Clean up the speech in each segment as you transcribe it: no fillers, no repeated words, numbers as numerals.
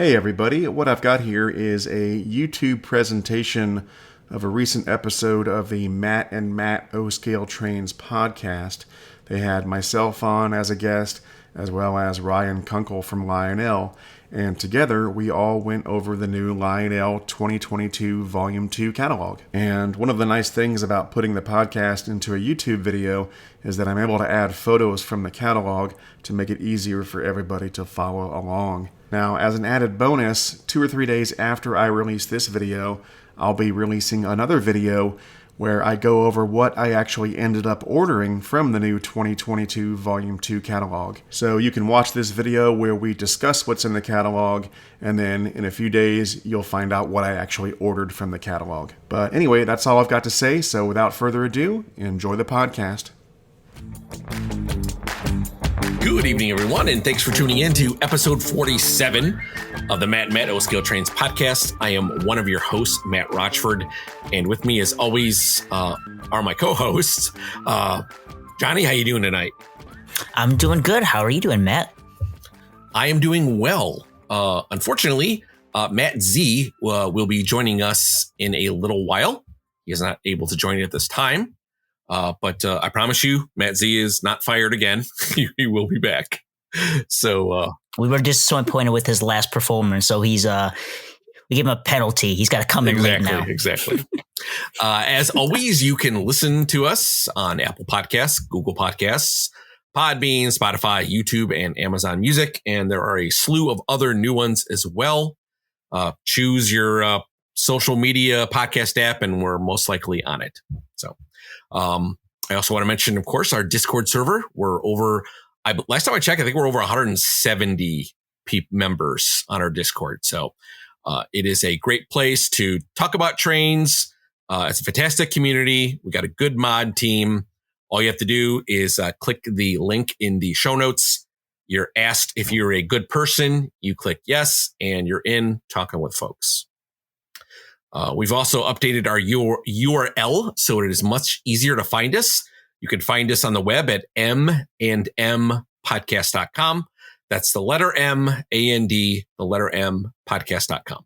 Hey everybody, what I've got here is a YouTube presentation of a recent episode of the Matt and Matt O-Scale Trains podcast. They had myself on as a guest, as well as Ryan Kunkel from Lionel, and together we all went over the new Lionel 2022 Volume 2 catalog. And one of the nice things about putting the podcast into a YouTube video is that I'm able to add photos from the catalog to make it easier for everybody to follow along. Now, as an added bonus, 2 or 3 days after I release this video, I'll be releasing another video where I go over what I actually ended up ordering from the new 2022 Volume 2 catalog. So you can watch this video where we discuss what's in the catalog, and then in a few days, you'll find out what I actually ordered from the catalog. But anyway, that's all I've got to say, so without further ado, enjoy the podcast. Good evening, everyone, and thanks for tuning in to episode 47 of the Matt and Matt O-Scale Trains podcast. I am one of your hosts, Matt Rochford, and with me, as always, are my co-hosts. Johnny, how you doing tonight? I'm doing good. How are you doing, Matt? I am doing well. Unfortunately, Matt Z will be joining us in a little while. He is not able to join at this time. But I promise you, Matt Z is not fired again. He will be back. So we were disappointed with his last performance, so we gave him a penalty. He's got to come in late now. Exactly. As always, you can listen to us on Apple Podcasts, Google Podcasts, Podbean, Spotify, YouTube, and Amazon Music. And there are a slew of other new ones as well. Choose your social media podcast app, and we're most likely on it. So. I also want to mention, of course, our Discord server. We're over, last time I checked, I think we're over 170 members on our Discord. So it is a great place to talk about trains. It's a fantastic community. We got a good mod team. All you have to do is click the link in the show notes. You're asked if you're a good person. You click yes, and you're in talking with folks. We've also updated our URL, so it is much easier to find us. You can find us on the web at m&mpodcast.com. That's the letter M, A-N-D, the letter M, podcast.com.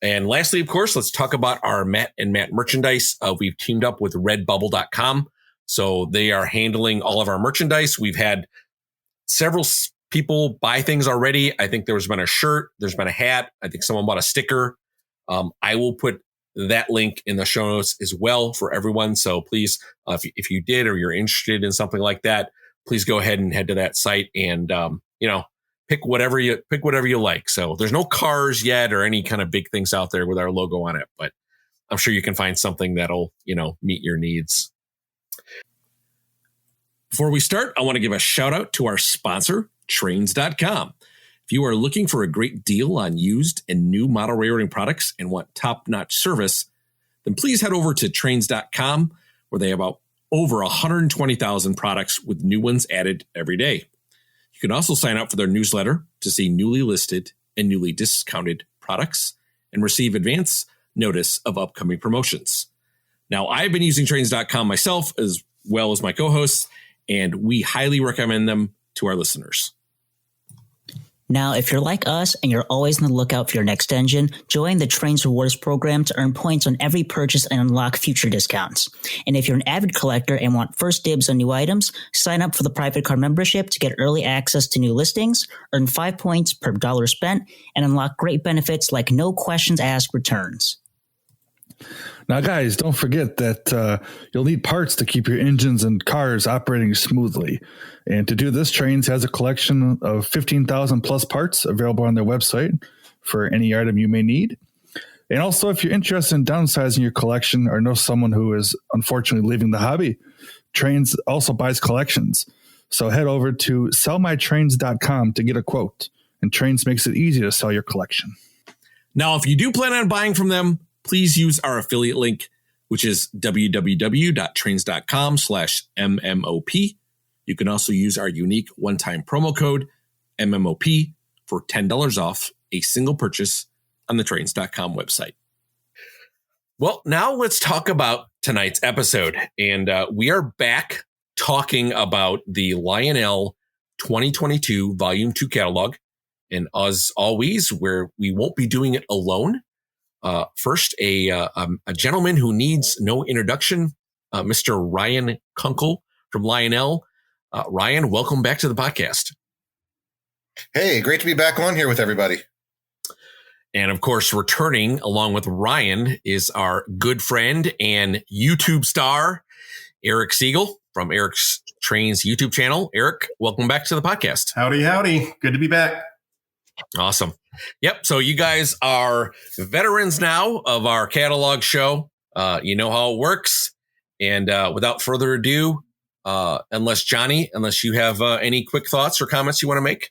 And lastly, of course, let's talk about our Matt and Matt merchandise. We've teamed up with redbubble.com. So they are handling all of our merchandise. We've had several people buy things already. I think there's been a shirt, there's been a hat. I think someone bought a sticker. I will put that link in the show notes as well for everyone. So please, if you did or you're interested in something like that, please go ahead and head to that site and pick whatever you like. So there's no cars yet or any kind of big things out there with our logo on it, but I'm sure you can find something that'll meet your needs. Before we start, I want to give a shout out to our sponsor, Trains.com. If you are looking for a great deal on used and new model railroading products and want top-notch service, then please head over to Trains.com, where they have over 120,000 products with new ones added every day. You can also sign up for their newsletter to see newly listed and newly discounted products and receive advance notice of upcoming promotions. Now, I've been using Trains.com myself as well as my co-hosts, and we highly recommend them to our listeners. Now, if you're like us and you're always on the lookout for your next engine, join the Trains Rewards program to earn points on every purchase and unlock future discounts. And if you're an avid collector and want first dibs on new items, sign up for the private car membership to get early access to new listings, earn 5 points per dollar spent, and unlock great benefits like no questions asked returns. Now, guys, don't forget that you'll need parts to keep your engines and cars operating smoothly. And to do this, Trains has a collection of 15,000 plus parts available on their website for any item you may need. And also, if you're interested in downsizing your collection or know someone who is unfortunately leaving the hobby, Trains also buys collections. So head over to sellmytrains.com to get a quote. And Trains makes it easy to sell your collection. Now, if you do plan on buying from them, please use our affiliate link, which is www.trains.com/MMOP. You can also use our unique one-time promo code MMOP for $10 off a single purchase on the Trains.com website. Well, now let's talk about tonight's episode. And we are back talking about the Lionel 2022 Volume 2 catalog. And as always, we won't be doing it alone. First, a gentleman who needs no introduction, Mr. Ryan Kunkel from Lionel. Ryan, welcome back to the podcast. Hey, great to be back on here with everybody. And of course, returning along with Ryan is our good friend and YouTube star, Eric Siegel from Eric's Trains YouTube channel. Eric, welcome back to the podcast. Howdy, howdy. Good to be back. Awesome. Yep. So you guys are veterans now of our catalog show. You know how it works. And without further ado, unless you have any quick thoughts or comments you want to make.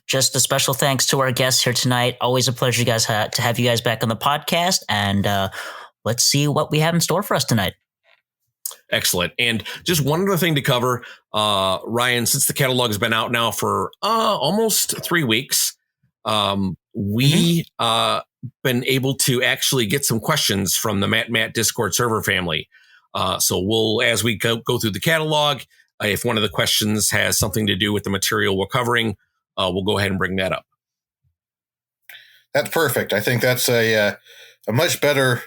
Just a special thanks to our guests here tonight. Always a pleasure, guys, to have you guys back on the podcast. And let's see what we have in store for us tonight. Excellent. And just one other thing to cover, Ryan, since the catalog has been out now for almost 3 weeks, we been able to actually get some questions from the Matt Discord server family. So we'll, as we go through the catalog, if one of the questions has something to do with the material we're covering, we'll go ahead and bring that up. That's perfect. I think that's a much better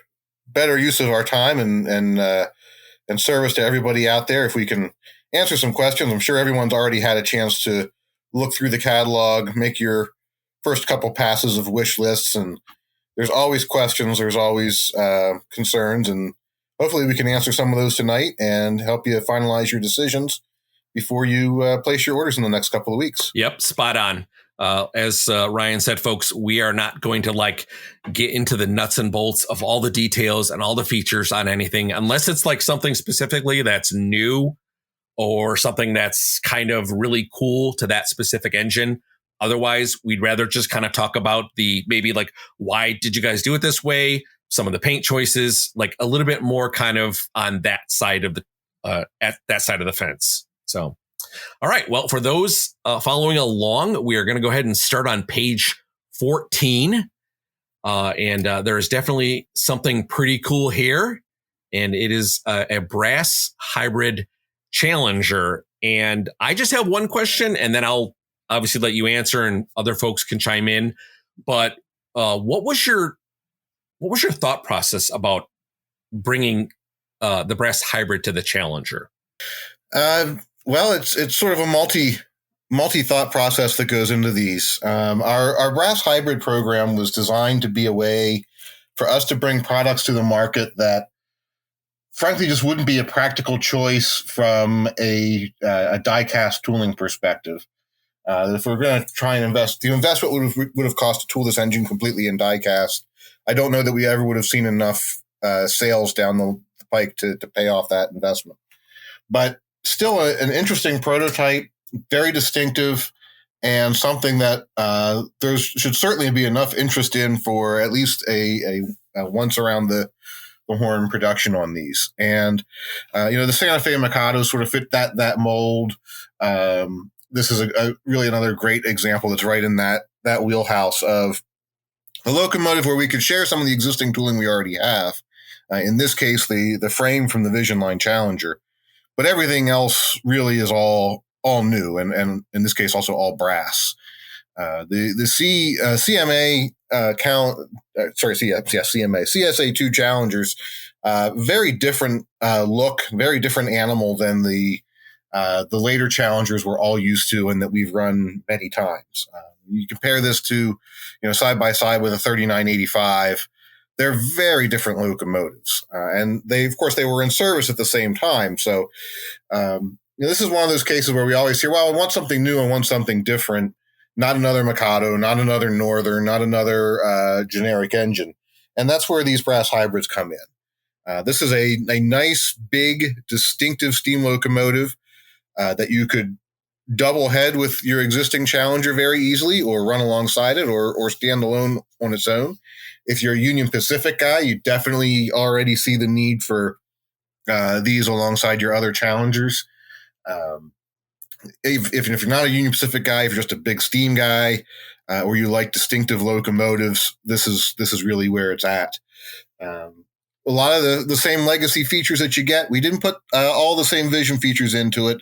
use of our time and service to everybody out there. If we can answer some questions, I'm sure everyone's already had a chance to look through the catalog, make your first couple passes of wish lists, and there's always questions, there's always concerns, and hopefully we can answer some of those tonight and help you finalize your decisions before you place your orders in the next couple of weeks. Yep, spot on. As Ryan said, folks, we are not going to get into the nuts and bolts of all the details and all the features on anything, unless it's like something specifically that's new or something that's kind of really cool to that specific engine. Otherwise, we'd rather just kind of talk about why did you guys do it this way? Some of the paint choices, like a little bit more kind of on that side of at that side of the fence. So, all right. Well, for those following along, we are going to go ahead and start on page 14. And there is definitely something pretty cool here. And it is a brass hybrid Challenger. And I just have one question, and then I'll obviously let you answer and other folks can chime in. But what was your thought process about bringing the brass hybrid to the Challenger? Well, it's sort of a multi thought process that goes into these. Our brass hybrid program was designed to be a way for us to bring products to the market that, frankly, just wouldn't be a practical choice from a die-cast tooling perspective. If we're going to try and invest, the investment would have cost to tool this engine completely in die-cast. I don't know that we ever would have seen enough sales down the pike to pay off that investment. But still an interesting prototype, very distinctive, and something that there should certainly be enough interest in for at least a once around the horn production on these. And the Santa Fe Mikado sort of fit that mold. This is a really another great example that's right in that wheelhouse of a locomotive where we could share some of the existing tooling we already have. In this case, the frame from the Vision Line Challenger. But everything else really is all new, and in this case also all brass. CMA CSA2 Challengers, very different look, very different animal than the later Challengers we're all used to and that we've run many times. You compare this to side by side with a 3985. They're very different locomotives, and they were in service at the same time. So, this is one of those cases where we always hear, "Well, I want something new, I want something different." Not another Mikado, not another Northern, not another generic engine, and that's where these brass hybrids come in. This is a nice, big, distinctive steam locomotive that you could double head with your existing Challenger very easily, or run alongside it, or stand alone on its own. If you're a Union Pacific guy, you definitely already see the need for these alongside your other Challengers. If you're not a Union Pacific guy, if you're just a big steam guy, or you like distinctive locomotives, this is really where it's at. a lot of the same legacy features that you get. We didn't put all the same vision features into it,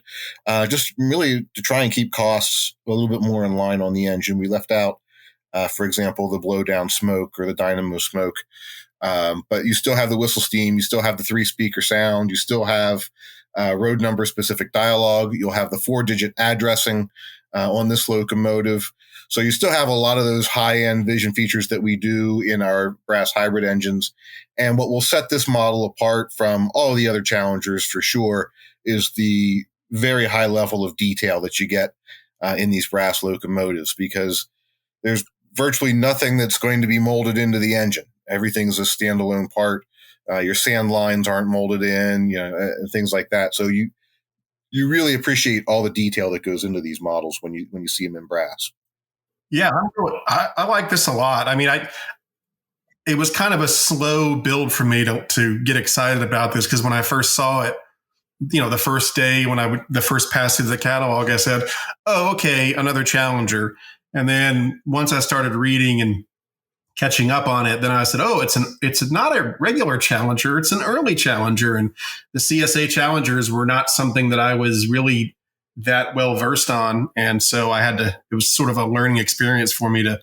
just really to try and keep costs a little bit more in line on the engine. We left out, for example, the blow down smoke or the dynamo smoke. But you still have the whistle steam. You still have the 3-speaker sound. You still have road number specific dialogue. You'll have the 4-digit addressing on this locomotive. So you still have a lot of those high-end vision features that we do in our brass hybrid engines. And what will set this model apart from all the other Challengers for sure is the very high level of detail that you get in these brass locomotives, because there's virtually nothing that's going to be molded into the engine. Everything's a standalone part. Your sand lines aren't molded in, and things like that. So you really appreciate all the detail that goes into these models when you see them in brass. Yeah, I like this a lot. I mean, it was kind of a slow build for me to get excited about this, because when I first saw it, the first day when the first pass through the catalog, I said, "Oh, okay, another Challenger." And then once I started reading and catching up on it, then I said, "Oh, it's not a regular Challenger; it's an early Challenger." And the CSA Challengers were not something that I was really that well versed on, and so it was sort of a learning experience for me to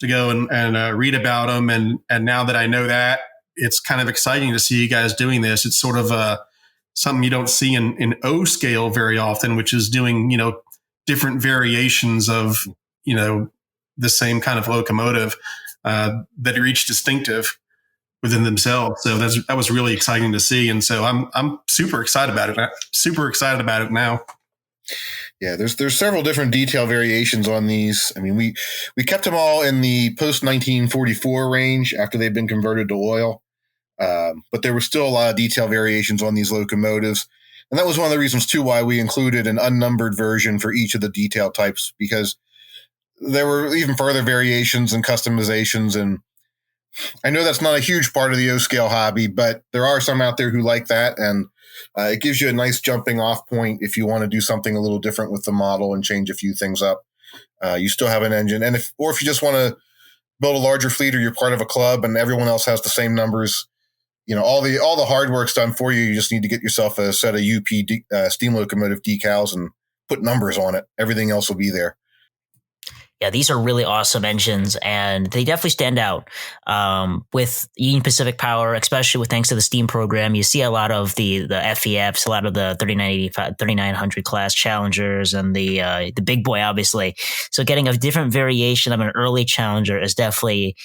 go and read about them. And now that I know that, it's kind of exciting to see you guys doing this. It's sort of something you don't see in O scale very often, which is doing different variations of the same kind of locomotive that are each distinctive within themselves. So that was really exciting to see, and so I'm super excited about it. Super excited about it now. Yeah, there's several different detail variations on these. I mean, we kept them all in the post 1944 range after they've been converted to oil, but there were still a lot of detail variations on these locomotives, and that was one of the reasons too why we included an unnumbered version for each of the detail types, because there were even further variations and customizations. And I know that's not a huge part of the O scale hobby, but there are some out there who like that, and it gives you a nice jumping off point if you want to do something a little different with the model and change a few things up. You still have an engine, and if you just want to build a larger fleet, or you're part of a club and everyone else has the same numbers, all the hard work's done for you. You just need to get yourself a set of UP steam locomotive decals and put numbers on it. Everything else will be there. Yeah, these are really awesome engines, and they definitely stand out with Union Pacific Power, especially with thanks to the Steam program. You see a lot of the FEFs, a lot of the 3985, 3900 class Challengers, and the big boy, obviously. So getting a different variation of an early Challenger is definitely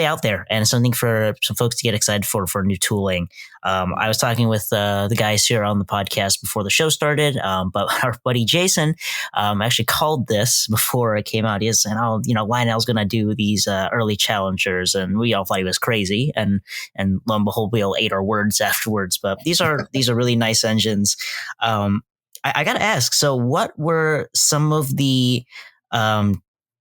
out there, and something for some folks to get excited for new tooling. I was talking with the guys here on the podcast before the show started, but our buddy Jason actually called this before it came out. He was saying, "Oh, Lionel's going to do these early Challengers," and we all thought he was crazy. And lo and behold, we all ate our words afterwards. But these are really nice engines. I got to ask, so what were some of the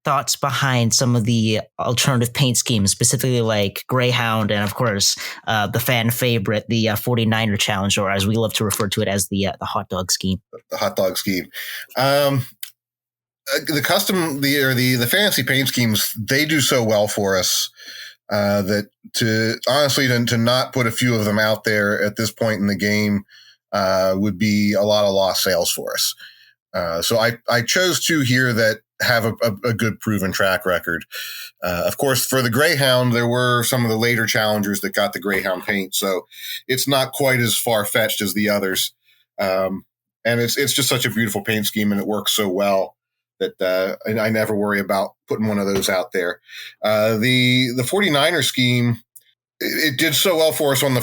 thoughts behind some of the alternative paint schemes, specifically like Greyhound and, of course, the fan favorite, the 49er Challenge, or as we love to refer to it as the hot dog scheme? The hot dog scheme. The custom, the fantasy paint schemes, they do so well for us that to not put a few of them out there at this point in the game would be a lot of lost sales for us. So I chose two here that have a good proven track record. Of course, for the Greyhound, there were some of the later Challengers that got the Greyhound paint, so it's not quite as far-fetched as the others. And it's just such a beautiful paint scheme, and it works so well that I never worry about putting one of those out there. The 49er scheme, it did so well for us on the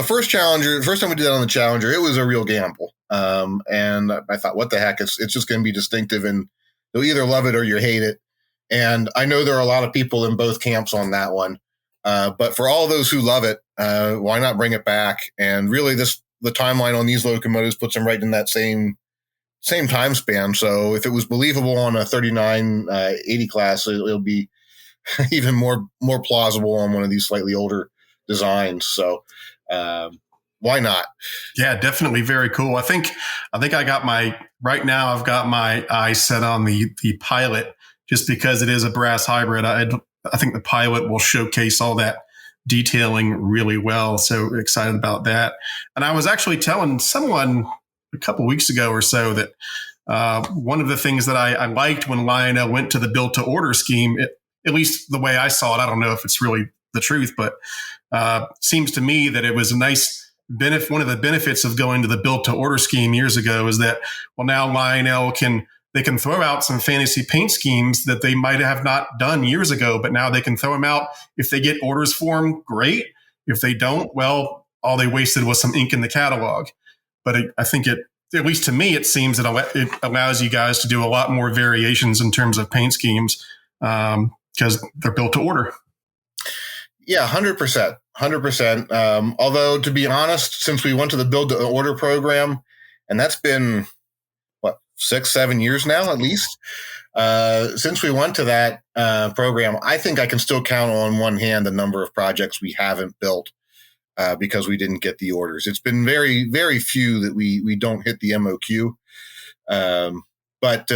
first Challenger. The first time we did that on the Challenger, it was a real gamble. And I thought, what the heck? It's just going to be distinctive, and you'll either love it or you hate it. And I know there are a lot of people in both camps on that one. But for all those who love it, why not bring it back? And really, the timeline on these locomotives puts them right in that same time span. So if it was believable on a 3980 class, it'll be even more plausible on one of these slightly older designs. So why not? Yeah, definitely very cool. I think I've got my eyes set on the Pilot, just because it is a brass hybrid. I think the Pilot will showcase all that detailing really well. So excited about that. And I was actually telling someone a couple weeks ago or so that one of the things that I liked when Lionel went to the build to order scheme, at least the way I saw it, I don't know if it's really the truth, but seems to me that it was a nice benefit. One of the benefits of going to the build to order scheme years ago is that, well, now Lionel can throw out some fantasy paint schemes that they might have not done years ago, but now they can throw them out. If they get orders for them, great. If they don't, well, all they wasted was some ink in the catalog. But I think at least to me, it seems that it allows you guys to do a lot more variations in terms of paint schemes because they're built to order. Yeah, 100%. 100%. Although, to be honest, since we went to the build to order program, and that's been, 6-7 years now, at least. Since we went to that program, I think I can still count on one hand the number of projects we haven't built because we didn't get the orders. It's been very, very few that we don't hit the MOQ. But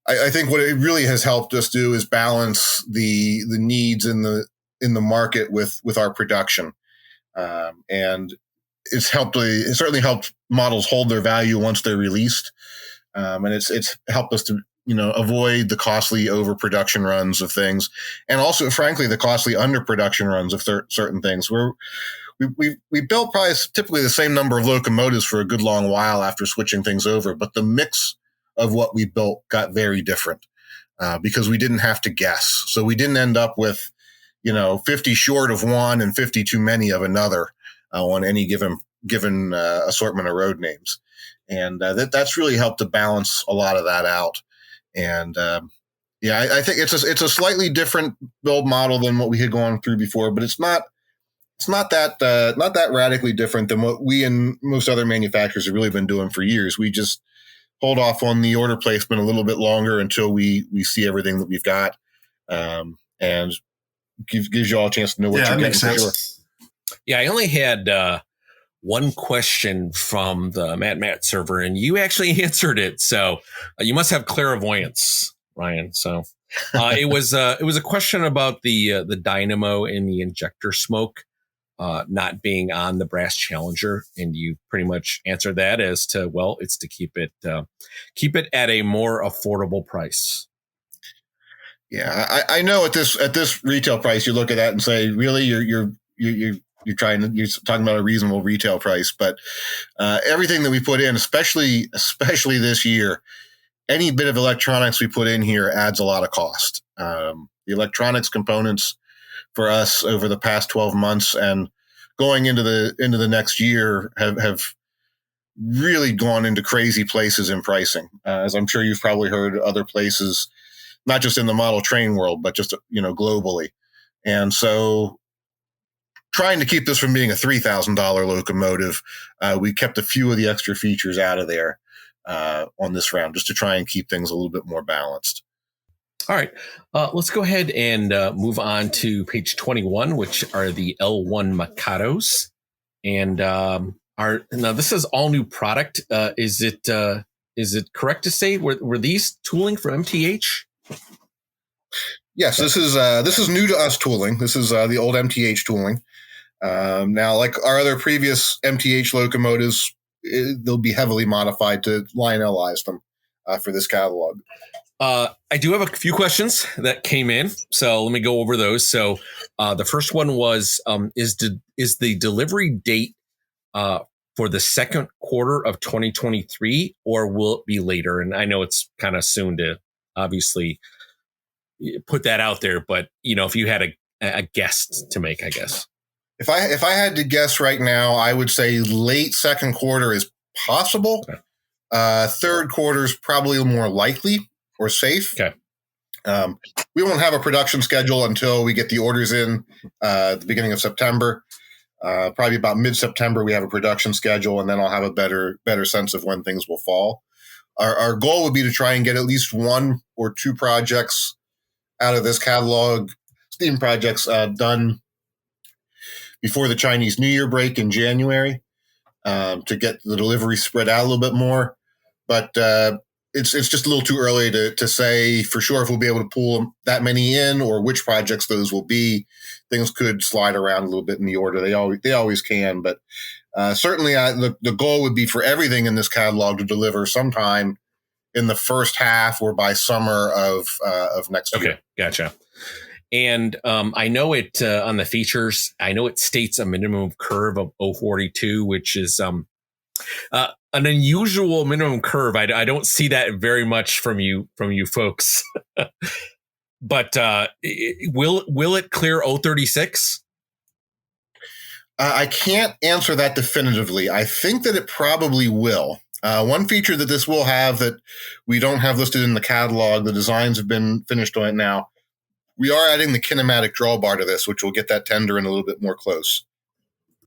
I think what it really has helped us do is balance the needs in the market with our production. And it certainly helped models hold their value once they're released. And it's helped us to, avoid the costly overproduction runs of things. And also, frankly, the costly underproduction runs of certain things. We built probably typically the same number of locomotives for a good long while after switching things over. But the mix of what we built got very different because we didn't have to guess. So we didn't end up with, 50 short of one and 50 too many of another on any given assortment of road names. And that's really helped to balance a lot of that out. And I think it's a slightly different build model than what we had gone through before, but it's not that radically different than what we and most other manufacturers have really been doing for years. We just hold off on the order placement a little bit longer until we see everything that we've got, and gives you all a chance to know what you're getting. Makes sense. Sure. Yeah, I only had one question from the Matt server, and you actually answered it. So you must have clairvoyance, Ryan. So it was a question about the dynamo and the injector smoke not being on the brass Challenger, and you pretty much answered that as to, well, it's to keep it at a more affordable price. Yeah, I know at this retail price, you look at that and say, really, you're talking about a reasonable retail price, but everything that we put in, especially this year, any bit of electronics we put in here adds a lot of cost. The electronics components for us over the past 12 months and going into the next year have really gone into crazy places in pricing. As I'm sure you've probably heard other places, not just in the model train world, but just, globally. And so trying to keep this from being a $3,000 locomotive, we kept a few of the extra features out of there on this round just to try and keep things a little bit more balanced. All right, let's go ahead and move on to page 21, which are the L1 Mikados. And now this is all new product. Is it correct to say were these tooling for MTH? Yes, this is new to us tooling. This is the old MTH tooling. Now, like our other previous MTH locomotives, they'll be heavily modified to Lionelize them for this catalog. I do have a few questions that came in, so let me go over those. So the first one was, is the delivery date for the second quarter of 2023, or will it be later? And I know it's kind of soon to obviously put that out there, but if you had a guess to make, I guess. If I had to guess right now, I would say late second quarter is possible. Okay. Third quarter is probably more likely or safe. Okay. We won't have a production schedule until we get the orders in at the beginning of September. Probably about mid-September, we have a production schedule, and then I'll have a better sense of when things will fall. Our goal would be to try and get at least one or two projects out of this catalog, steam projects, done before the Chinese New Year break in January, to get the delivery spread out a little bit more. But it's just a little too early to say for sure if we'll be able to pull that many in or which projects those will be. Things could slide around a little bit in the order. They always can, but certainly the goal would be for everything in this catalog to deliver sometime in the first half or by summer of next year. Okay, gotcha. And I know it on the features. I know it states a minimum curve of 042, which is an unusual minimum curve. I don't see that very much from you folks. But will it clear 036? I can't answer that definitively. I think that it probably will. One feature that this will have that we don't have listed in the catalog, the designs have been finished on it now. We are adding the kinematic drawbar to this, which will get that tender in a little bit more close.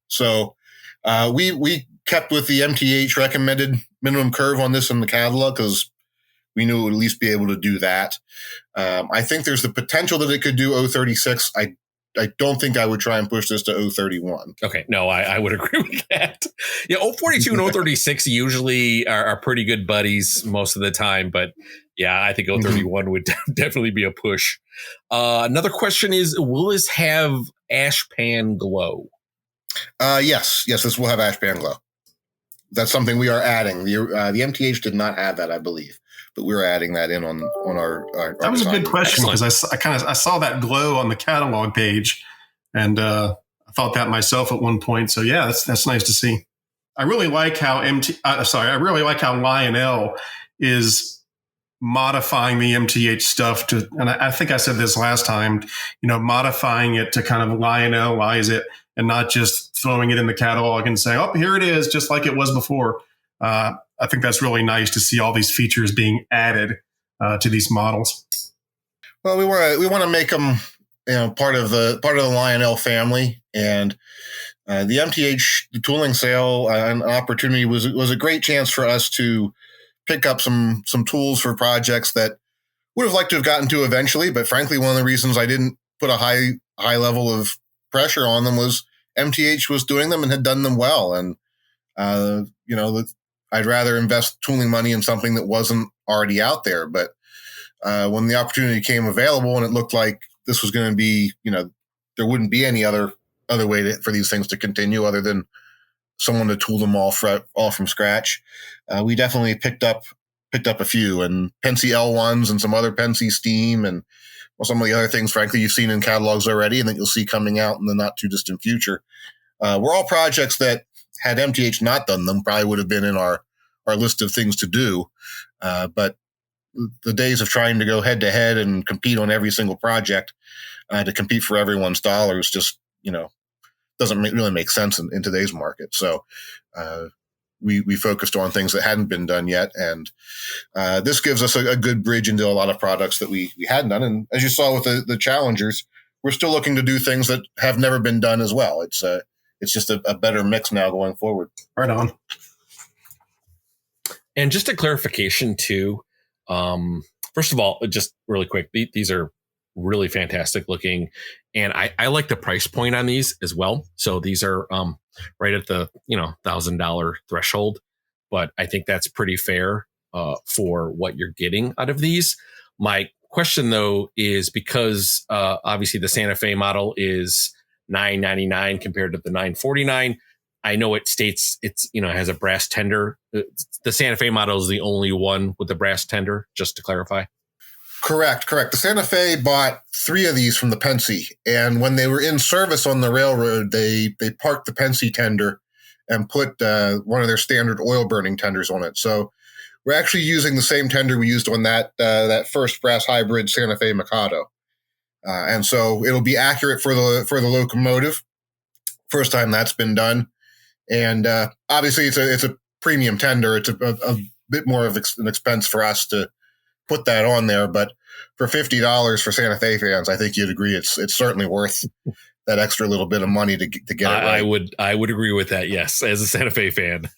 So we kept with the MTH recommended minimum curve on this in the catalog because we knew it would at least be able to do that. I think there's the potential that it could do 036. I don't think I would try and push this to 031. Okay, no, I would agree with that. Yeah, 042 and 036 usually are pretty good buddies most of the time, but yeah, I think 031 would definitely be a push. Another question is, will this have ash pan glow? Yes, this will have ash pan glow. That's something we are adding. The MTH did not have that, I believe, but we're adding that in on our that was a good question because Excellent. I saw that glow on the catalog page, and I thought that myself at one point. So yeah, that's nice to see. I really like how Lionel is modifying the MTH stuff to, and I think I said this last time, modifying it to kind of Lionelize it and not just throwing it in the catalog and saying, oh, here it is, just like it was before. I think that's really nice to see all these features being added to these models. Well, we want to make them, part of the Lionel family, and the MTH the tooling sale an opportunity was a great chance for us to pick up some tools for projects that would have liked to have gotten to eventually, but frankly, one of the reasons I didn't put a high level of pressure on them was MTH was doing them and had done them well, and I'd rather invest tooling money in something that wasn't already out there. But when the opportunity came available and it looked like this was going to be, there wouldn't be any other way for these things to continue other than someone to tool them all from scratch. We definitely picked up a few, and Pensy L1s and some other Pensy Steam and some of the other things, frankly, you've seen in catalogs already and that you'll see coming out in the not too distant future. We're all projects that, had MTH not done them, probably would have been in our list of things to do. But the days of trying to go head to head and compete on every single project to compete for everyone's dollars just, doesn't really make sense in today's market. So we focused on things that hadn't been done yet. And this gives us a good bridge into a lot of products that we hadn't done. And as you saw with the challengers, we're still looking to do things that have never been done as well. It's just a better mix now going forward. Right on. And just a clarification too. First of all, just really quick, these are really fantastic looking, and I like the price point on these as well. So these are right at the $1,000 threshold, but I think that's pretty fair for what you're getting out of these. My question though is because obviously the Santa Fe model is $999 compared to the $949. I know it states it's has a brass tender. The Santa Fe model is the only one with the brass tender, just to clarify. Correct. The Santa Fe bought 3 of these from the Pensy, and when they were in service on the railroad, they parked the Pensy tender and put one of their standard oil burning tenders on it. So we're actually using the same tender we used on that first brass hybrid Santa Fe Mikado. And so it'll be accurate for the locomotive. First time that's been done. And obviously it's a premium tender. It's a bit more of an expense for us to put that on there. But for $50 for Santa Fe fans, I think you'd agree it's certainly worth that extra little bit of money to get it right. I would agree with that, yes, as a Santa Fe fan.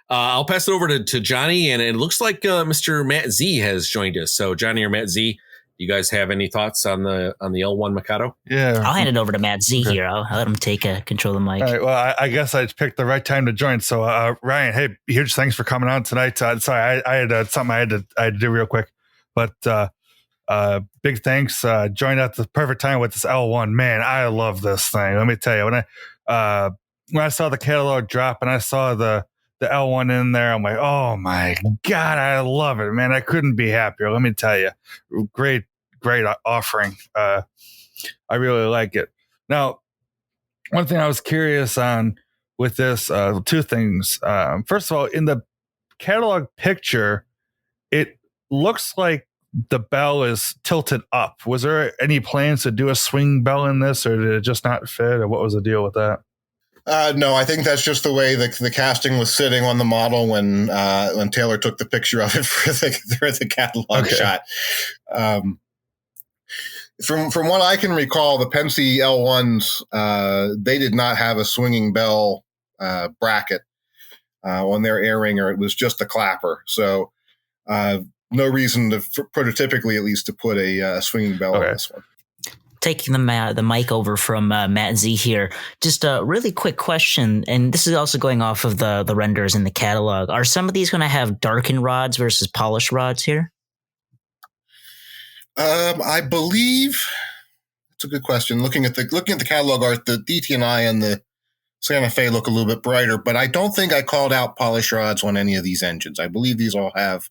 I'll pass it over to Johnny, and it looks like Mr. Matt Z has joined us. So Johnny or Matt Z, you guys have any thoughts on the L1 Mikado? Yeah. I'll hand it over to Matt Z here. I'll let him take control of the mic. All right. Well, I guess I picked the right time to join. So, Ryan, hey, huge thanks for coming on tonight. Sorry, I had something I had to do real quick, but big thanks. Joined at the perfect time with this L1. Man, I love this thing. Let me tell you, when I saw the catalog drop and I saw the L1 in there, I'm like, oh my God, I love it, man. I couldn't be happier. Let me tell you, great offering. I really like it. Now, one thing I was curious on with this, two things. First of all, in the catalog picture, it looks like the bell is tilted up. Was there any plans to do a swing bell in this, or did it just not fit, or what was the deal with that? No, I think that's just the way the casting was sitting on the model when Taylor took the picture of it for the catalog shot. From what I can recall, the Penske L1s, they did not have a swinging bell bracket on their air ringer. It was just a clapper. So no reason to, prototypically at least, to put a swinging bell on this one. Taking the mic over from Matt Z here. Just a really quick question, and this is also going off of the renders in the catalog. Are some of these going to have darkened rods versus polished rods here? I believe it's a good question. Looking at the catalog art, the DT&I and the Santa Fe look a little bit brighter, but I don't think I called out polished rods on any of these engines. I believe these all have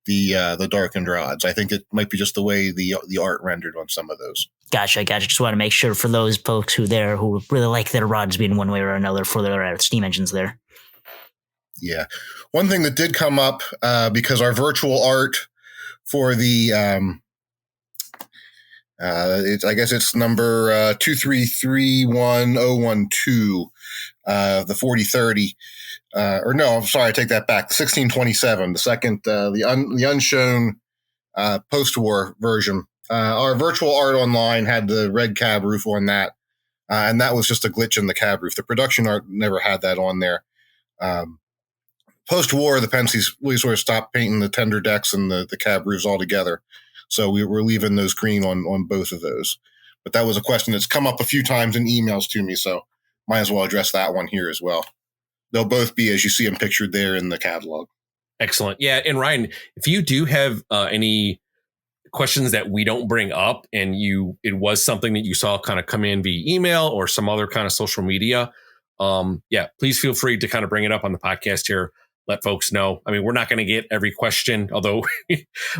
the darkened rods. I think it might be just the way the art rendered on some of those. Gotcha. Just want to make sure for those folks who really like their rods being one way or another for their steam engines there. Yeah. One thing that did come up, because our virtual art for the, I guess it's number 2331012, the 4030. Or no, I'm sorry, I take that back. 1627, the second, the unshown post-war version. Our virtual art online had the red cab roof on that, and that was just a glitch in the cab roof. The production art never had that on there. Post-war, the Penske's really sort of stopped painting the tender decks and the cab roofs altogether, so we were leaving those green on both of those. But that was a question that's come up a few times in emails to me, so might as well address that one here as well. They'll both be, as you see them pictured there in the catalog. Excellent. Yeah, and Ryan, if you do have any questions that we don't bring up and it was something that you saw kind of come in via email or some other kind of social media, please feel free to kind of bring it up on the podcast here. Let folks know. I mean, we're not going to get every question, although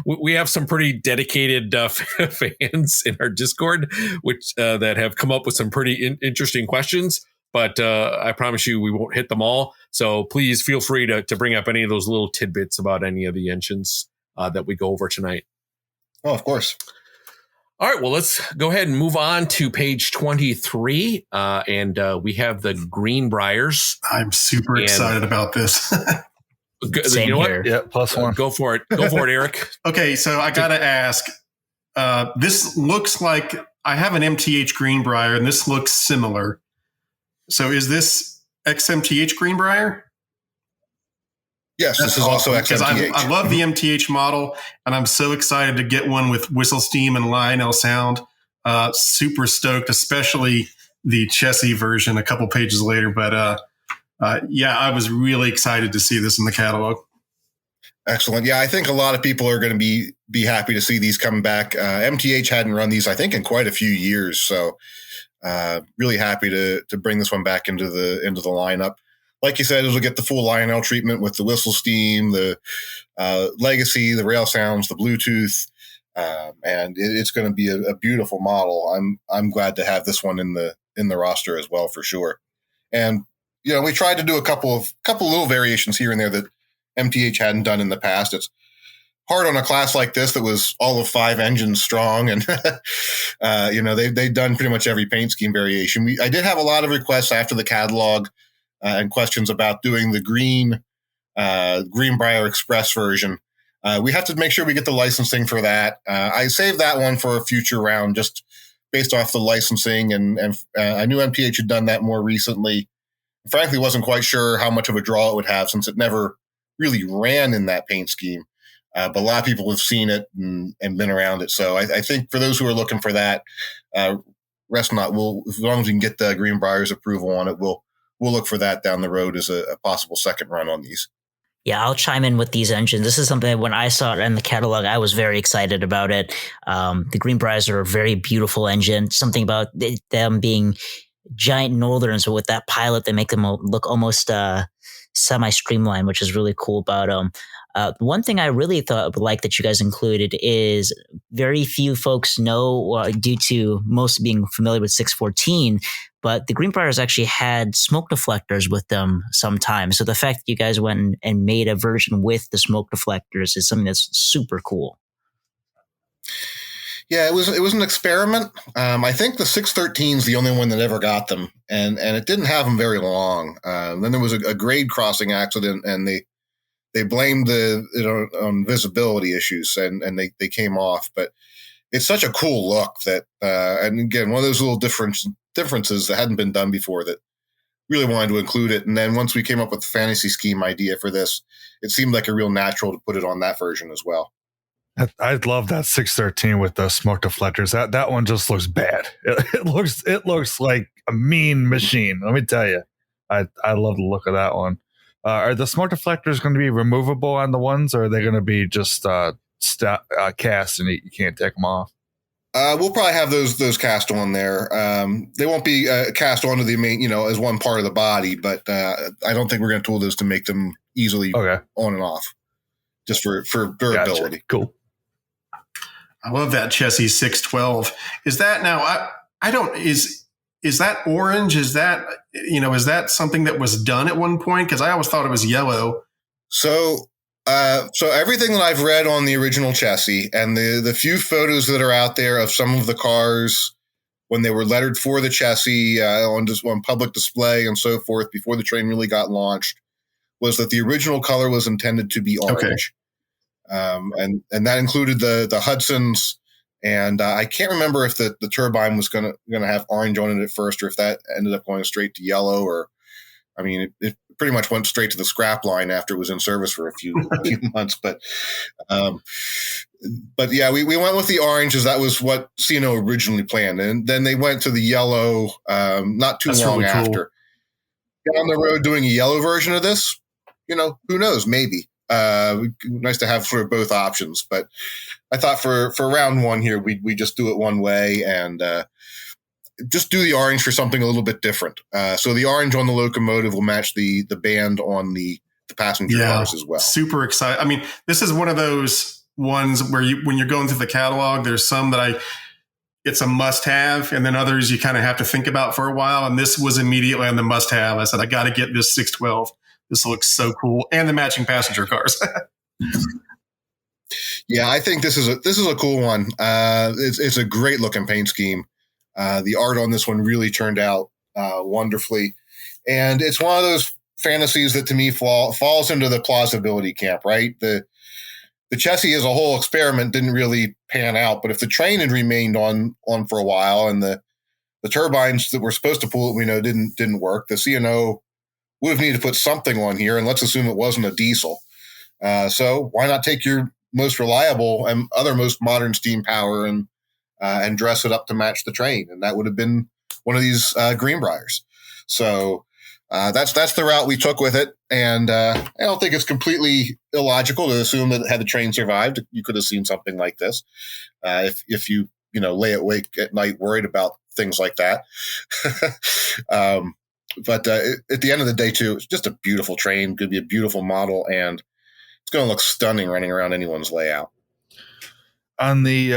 we have some pretty dedicated fans in our Discord, which that have come up with some pretty interesting questions. But I promise you, we won't hit them all. So please feel free to bring up any of those little tidbits about any of the engines that we go over tonight. Oh, of course. All right. Well, let's go ahead and move on to page 23. And we have the Greenbriers. I'm super excited about this. Same you know here. What? Yeah, +1. Go for it. Go for it, Eric. Okay, so I got to ask, this looks like I have an MTH Greenbrier, and this looks similar. So is this XMTH Greenbrier? Yes, this is also XMTH. I love the MTH model, and I'm so excited to get one with whistle steam and Lionel sound. Super stoked, especially the Chessie version a couple pages later. But I was really excited to see this in the catalog. Excellent. Yeah, I think a lot of people are going to be happy to see these come back. MTH hadn't run these, I think, in quite a few years. So really happy to bring this one back into the lineup. Like you said, it'll get the full Lionel treatment with the whistle steam, the legacy, the rail sounds, the Bluetooth, and it's going to be a beautiful model. I'm glad to have this one in the roster as well, for sure. And we tried to do a couple little variations here and there that MTH hadn't done in the past. It's hard on a class like this that was all of 5 engines strong, and they've done pretty much every paint scheme variation. I did have a lot of requests after the catalog and questions about doing the Greenbrier Express version. We have to make sure we get the licensing for that. I saved that one for a future round, just based off the licensing, and I knew MTH had done that more recently. Frankly, wasn't quite sure how much of a draw it would have, since it never really ran in that paint scheme. but a lot of people have seen it and been around it. So I think for those who are looking for that, rest not. As long as we can get the Greenbrier's approval on it, we'll look for that down the road as a possible second run on these. Yeah, I'll chime in with these engines. This is something that when I saw it in the catalog, I was very excited about it. The Greenbriers are a very beautiful engine. Something about them being giant northerns, but with that pilot, they make them look almost semi-streamlined, which is really cool about them. One thing I really thought like that you guys included is very few folks know, due to most being familiar with 614, but the Greenbriers actually had smoke deflectors with them sometimes. So the fact that you guys went and made a version with the smoke deflectors is something that's super cool. Yeah, it was an experiment. I think the 613 is the only one that ever got them, and it didn't have them very long. Then there was a grade crossing accident, and they blamed on visibility issues, and they came off. But it's such a cool look that, and again, one of those little differences that hadn't been done before that really wanted to include it. And then once we came up with the fantasy scheme idea for this, it seemed like a real natural to put it on that version as well. I love that 613 with the smoke deflectors. That one just looks bad. It looks like a mean machine. Let me tell you, I love the look of that one. Are the smoke deflectors going to be removable on the ones, or are they going to be just cast and you can't take them off? We'll probably have those cast on there. They won't be cast onto the main, as one part of the body, but I don't think we're going to tool those to make them easily on and off, just for durability. Gotcha. Cool. I love that Chessie 612. Is that now? I don't. Is that orange? Is that Is that something that was done at one point? Because I always thought it was yellow. So everything that I've read on the original Chessie and the few photos that are out there of some of the cars when they were lettered for the Chessie on public display and so forth before the train really got launched, was that the original color was intended to be orange. Okay. And that included the Hudsons, and I can't remember if the turbine was gonna have orange on it at first, or if that ended up going straight to yellow. Or, I mean, it pretty much went straight to the scrap line after it was in service for a few months. But yeah, we went with the orange as that was what C&O originally planned, and then they went to the yellow not too long really after. Cool. Down the road doing a yellow version of this, who knows? Maybe. Nice to have sort of both options, but I thought for round one here, we just do it one way and just do the orange for something a little bit different. So the orange on the locomotive will match the band on the passenger cars as well. Super excited. I mean, this is one of those ones where when you're going through the catalog, there's some that it's a must have, and then others you kind of have to think about for a while. And this was immediately on the must have. I said, I got to get this 612. This looks so cool, and the matching passenger cars. Yeah, I think this is a cool one. It's a great looking paint scheme. The art on this one really turned out wonderfully, and it's one of those fantasies that to me falls into the plausibility camp. Right, the Chessie as a whole experiment didn't really pan out, but if the train had remained on for a while and the turbines that were supposed to pull it, didn't work, the C&O would have needed to put something on here, and let's assume it wasn't a diesel. So why not take your most reliable and other most modern steam power and dress it up to match the train? And that would have been one of these Greenbriers. So that's the route we took with it. And I don't think it's completely illogical to assume that had the train survived, you could have seen something like this. If you lay awake at night worried about things like that. But at the end of the day, too, it's just a beautiful train. Could be a beautiful model, and it's going to look stunning running around anyone's layout. On the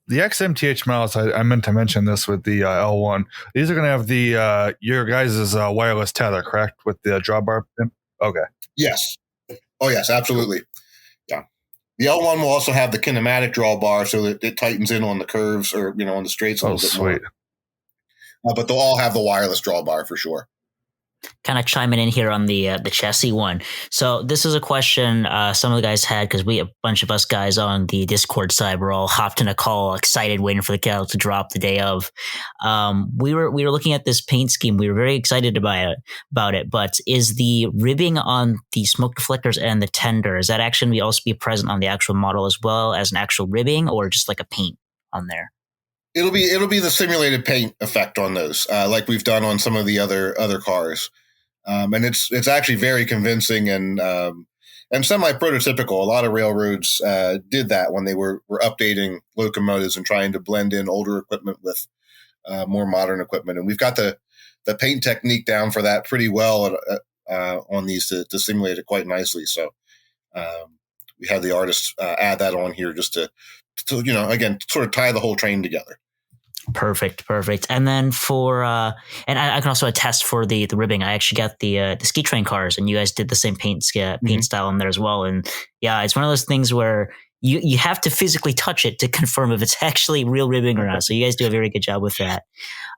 XMTH models, I meant to mention this with the L1. These are going to have the your guys' wireless tether, correct, with the drawbar pin? Okay. Yes. Oh, yes, absolutely. Yeah. The L1 will also have the kinematic drawbar, so that it tightens in on the curves or on the straights a little bit more. But they'll all have the wireless drawbar for sure. kind of chiming in here on the chassis one. So this is a question some of the guys had, because a bunch of us guys on the Discord side were all hopped in a call, excited, waiting for the catalog to drop the day of. We were looking at this paint scheme. We were very excited about it. But is the ribbing on the smoke deflectors and the tender, is that actually also be present on the actual model as well as an actual ribbing, or just like a paint on there? It'll be the simulated paint effect on those, like we've done on some of the other cars, and it's actually very convincing and semi-prototypical. A lot of railroads did that when they were updating locomotives and trying to blend in older equipment with more modern equipment. And we've got the paint technique down for that pretty well on these to simulate it quite nicely. So we had the artists add that on here just to again, sort of tie the whole train together. Perfect. And then for and I can also attest for the ribbing. I actually got the ski train cars, and you guys did the same paint style in there as well. And yeah, it's one of those things where you have to physically touch it to confirm if it's actually real ribbing or not. So you guys do a very good job with that.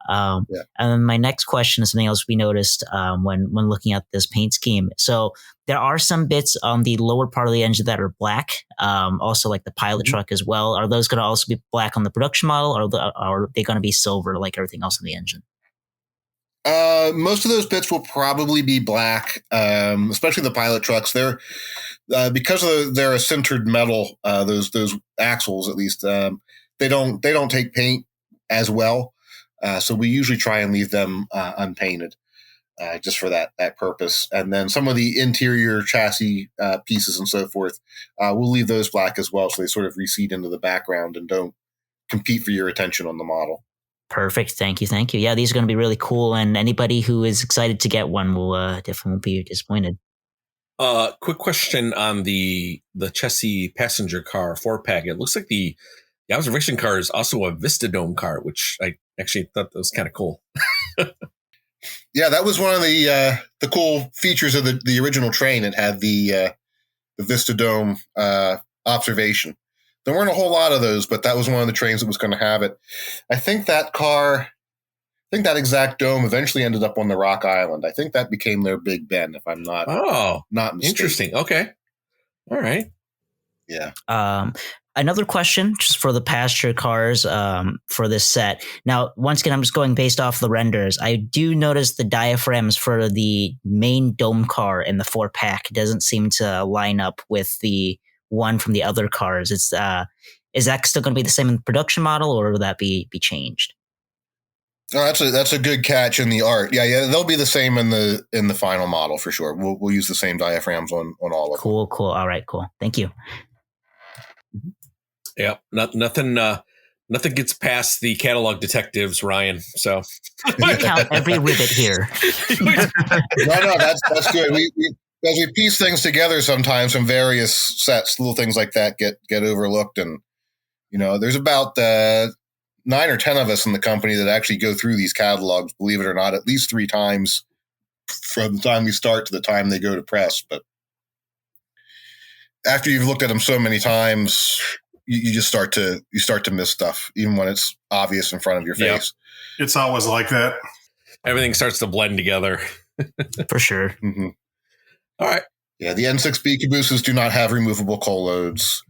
And then my next question is something else we noticed when looking at this paint scheme. So there are some bits on the lower part of the engine that are black, also like the pilot truck as well. Are those going to also be black on the production model, or are they going to be silver like everything else in the engine? Most of those bits will probably be black, especially the pilot trucks. They're because they're a sintered metal. Those axles, at least, they don't take paint as well. So we usually try and leave them unpainted, just for that purpose. And then some of the interior chassis pieces and so forth, we'll leave those black as well, so they sort of recede into the background and don't compete for your attention on the model. Perfect. Thank you. Yeah, these are going to be really cool, and anybody who is excited to get one will definitely won't be disappointed. Quick question on the chassis passenger car 4-pack. It looks like the observation car is also a Vistadome car, which I actually thought that was kind of cool. Yeah, that was one of the cool features of the original train. It had the Vistadome observation. There weren't a whole lot of those, but that was one of the trains that was going to have it. I think that exact dome eventually ended up on the Rock Island. I think that became their Big Ben, if I'm not mistaken. Interesting. Okay. All right. Yeah. Another question just for the passenger cars for this set. Now, once again, I'm just going based off the renders. I do notice the diaphragms for the main dome car in the 4-pack doesn't seem to line up with the one from the other cars. Is that still going to be the same in the production model, or will that be changed? Oh, that's a good catch in the art. Yeah, they'll be the same in the final model for sure. We'll use the same diaphragms on all of them. Cool. All right, cool. Thank you. Yeah, nothing gets past the catalog detectives, Ryan. So we count every rivet here. No, that's good. As we piece things together sometimes from various sets, little things like that get overlooked. And, there's about 9 or 10 of us in the company that actually go through these catalogs, believe it or not, at least 3 times from the time we start to the time they go to press. But after you've looked at them so many times, you just start to miss stuff, even when it's obvious in front of your face. It's always like that. Everything starts to blend together. For sure. Mm-hmm. All right. Yeah, the N6B cabooses do not have removable coal loads,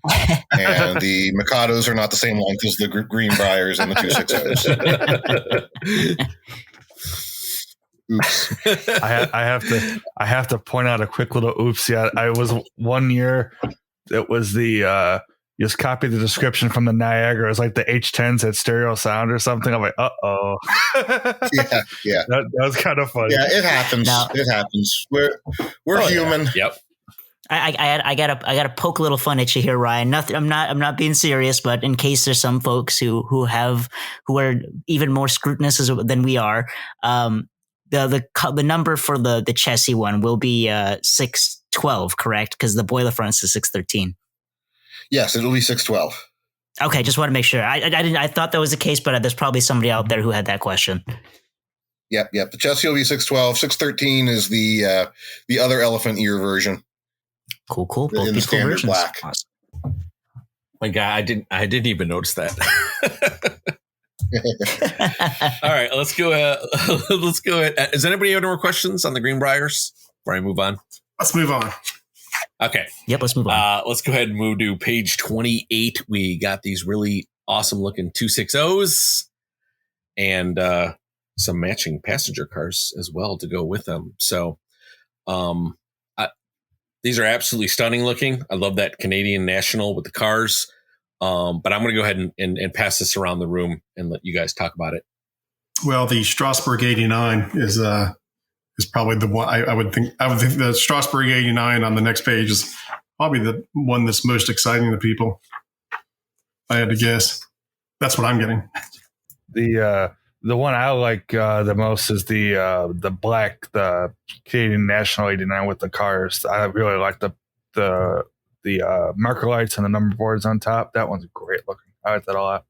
and the Mikados are not the same length as the Greenbriers and the 260s. Oops. I have to point out a quick little oops. Yeah, I was one year. It was the just copy the description from the Niagara. It's like the H10s had stereo sound or something. I'm like, uh-oh. Yeah. That was kind of funny. Yeah, it happens. It happens. We're human. Yeah. Yep. I gotta poke a little fun at you here, Ryan. Nothing. I'm not being serious, but in case there's some folks who are even more scrutinous than we are, the number for the chassis one will be 612, correct? Because the boiler front is 613. Yes, it'll be 612. Okay, just want to make sure. I thought that was the case, but there's probably somebody out there who had that question. Yep. The chassis will be 612. 613 is the other elephant ear version. Cool. Both in the beautiful standard versions. black. Awesome. My God, I didn't even notice that. All right, let's go. Let's go ahead. Does anybody have any more questions on the Greenbriers before I move on? Let's move on. Okay. Yep, let's move on. Let's go ahead and move to page 28. We got these really awesome looking 260s and some matching passenger cars as well to go with them. So these are absolutely stunning looking. I love that Canadian National with the cars. But I'm going to go ahead and pass this around the room and let you guys talk about it. Well, the Strasbourg 89 is probably the one I would think the Strasbourg 89 on the next page is probably the one that's most exciting to people. If I had to guess. That's what I'm getting. The one I like the most is the black, the Canadian National 89 with the cars. I really like the marker lights and the number boards on top. That one's great looking. I like that a lot.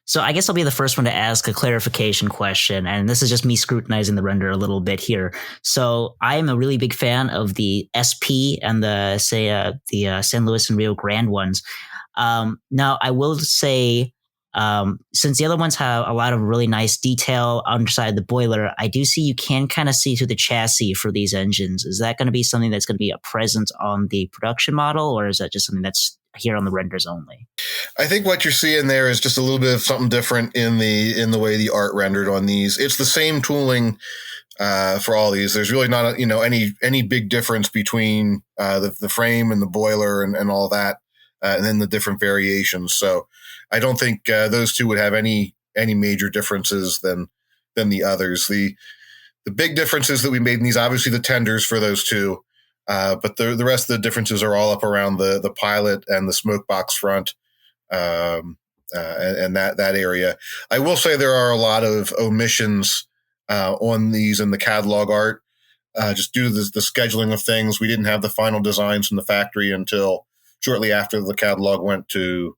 So I guess I'll be the first one to ask a clarification question, and this is just me scrutinizing the render a little bit here. So I'm a really big fan of the SP and the San Luis and Rio Grande ones. Now I will say, since the other ones have a lot of really nice detail underside the boiler, I do see you can kind of see through the chassis for these engines. Is that going to be something that's going to be a present on the production model, or is that just something that's here on the renders only? I think what you're seeing there is just a little bit of something different in the way the art rendered on these. It's the same tooling for all these. There's really not any big difference between the frame and the boiler and all that, and then the different variations. So I don't think those two would have any major differences than the others. The big differences that we made in these, obviously the tenders for those two, but the rest of the differences are all up around the pilot and the smoke box front, and that area. I will say there are a lot of omissions on these in the catalog art, just due to the scheduling of things. We didn't have the final designs from the factory until shortly after the catalog went to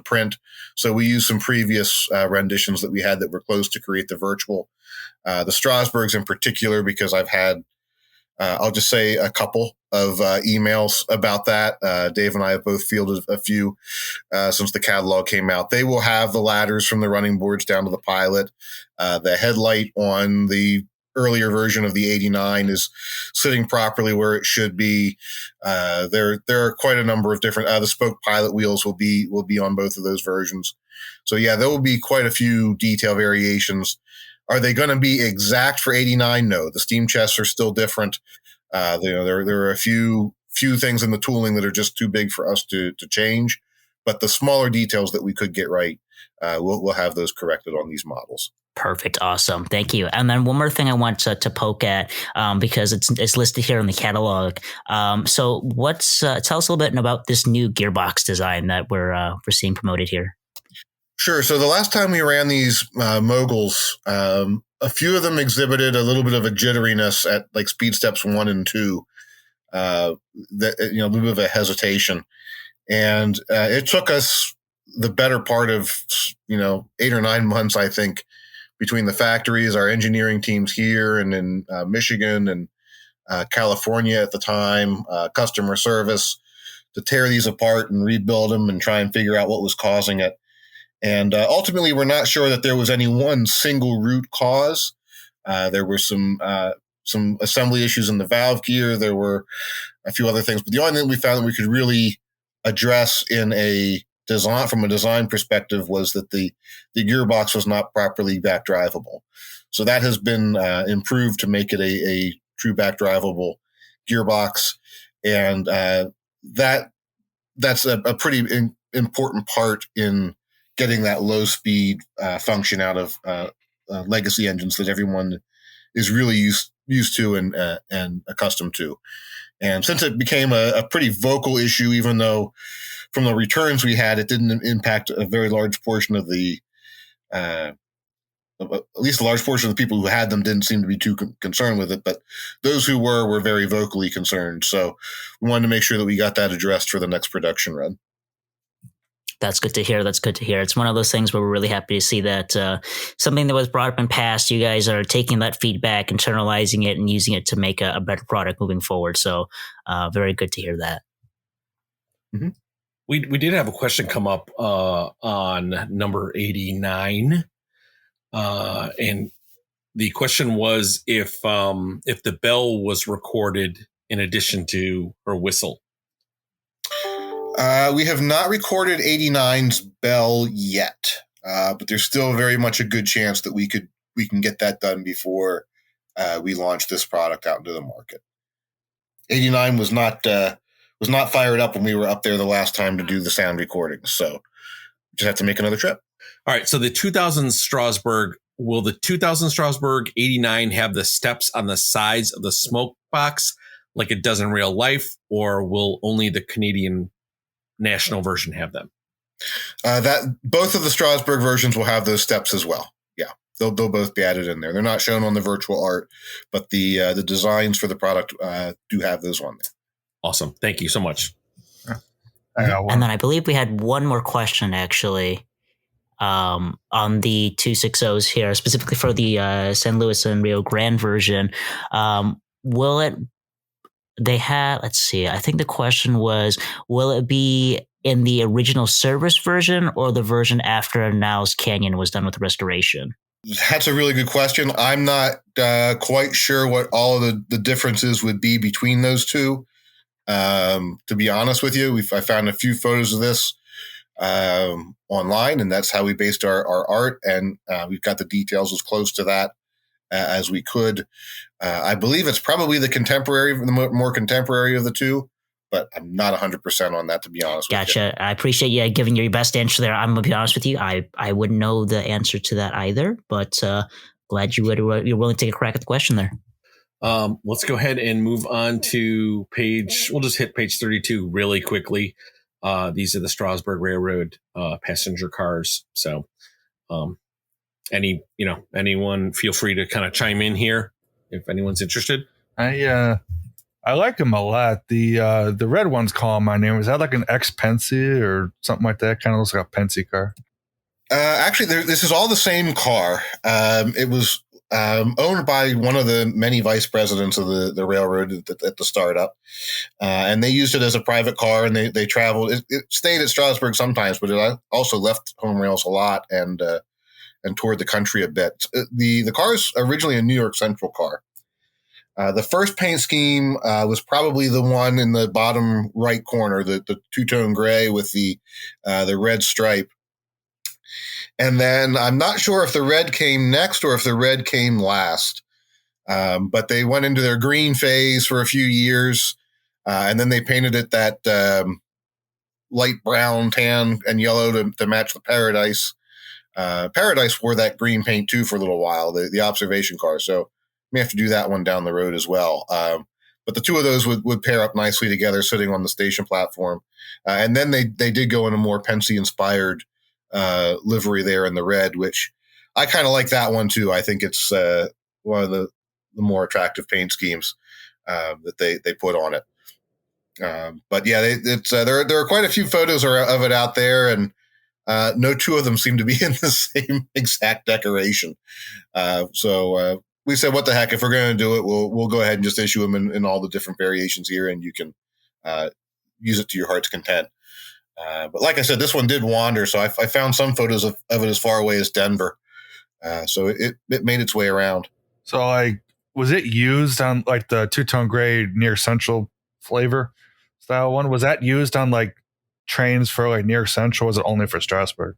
print. So we used some previous renditions that we had that were close to create the virtual. The Strasbourgs in particular, because I've had, I'll just say a couple of emails about that. Dave and I have both fielded a few since the catalog came out. They will have the ladders from the running boards down to the pilot. The headlight on the earlier version of the 89 is sitting properly where it should be. There are quite a number of different, the spoke pilot wheels will be on both of those versions. So yeah, there will be quite a few detail variations. Are they going to be exact for 89? No, the steam chests are still different. There are a few things in the tooling that are just too big for us to change, but the smaller details that we could get right, we'll have those corrected on these models. Perfect. Awesome. Thank you. And then one more thing I want to poke at, because it's listed here in the catalog. So tell us a little bit about this new gearbox design that we're seeing promoted here. Sure. So the last time we ran these Moguls, a few of them exhibited a little bit of a jitteriness at like speed steps 1 and 2, a little bit of a hesitation. And it took us the better part of 8 or 9 months, I think, between the factories, our engineering teams here and in Michigan and California at the time, customer service, to tear these apart and rebuild them and try and figure out what was causing it. And ultimately, we're not sure that there was any one single root cause. There were some assembly issues in the valve gear. There were a few other things, but the only thing we found that we could really address from a design perspective was that the gearbox was not properly back drivable. So that has been improved to make it a true back drivable gearbox, and that's a pretty important part in getting that low speed function out of legacy engines that everyone is really used to and accustomed to. And since it became a pretty vocal issue, even though from the returns we had, it didn't impact a very large portion of at least a large portion of the people who had them didn't seem to be too concerned with it. But those who were very vocally concerned. So we wanted to make sure that we got that addressed for the next production run. That's good to hear. It's one of those things where we're really happy to see that something that was brought up in past, you guys are taking that feedback, internalizing it, and using it to make a better product moving forward. So very good to hear that. Mm-hmm. We did have a question come up on number 89. And the question was if the bell was recorded in addition to her whistle. We have not recorded 89's bell yet, but there's still very much a good chance that we can get that done before we launch this product out into the market. 89 was not fired up when we were up there the last time to do the sound recordings, so just have to make another trip. All right, so the 2000 Strasbourg, will the 2000 Strasbourg 89 have the steps on the sides of the smoke box like it does in real life, or will only the Canadian national version have them? That both of the Strasbourg versions will have those steps as well. Yeah, they'll both be added in there. They're not shown on the virtual art, but the designs for the product do have those on there. Awesome, thank you so much. And then I believe we had one more question actually on the 260s here, specifically for the San Luis and Rio Grande version. Will it? They had. Let's see. I think the question was, will it be in the original service version or the version after Niles Canyon was done with restoration? That's a really good question. I'm not quite sure what all of the differences would be between those two. To be honest with you, I found a few photos of this online, and that's how we based our art. And we've got the details as close to that as we could. I believe it's probably the more contemporary of the two, but I'm not 100% on that, to be honest with you. Gotcha. I appreciate you giving your best answer there. I'm going to be honest with you. I wouldn't know the answer to that either, but glad you're willing to take a crack at the question there. Let's go ahead and move on to we'll just hit page 32 really quickly. These are the Strasbourg Railroad passenger cars. So anyone feel free to kind of chime in here if anyone's interested. I like them a lot. The red one's calling my name. Is that like an X-Pensy or something like that? Kind of looks like a Pensy car. Actually, this is all the same car. It was owned by one of the many vice presidents of the railroad at the startup. And they used it as a private car, and they traveled. It stayed at Strasbourg sometimes, but it also left home rails a lot and toured the country a bit. The car is originally a New York Central car. The first paint scheme was probably the one in the bottom right corner, the two-tone gray with the red stripe. And then I'm not sure if the red came next or if the red came last. But they went into their green phase for a few years, and then they painted it that light brown, tan, and yellow to match the Paradise. Paradise wore that green paint too for a little while, the observation car. So may have to do that one down the road as well. But the two of those would pair up nicely together sitting on the station platform. And then they did go in a more Pensy-inspired livery there in the red, which I kind of like that one too. I think it's one of the more attractive paint schemes that they put on it. But yeah, there are quite a few photos of it out there, and no two of them seem to be in the same exact decoration. So we said, what the heck, if we're going to do it, we'll go ahead and just issue them in all the different variations here, and you can use it to your heart's content. But like I said, this one did wander, so I found some photos of it as far away as Denver. So it made its way around. So was it used on like the two-tone gray near central flavor style one? Was that used on like trains for like near central? Was it only for Strasbourg?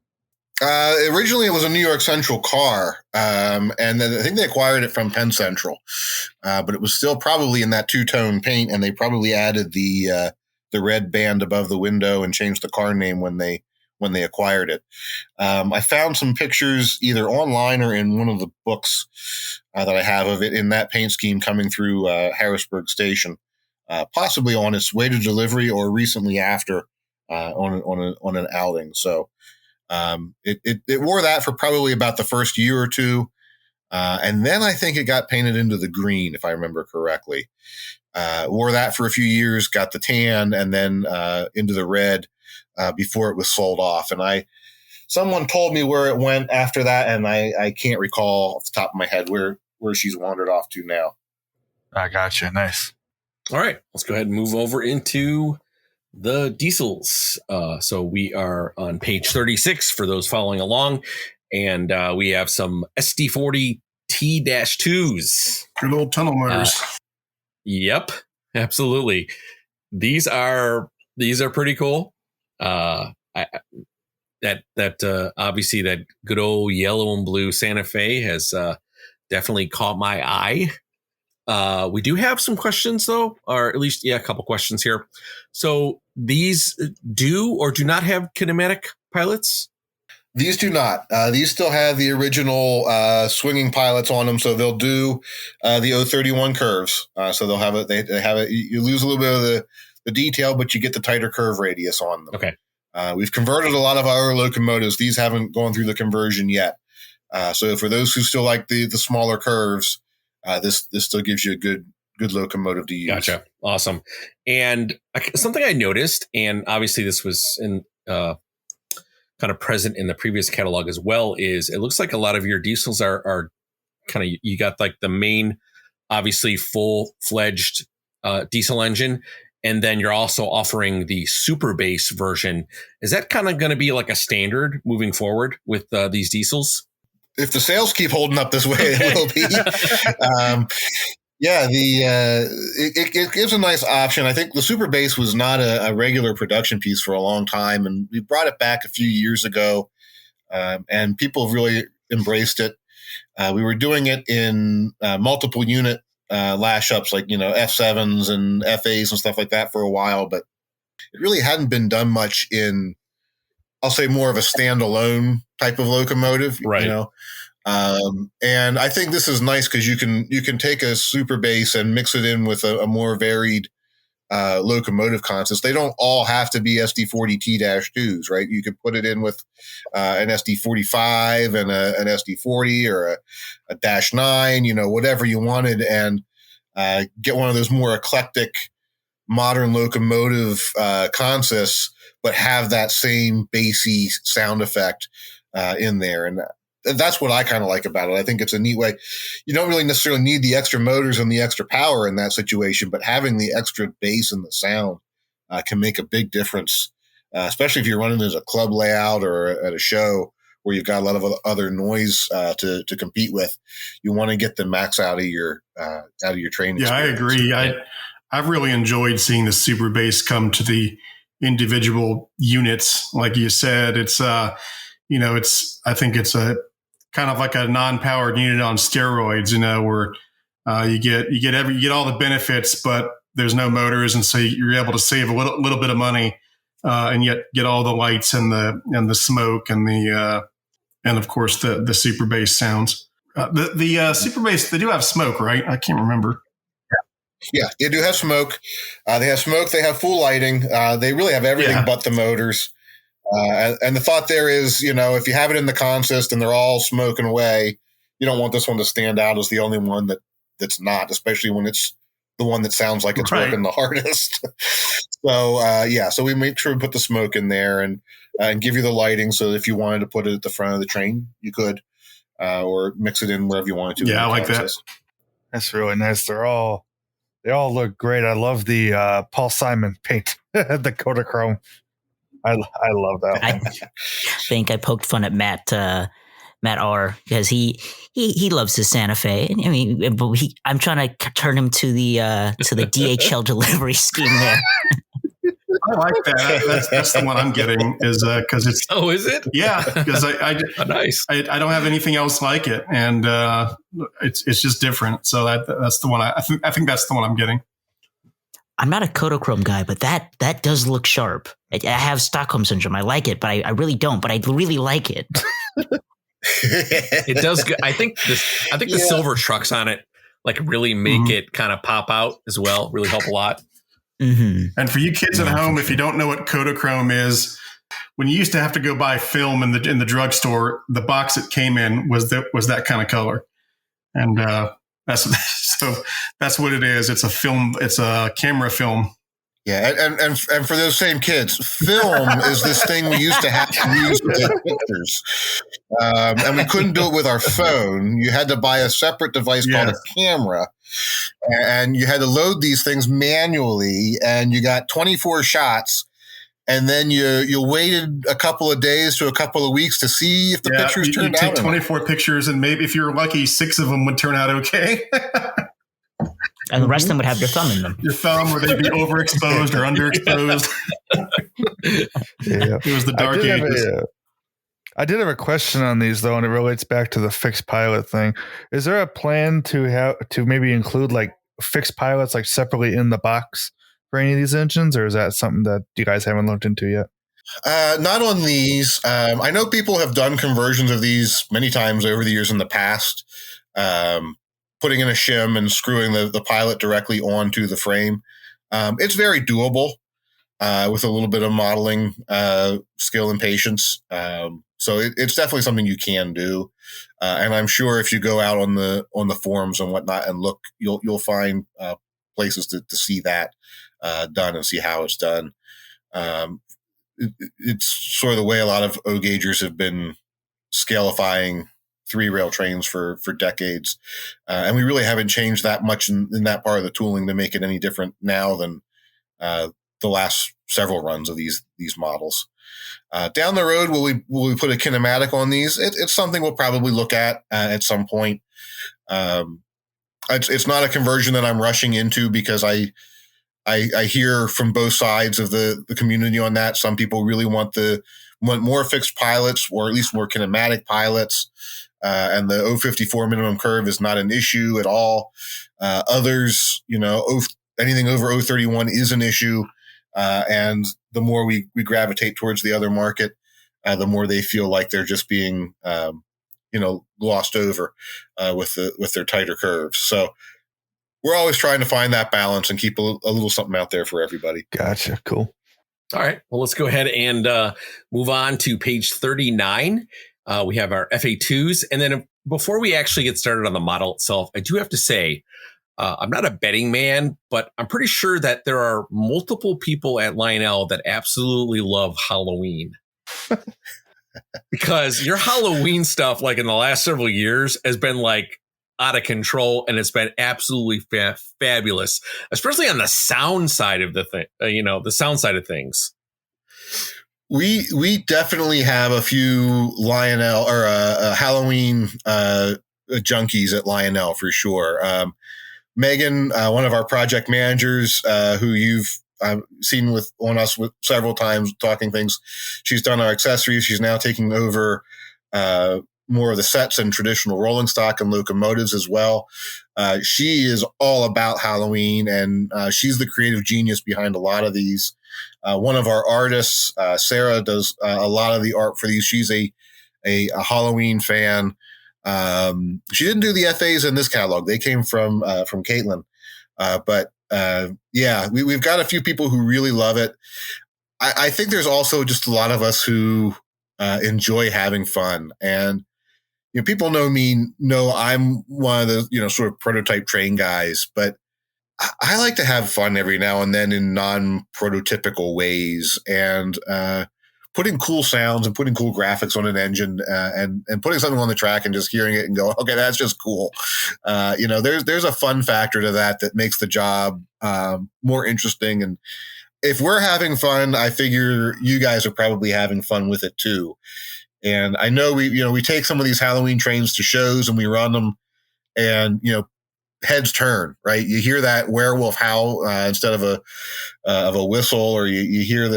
Originally, it was a New York Central car, and then I think they acquired it from Penn Central, but it was still probably in that two-tone paint, and they probably added the red band above the window and changed the car name when they acquired it. I found some pictures either online or in one of the books that I have of it in that paint scheme coming through Harrisburg Station, possibly on its way to delivery or recently after on an outing. So. It wore that for probably about the first year or two. And then I think it got painted into the green, if I remember correctly. Wore that for a few years, got the tan, and then into the red before it was sold off. And someone told me where it went after that, and I can't recall off the top of my head where she's wandered off to now. I gotcha. Nice. All right, let's go ahead and move over into the diesels. So we are on page 36 for those following along. And we have some SD40 T-2s. Good old tunnel motors. Yep, absolutely. These are pretty cool. Obviously that good old yellow and blue Santa Fe has definitely caught my eye. We do have some questions though, or at least a couple questions here. So these do or do not have kinematic pilots? These do not. These still have the original swinging pilots on them, so they'll do the 031 curves. So they'll have it. They have it. You lose a little bit of the detail, but you get the tighter curve radius on them. Okay. We've converted a lot of our locomotives. These haven't gone through the conversion yet. So for those who still like the smaller curves, this still gives you a good locomotive to use. Gotcha. Awesome. And something I noticed, and obviously this was in kind of present in the previous catalog as well, is it looks like a lot of your diesels are kind of, you got like the main, obviously full-fledged diesel engine, and then you're also offering the super base version. Is that kind of going to be like a standard moving forward with these diesels? If the sales keep holding up this way, it will be. It gives a nice option. I think the super base was not a regular production piece for a long time, and we brought it back a few years ago, and people really embraced it. We were doing it in multiple unit lash ups, like F7s and FAs and stuff like that for a while, but it really hadn't been done much in, I'll say, more of a standalone type of locomotive, right? And I think this is nice because you can take a super base and mix it in with a more varied locomotive concepts. They don't all have to be SD40 T-2s, right? You could put it in with an SD45 and an SD40 or a -9, whatever you wanted, and get one of those more eclectic modern locomotive concepts, but have that same bassy sound effect in there. And that's what I kind of like about it. I think it's a neat way. You don't really necessarily need the extra motors and the extra power in that situation, but having the extra bass and the sound can make a big difference, especially if you're running as a club layout or at a show where you've got a lot of other noise to compete with. You want to get the max out of your training. Yeah, I agree. I've really enjoyed seeing the super bass come to the individual units. Like you said, it's I think it's a kind of like a non-powered unit on steroids, where you get all the benefits, but there's no motors, and so you're able to save a little bit of money, and yet get all the lights and the smoke and and of course the super bass sounds. The super bass, they do have smoke, right? I can't remember. Yeah, they do have smoke. They have smoke. They have full lighting. They really have everything but the motors. And the thought there is, if you have it in the consist and they're all smoking away, you don't want this one to stand out as the only one that's not, especially when it's the one that sounds like it's working the hardest. So we make sure we put the smoke in there and give you the lighting. So if you wanted to put it at the front of the train, you could, or mix it in wherever you wanted to. Yeah, I like that. That's really nice. They all look great. I love the Paul Simon paint, the Kodachrome. I love that one. I think I poked fun at Matt R because he loves his Santa Fe. I mean, but I'm trying to turn him to the DHL delivery scheme there. I like that. That's the one I'm getting, is because it's. Oh, is it? Yeah, because nice. I don't have anything else like it, and it's just different. So that's the one I think that's the one I'm getting. I'm not a Kodachrome guy, but that does look sharp. I have Stockholm syndrome. I like it, but I really don't. But I really like it. It does. I think the silver trucks on it really make it kind of pop out as well. Really help a lot. Mm-hmm. And for you kids at home, if you don't know what Kodachrome is, when you used to have to go buy film in the drugstore, the box it came in was that kind of color, and that's what it is. It's a film. It's a camera film. Yeah, and for those same kids, film is this thing we used to have to use to take pictures, and we couldn't do it with our phone. You had to buy a separate device called a camera, and you had to load these things manually, and you got 24 shots, and then you waited a couple of days to a couple of weeks to see if the pictures turned out. You take 24 pictures, and maybe if you're lucky, 6 of them would turn out okay. And the rest of them would have your thumb in them. Your thumb, or they'd be overexposed or underexposed. Yeah. It was the dark ages. I did have a question on these though, and it relates back to the fixed pilot thing. Is there a plan to maybe include like fixed pilots like separately in the box for any of these engines, or is that something that you guys haven't looked into yet? Not on these. I know people have done conversions of these many times over the years in the past, putting in a shim and screwing the pilot directly onto the frame. It's very doable with a little bit of modeling skill and patience. So it's definitely something you can do. And I'm sure if you go out on the forums and whatnot and look, you'll find places to see that done and see how it's done. It's sort of the way a lot of O-gaugers have been scalifying 3-rail trains for decades. And we really haven't changed that much in that part of the tooling to make it any different now than the last several runs of these models. Down the road, will we put a kinematic on these? It's something we'll probably look at some point. It's not a conversion that I'm rushing into because I hear from both sides of the community on that. Some people really want more fixed pilots, or at least more kinematic pilots. And the 054 minimum curve is not an issue at all. Others, anything over 031 is an issue. And the more we gravitate towards the other market, the more they feel like they're just being, glossed over with their tighter curves. So we're always trying to find that balance and keep a little something out there for everybody. Gotcha. Cool. All right. Well, let's go ahead and move on to page 39. We have our FA2s. And then before we actually get started on the model itself, I do have to say, I'm not a betting man, but I'm pretty sure that there are multiple people at Lionel that absolutely love Halloween. Because your Halloween stuff, like in the last several years, has been like out of control, and it's been absolutely fabulous, especially on the sound side of the thing. The sound side of things. We definitely have a few Lionel or Halloween junkies at Lionel for sure. Megan, one of our project managers, who you've seen on us with several times talking things, she's done our accessories. She's now taking over more of the sets and traditional rolling stock and locomotives as well. She is all about Halloween, and she's the creative genius behind a lot of these. One of our artists, Sarah, does a lot of the art for these. She's a Halloween fan. She didn't do the FAs in this catalog. They came from Caitlin. We've got a few people who really love it. I think there's also just a lot of us who enjoy having fun. And people know I'm one of the sort of prototype train guys, but I like to have fun every now and then in non-prototypical ways, and putting cool sounds and putting cool graphics on an engine, and putting something on the track and just hearing it and go, okay, that's just cool. There's a fun factor to that makes the job more interesting. And if we're having fun, I figure you guys are probably having fun with it too. And I know we take some of these Halloween trains to shows and we run them, and heads turn, right? You hear that werewolf howl instead of a whistle, or you hear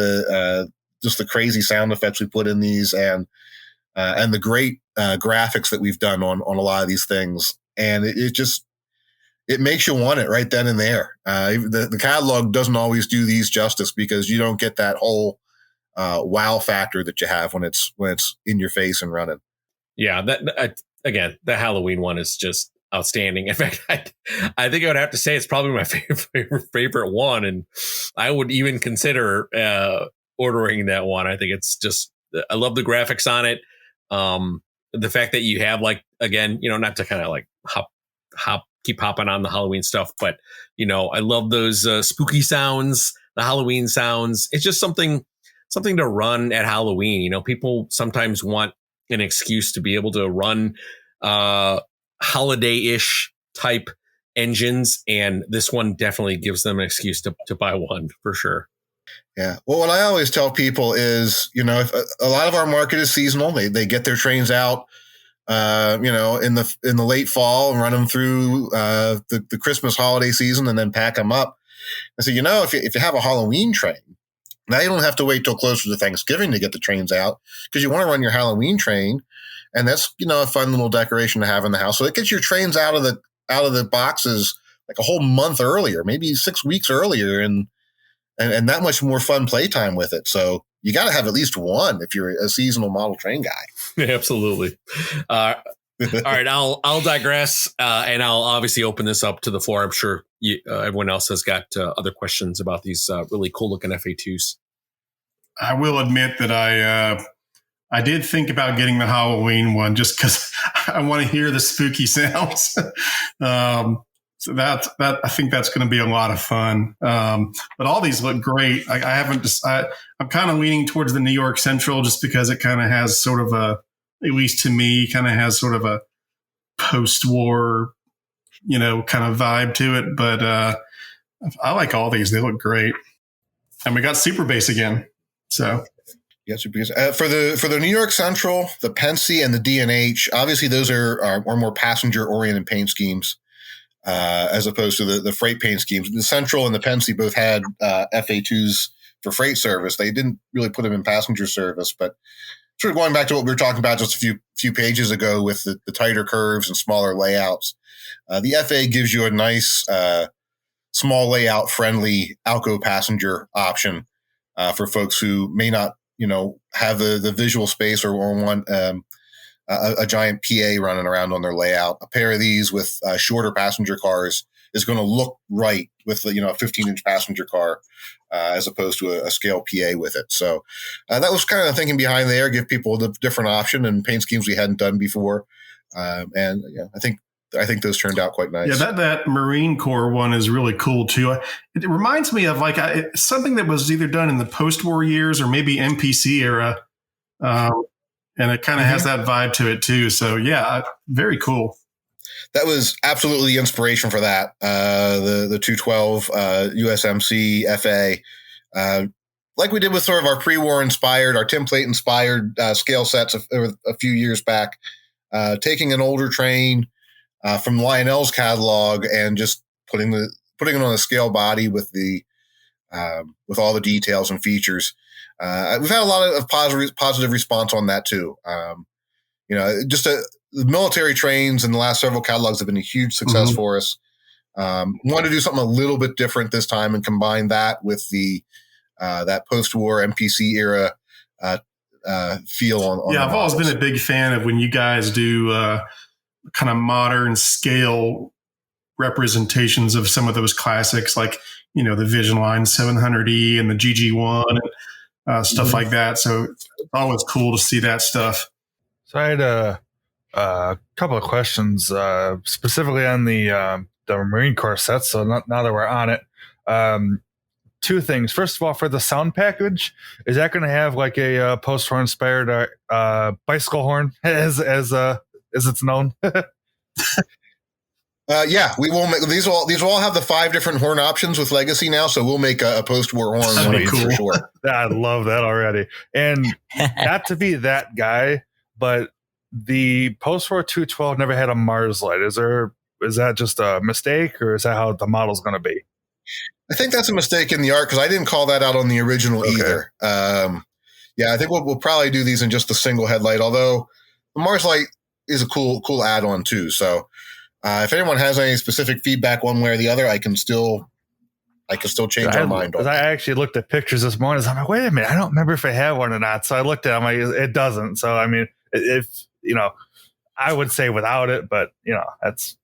just the crazy sound effects we put in these, and the great graphics that we've done on a lot of these things. And it makes you want it right then and there. The catalog doesn't always do these justice because you don't get that whole wow factor that you have when it's in your face and running. Yeah, again, the Halloween one is just outstanding. In fact, I think I would have to say it's probably my favorite one, and I would even consider ordering that one. I think it's just, I love the graphics on it. The fact that you have, like, again, not to kind of like keep hopping on the Halloween stuff, but I love those spooky sounds, the Halloween sounds. It's just something to run at Halloween. People sometimes want an excuse to be able to run holiday-ish type engines, and this one definitely gives them an excuse to buy one for sure. Yeah. Well, what I always tell people is, if a lot of our market is seasonal, they get their trains out, in the late fall and run them through the Christmas holiday season and then pack them up. I say, if you have a Halloween train, now you don't have to wait till closer to Thanksgiving to get the trains out because you want to run your Halloween train, and that's a fun little decoration to have in the house. So it gets your trains out of the boxes like a whole month earlier, maybe 6 weeks earlier, and that much more fun playtime with it. So you got to have at least one if you're a seasonal model train guy. Absolutely. All right, I'll digress, and I'll obviously open this up to the floor. I'm sure everyone else has got other questions about these really cool looking FA2s. I will admit that I did think about getting the Halloween one just because I want to hear the spooky sounds. So that I think that's going to be a lot of fun. But all these look great. I'm kind of leaning towards the New York Central just because it kind of has sort of at least to me, kind of has sort of a post-war, kind of vibe to it. But I like all these. They look great. And we got Super Bass again. So yes, because for the New York Central, the Pensy and the D&H, obviously those are more passenger-oriented paint schemes. As opposed to the freight paint schemes. The Central and the Pensy both had FA2s for freight service. They didn't really put them in passenger service, but sort of going back to what we were talking about just a few pages ago with the tighter curves and smaller layouts. The FA gives you a nice small layout friendly Alco passenger option for folks who may not have the visual space or want a giant PA running around on their layout. A pair of these with shorter passenger cars is going to look right with a 15-inch passenger car as opposed to a scale PA with it. So that was kind of the thinking behind there, give people the different option and paint schemes we hadn't done before. I think those turned out quite nice. Yeah, that Marine Corps one is really cool too. It reminds me of something that was either done in the post-war years or maybe MPC era. And it kind of has that vibe to it too. So yeah, very cool. That was absolutely the inspiration for that. The 212 USMC FA, like we did with sort of our pre-war inspired, our template inspired scale sets a few years back, taking an older train from Lionel's catalog and just putting it on a scale body with with all the details and features. We've had a lot of positive response on that too. The military trains in the last several catalogs have been a huge success for us. Wanted to do something a little bit different this time and combine that with that post-war MPC era feel on. Yeah, I've always been a big fan of when you guys do kind of modern scale representations of some of those classics, like the Vision Line 700E and the GG1. Stuff like that. So it's always cool to see that stuff. So I had a couple of questions specifically on the Marine Corps sets. So now that we're on it, two things. First of all, for the sound package, is that going to have like a post-war inspired bicycle horn as it's known? Yeah, we will make these. Will all have the 5 different horn options with Legacy now, so we'll make a post-war horn one cool. for sure. I love that already. And not to be that guy, but the post-war 212 never had a Mars light. Is that just a mistake, or is that how the model's going to be? I think that's a mistake in the art because I didn't call that out on the original either. Yeah, I think we'll probably do these in just a single headlight. Although the Mars light is a cool add-on too. So. If anyone has any specific feedback one way or the other, I can still change our mind on that. I actually looked at pictures this morning. I'm like, wait a minute, I don't remember if I have one or not. So I looked at it, I'm like, it doesn't. So I mean, if I would say without it, but that's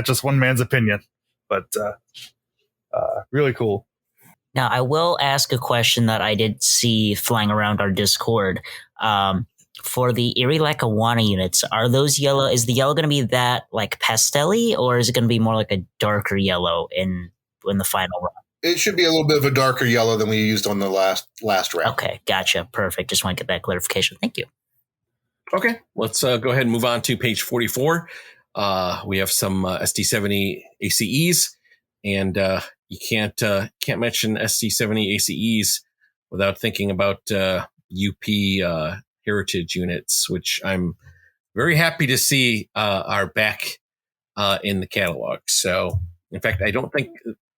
just one man's opinion. But really cool. Now I will ask a question that I did see flying around our Discord. For the Erie Lackawanna units, are those yellow? Is the yellow going to be that like pastel-y, or is it going to be more like a darker yellow in the final run? It should be a little bit of a darker yellow than we used on the last round. Okay, gotcha. Perfect. Just want to get that clarification. Thank you. Okay, let's go ahead and move on to page 44. We have some SD70 ACEs, and you can't mention ST70 ACEs without thinking about UP heritage units, which I'm very happy to see are back in the catalog. So, in fact, I don't think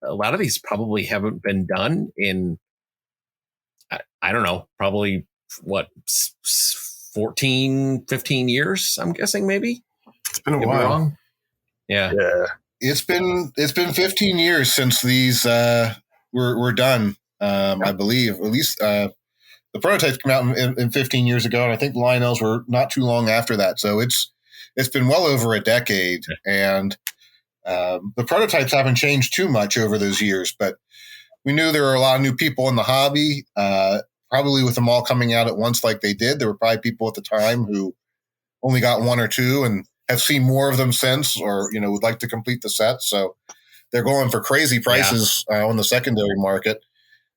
a lot of these probably haven't been done in, I don't know, probably what, 14, 15 years, I'm guessing, maybe. It's been a while. Wrong? Yeah. It's been 15 years since these were done. I believe at least the prototypes came out in 15 years ago, and I think the Lionels were not too long after that. So it's been well over a decade, and the prototypes haven't changed too much over those years. But we knew there were a lot of new people in the hobby. Probably with them all coming out at once like they did, there were probably people at the time who only got one or two and have seen more of them since, or would like to complete the set. So they're going for crazy prices on the secondary market.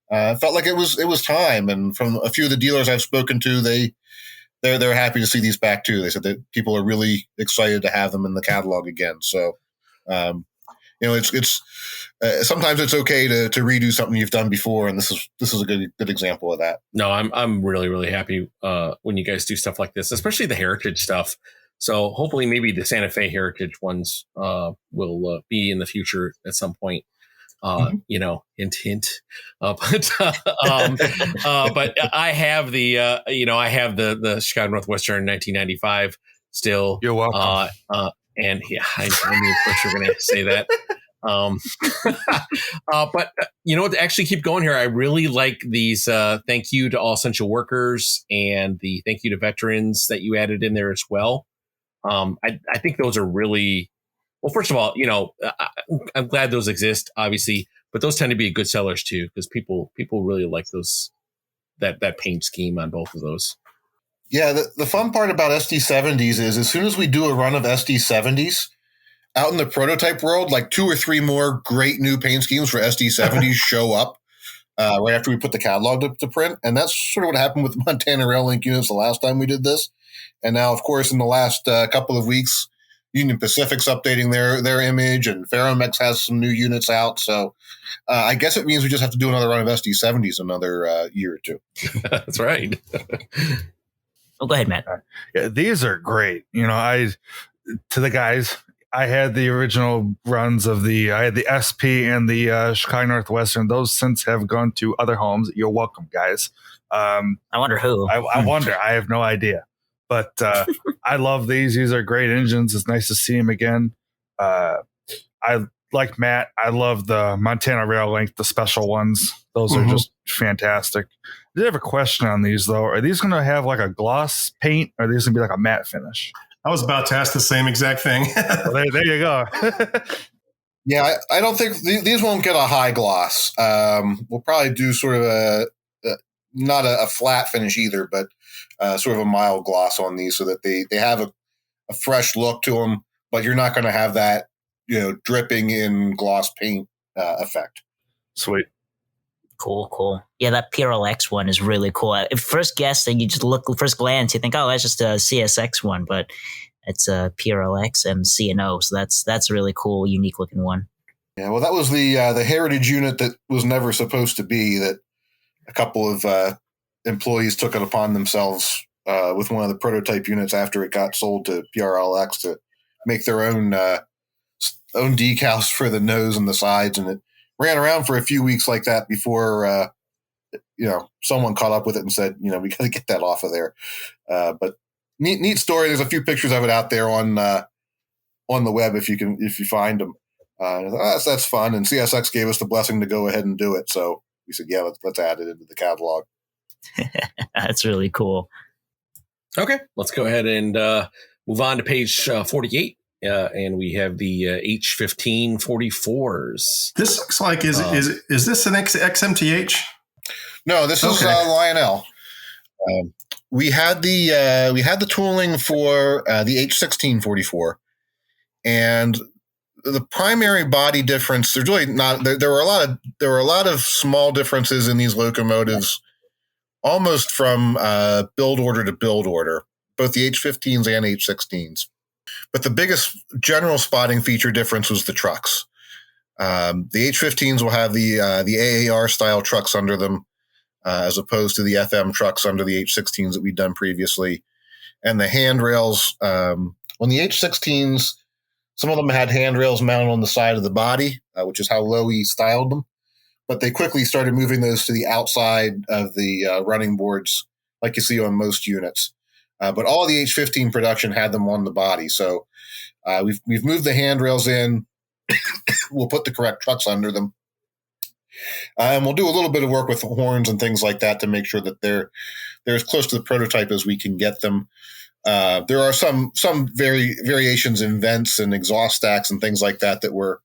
It felt like it was time, and from a few of the dealers I've spoken to, they're happy to see these back too. They said that people are really excited to have them in the catalog again. So, it's sometimes it's okay to redo something you've done before, and this is a good example of that. No, I'm really, really happy when you guys do stuff like this, especially the heritage stuff. So hopefully maybe the Santa Fe heritage ones will be in the future at some point. Hint, hint. But I have the Chicago Northwestern 1995 still. You're welcome. And yeah, I knew of course you were going to say that. But to actually keep going here, I really like these thank you to all essential workers and the thank you to veterans that you added in there as well. I think those are really, well, first of all, I'm glad those exist, obviously, but those tend to be good sellers too, because people really like those, that paint scheme on both of those. Yeah, the fun part about SD70s is as soon as we do a run of SD70s out in the prototype world, like 2 or 3 more great new paint schemes for SD70s show up right after we put the catalog to print. And that's sort of what happened with Montana Rail Link units the last time we did this. And now, of course, in the last couple of weeks, Union Pacific's updating their image, and Ferromex has some new units out. So I guess it means we just have to do another run of SD70s another year or two. That's right. Oh, go ahead, Matt. Yeah, these are great. To the guys, I had the original runs of I had the SP and the Chicago Northwestern. Those since have gone to other homes. You're welcome, guys. I wonder who. I wonder. I have no idea. But I love these. These are great engines. It's nice to see them again. I like Matt. I love the Montana Rail Link, the special ones. Those are just fantastic. I did have a question on these, though. Are these going to have like a gloss paint, or are these going to be like a matte finish? I was about to ask the same exact thing. Well, there you go. Yeah, I don't think these won't get a high gloss. We'll probably do sort of not a flat finish either, but sort of a mild gloss on these so that they have a fresh look to them, but you're not going to have that, dripping in gloss paint effect. Sweet. Cool. Yeah, that PRLX one is really cool. At first guess, and you just first glance, you think, oh, that's just a CSX one, but it's a PRLX and CNO, so that's a really cool, unique looking one. Yeah, well, that was the heritage unit that was never supposed to be. That a couple of employees took it upon themselves with one of the prototype units after it got sold to PRLX to make their own decals for the nose and the sides, and it ran around for a few weeks like that before, someone caught up with it and said, we got to get that off of there. But neat story. There's a few pictures of it out there on the web if you find them. That's fun. And CSX gave us the blessing to go ahead and do it. So we said, yeah, let's add it into the catalog. That's really cool. Okay, let's go ahead and move on to page 48. And we have the H1544s. This looks like is this an XMTH? No, this is Lionel. We had the tooling for the H1644, and the primary body difference. There's really not. There were a lot of small differences in these locomotives, almost from build order to build order, both the H15s and H16s. But the biggest general spotting feature difference was the trucks. The H-15s will have the AAR style trucks under them, as opposed to the FM trucks under the H-16s that we've done previously. And the handrails, on the H-16s, some of them had handrails mounted on the side of the body, which is how low he styled them. But they quickly started moving those to the outside of the running boards, like you see on most units. But all the H-15 production had them on the body. So we've moved the handrails in. We'll put the correct trucks under them. And we'll do a little bit of work with horns and things like that to make sure that they're as close to the prototype as we can get them. There are some variations in vents and exhaust stacks and things like that were,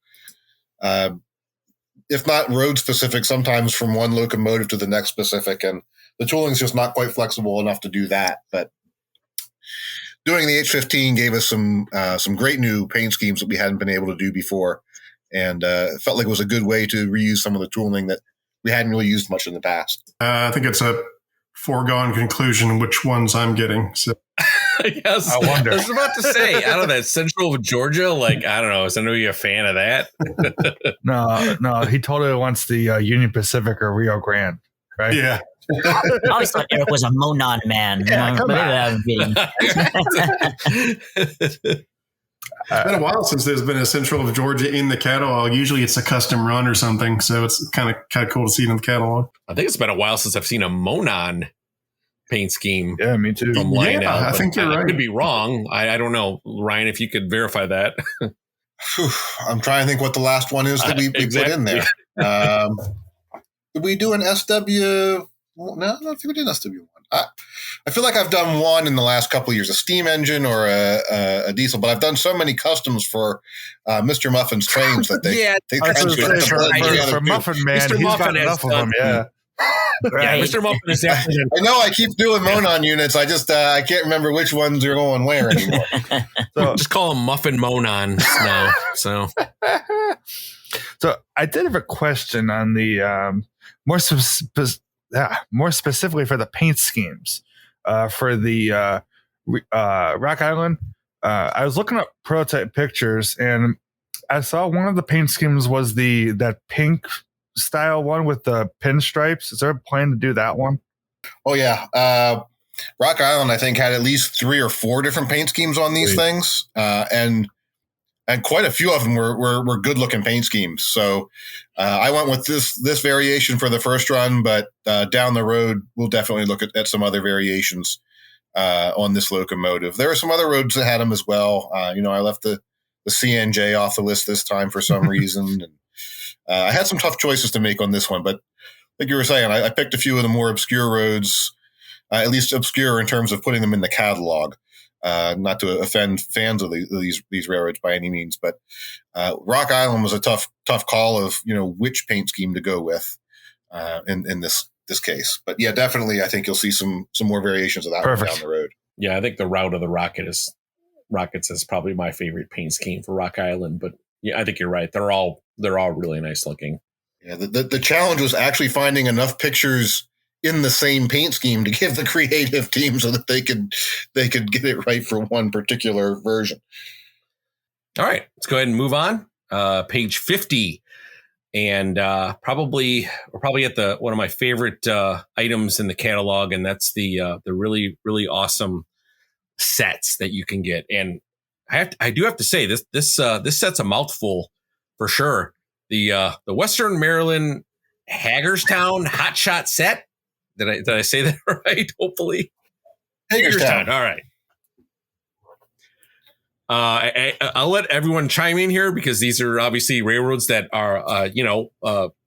if not road specific, sometimes from one locomotive to the next specific. And the tooling's just not quite flexible enough to do that. But doing the H-15 gave us some great new paint schemes that we hadn't been able to do before. And it felt like it was a good way to reuse some of the tooling that we hadn't really used much in the past. I think it's a foregone conclusion which ones I'm getting. So yes, I wonder. I was about to say, out of that central Georgia, like, I don't know, is anybody a fan of that? No, he totally wants the Union Pacific or Rio Grande, right? yeah. I always thought Eric was a Monon man. Yeah, come Maybe It's been a while since there's been a Central of Georgia in the catalog. Usually it's a custom run or something, so it's kind of cool to see it in the catalog. I think it's been a while since I've seen a Monon paint scheme. Yeah, me too. From Lionel, I think you're right. I could be wrong. I don't know, Ryan, if you could verify that. I'm trying to think what the last one is that we put in there. Did we do an SW? No, I don't think we did an SW1. I feel like I've done one in the last couple of years, a steam engine or a diesel, but I've done so many customs for Mr. Muffin's trains that they for Muffin Man, Mr. he's Muffin got enough of has them. Yeah. Yeah, Mr. Muffin is definitely. I know I keep doing Monon units. I just I can't remember which ones are going where anymore. So just call them Muffin Monon now. So I did have a question on the more specifically for the paint schemes for the Rock Island. I was looking up prototype pictures and I saw one of the paint schemes was that pink style one with the pinstripes. Is there a plan to do that one? Oh yeah. Rock Island, I think, had at least 3 or 4 different paint schemes on these things. And quite a few of them were good looking paint schemes. So I went with this variation for the first run, but down the road, we'll definitely look at some other variations on this locomotive. There are some other roads that had them as well. I left the CNJ off the list this time for some reason. And I had some tough choices to make on this one, but like you were saying, I picked a few of the more obscure roads, at least obscure in terms of putting them in the catalog. Not to offend fans of these railroads by any means, but Rock Island was a tough call of which paint scheme to go with in this case. But yeah, definitely, I think you'll see some more variations of that one down the road. Yeah, I think the Route of the Rockets is probably my favorite paint scheme for Rock Island. But yeah, I think you're right. They're all really nice looking. Yeah, the challenge was actually finding enough pictures in the same paint scheme to give the creative team so that they could get it right for one particular version. All right, let's go ahead and move on. Page 50. And we're probably at one of my favorite items in the catalog, and that's the really, really awesome sets that you can get. And I do have to say this set's a mouthful for sure. The Western Maryland Hagerstown Hotshot set. Did I say that right? Hopefully. Hagerstown. All right. I'll let everyone chime in here because these are obviously railroads that are,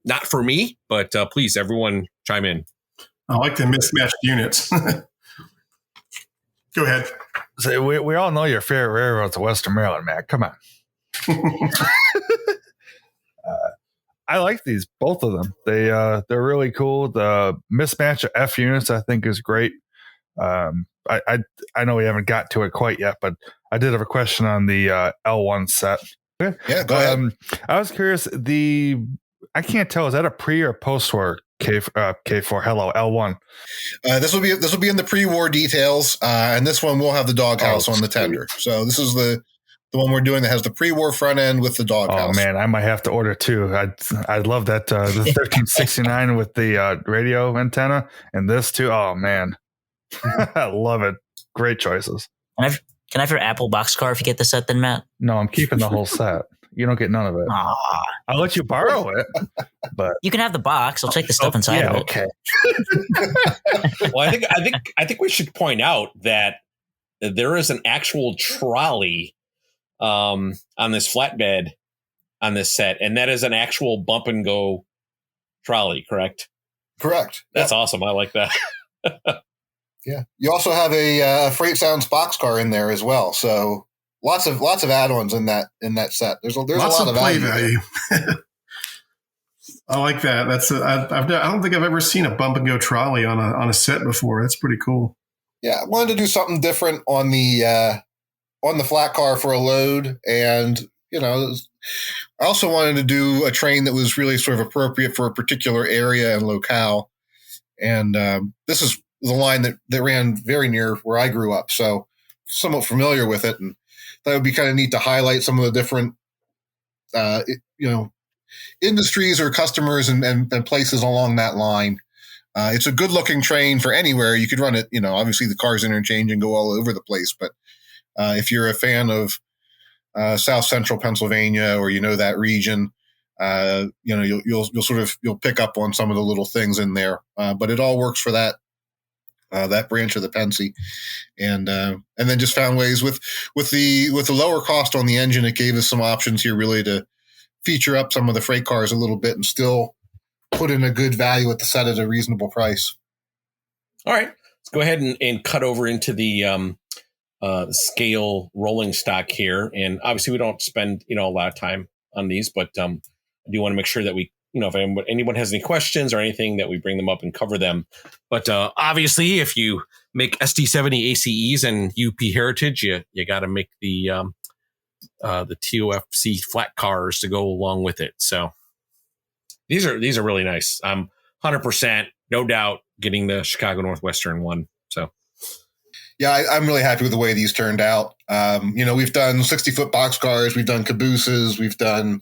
not for me, but please, everyone chime in. I like the mismatched units. Go ahead. So we all know your favorite railroad's Western Maryland, Matt. Come on. I like these, both of them. They're really cool. The mismatch of F units, I think, is great. I know we haven't got to it quite yet, but I did have a question on the L1 set. Yeah, go ahead. I was curious. I can't tell. Is that a pre or post-war K4? Hello, L1. This will be in the pre-war details, and this one will have the doghouse on the tender. So this is the the one we're doing that has the pre-war front end with the doghouse. Oh man, I might have to order two. I'd love that the 1369 with the radio antenna, and this too. Oh man, I love it. Great choices. Can I have your Apple boxcar if you get the set then, Matt? No, I'm keeping the whole set. You don't get none of it. Aw. I'll let you borrow it, but You can have the box. I'll check the stuff inside of it. Okay. Well, I think we should point out that there is an actual trolley on this flatbed on this set, and that is an actual bump and go trolley, correct? Correct. That's awesome. I like that. Yeah. You also have a Freight Sounds boxcar in there as well. So lots of add-ons in that set. There's Lots a lot of play value. I like that. I don't think I've ever seen a bump and go trolley on a set before. That's pretty cool. Yeah, I wanted to do something different on the flat car for a load, and I also wanted to do a train that was really sort of appropriate for a particular area and locale. And this is the line that ran very near where I grew up, so somewhat familiar with it, and that would be kind of neat to highlight some of the different industries or customers and places along that line. It's a good looking train for anywhere. You could run it, obviously the cars interchange and go all over the place. But if you're a fan of South Central Pennsylvania or that region, you'll pick up on some of the little things in there. But it all works for that branch of the Pensy, and then just found ways with the lower cost on the engine. It gave us some options here really to feature up some of the freight cars a little bit and still put in a good value at the set at a reasonable price. All right, let's go ahead and cut over into the scale rolling stock here. And obviously we don't spend, a lot of time on these, but I do want to make sure that we, if anyone has any questions or anything, that we bring them up and cover them. But obviously if you make SD70 ACEs and UP Heritage, you got to make the TOFC flat cars to go along with it. So these are really nice. 100%, no doubt, getting the Chicago Northwestern one. So yeah, I'm really happy with the way these turned out. We've done 60-foot box cars, we've done cabooses, we've done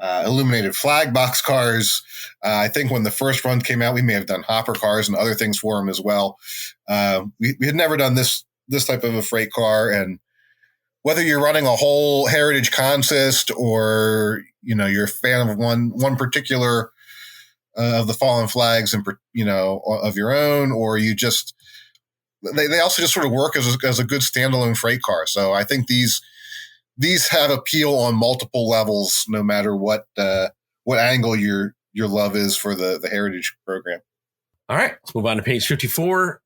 illuminated flag box cars. I think when the first run came out, we may have done hopper cars and other things for them as well. We had never done this type of a freight car, and whether you're running a whole heritage consist or you're a fan of one particular of the fallen flags and of your own, or you just they also just sort of work as a good standalone freight car. So I think these have appeal on multiple levels, no matter what angle your love is for the heritage program. All right, let's move on to page 54.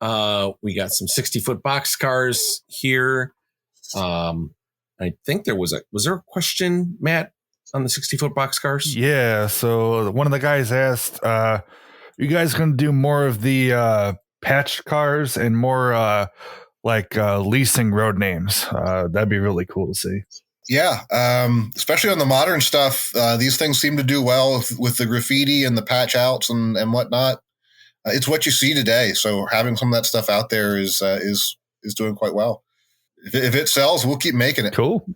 We got some 60-foot box cars here. I think was there a question, Matt, on the 60-foot box cars? Yeah. So one of the guys asked, you guys going to do more of the patched cars and more leasing road names? That'd be really cool to see. Yeah, especially on the modern stuff, these things seem to do well with the graffiti and the patch outs and whatnot. It's what you see today. So having some of that stuff out there is doing quite well. If it sells, we'll keep making it. Cool.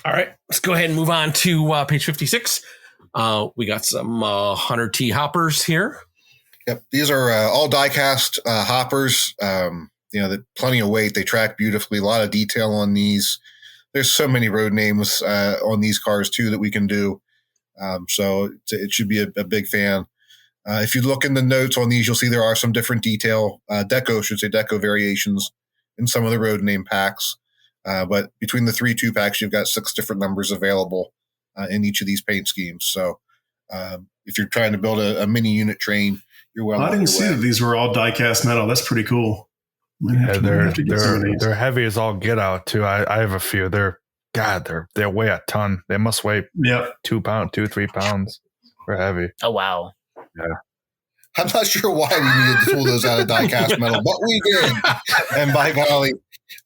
All right, let's go ahead and move on to page 56. We got some 100T hoppers here. Yep, these are all die-cast hoppers. Plenty of weight. They track beautifully. A lot of detail on these. There's so many road names on these cars too that we can do. So it should be a big fan. If you look in the notes on these, you'll see there are some different deco variations in some of the road name packs. But between the 3 2-packs, you've got 6 different numbers available in each of these paint schemes. So if you're trying to build a mini unit train, you're well on your way. I didn't see that these were all die-cast metal. That's pretty cool. Yeah, they're heavy as all get out too. I have a few. They weigh a ton. They must weigh 3 pounds. They're heavy. Oh wow. Yeah. I'm not sure why we needed to pull those out of die-cast metal, but we did. And by golly,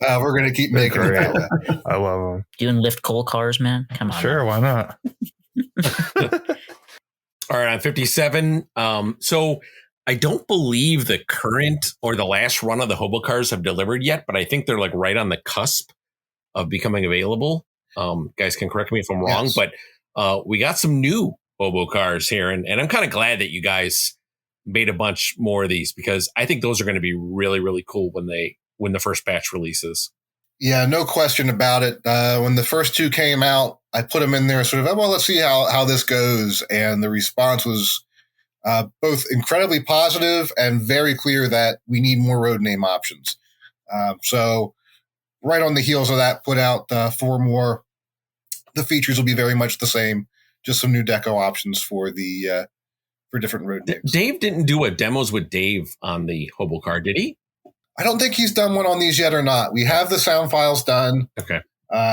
we're going to keep making it that way. I love them. Doing lift coal cars, man. Come on. Sure, why not? All right, on 57. So I don't believe the current or the last run of the hobo cars have delivered yet, but I think they're like right on the cusp of becoming available. Guys can correct me if I'm wrong, Yes. but we got some new Hobo cars here, and I'm kind of glad that you guys made a bunch more of these, because I think those are going to be really, really cool when the first batch releases. Yeah, no question about it. When the first two came out, I put them in there sort of, well, let's see how this goes. And the response was both incredibly positive and very clear that we need more road name options. So right on the heels of that, put out 4 more. The features will be very much the same, just some new deco options for the for different road names. Dave didn't do a demos with Dave on the Hobo car, did he? I don't think he's done one on these yet or not. We have the sound files done. Okay.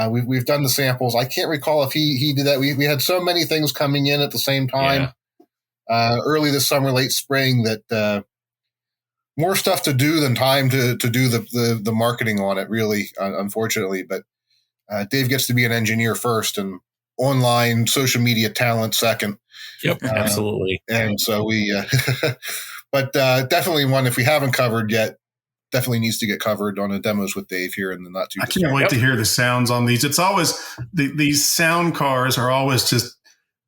We've done the samples. I can't recall if he did that. We had so many things coming in at the same time, early this summer, late spring, that more stuff to do than time to do the marketing on it, really, unfortunately. But Dave gets to be an engineer first and online social media talent second. Yep, absolutely. And so we, but definitely one, if we haven't covered yet, definitely needs to get covered on a demos with Dave here in the not too. I can't wait to hear the sounds on these. It's always these sound cars are always just,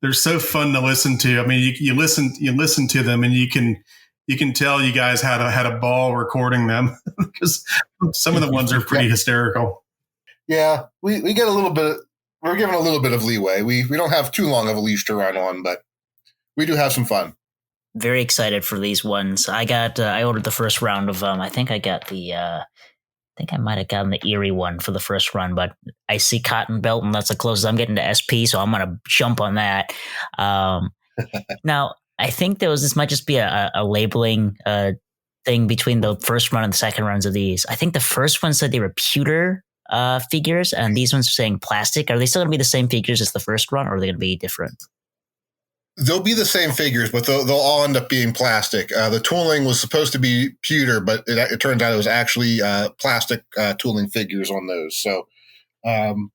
they're so fun to listen to. I mean, you listen to them and you can tell you guys had a ball recording them because some of the ones are pretty hysterical. Yeah, we get a little bit. We're given a little bit of leeway. We don't have too long of a leash to run on, but we do have some fun. Very excited for these ones. I ordered the first round of them. I think I might have gotten the Erie one for the first run, but I see Cotton Belt, and that's the closest I'm getting to SP, so I'm going to jump on that. Now, I think this might just be a labeling thing between the first run and the second runs of these. I think the first one said they were pewter figures, and these ones are saying plastic. Are they still going to be the same figures as the first run, or are they going to be different? They'll be the same figures, but they'll all end up being plastic. The tooling was supposed to be pewter, but it turns out it was actually plastic tooling figures on those. So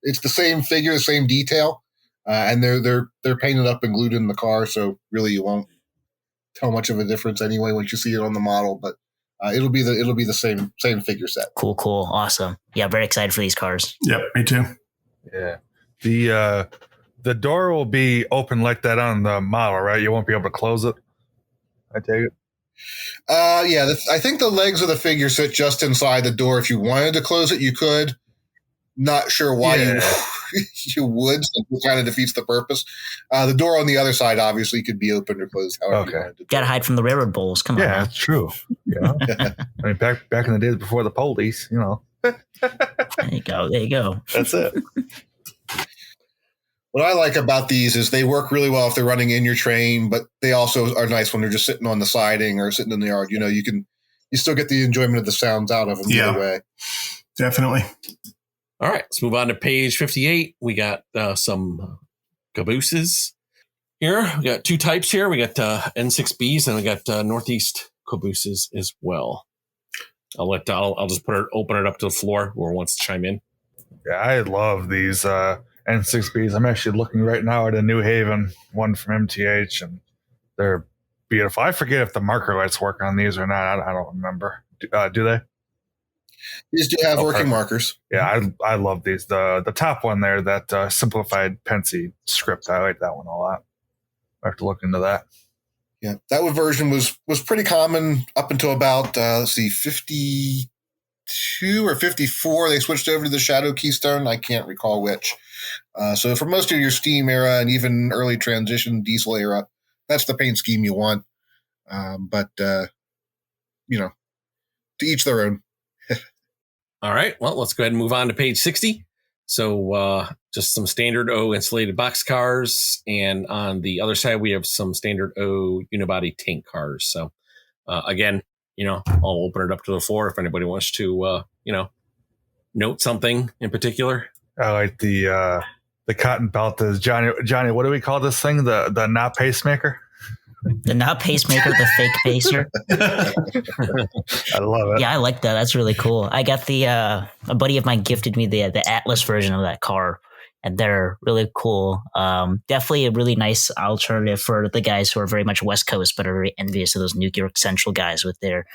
it's the same figure, the same detail, and they're painted up and glued in the car. So really, you won't tell much of a difference anyway once you see it on the model. But it'll be the same figure set. Cool, awesome. Yeah, very excited for these cars. Yep, me too. Yeah, the door will be open like that on the model, right? You won't be able to close it, I take it? I think the legs of the figure sit just inside the door. If you wanted to close it, you could. Not sure why you would. So it kind of defeats the purpose. The door on the other side obviously could be opened or closed however you wanted to. Got to hide from the railroad bulls. Come on. Yeah, that's true. Yeah. I mean, back in the days before the police, There you go. That's it. What I like about these is they work really well if they're running in your train, but they also are nice when they're just sitting on the siding or sitting in the yard. You still get the enjoyment of the sounds out of them either way. Definitely. All right, let's move on to page 58. We got some cabooses here. We got 2 types here. We got N6Bs and we got Northeast cabooses as well. I'll just open it up to the floor. Whoever wants to chime in. Yeah, I love these N6Bs. I'm actually looking right now at a New Haven one from MTH, and they're beautiful. I forget if the marker lights work on these or not. I don't remember. Do they? These do have working markers. Yeah, I love these. The top one there, that simplified Pensy script, I like that one a lot. I have to look into that. Yeah, that version was pretty common up until about 52 or 54. They switched over to the Shadow Keystone. I can't recall which. So for most of your Steam era and even early transition diesel era, that's the paint scheme you want. But to each their own. All right. Well, let's go ahead and move on to page 60. So just some standard O insulated box cars. And on the other side, we have some standard O unibody tank cars. So again, I'll open it up to the floor if anybody wants to, note something in particular. I like the cotton belt. Johnny, what do we call this thing? The not pacemaker? The not pacemaker, the fake pacer. I love it. Yeah, I like that. That's really cool. I got a buddy of mine gifted me the Atlas version of that car, and they're really cool. Definitely a really nice alternative for the guys who are very much West Coast, but are very envious of those New York Central guys with their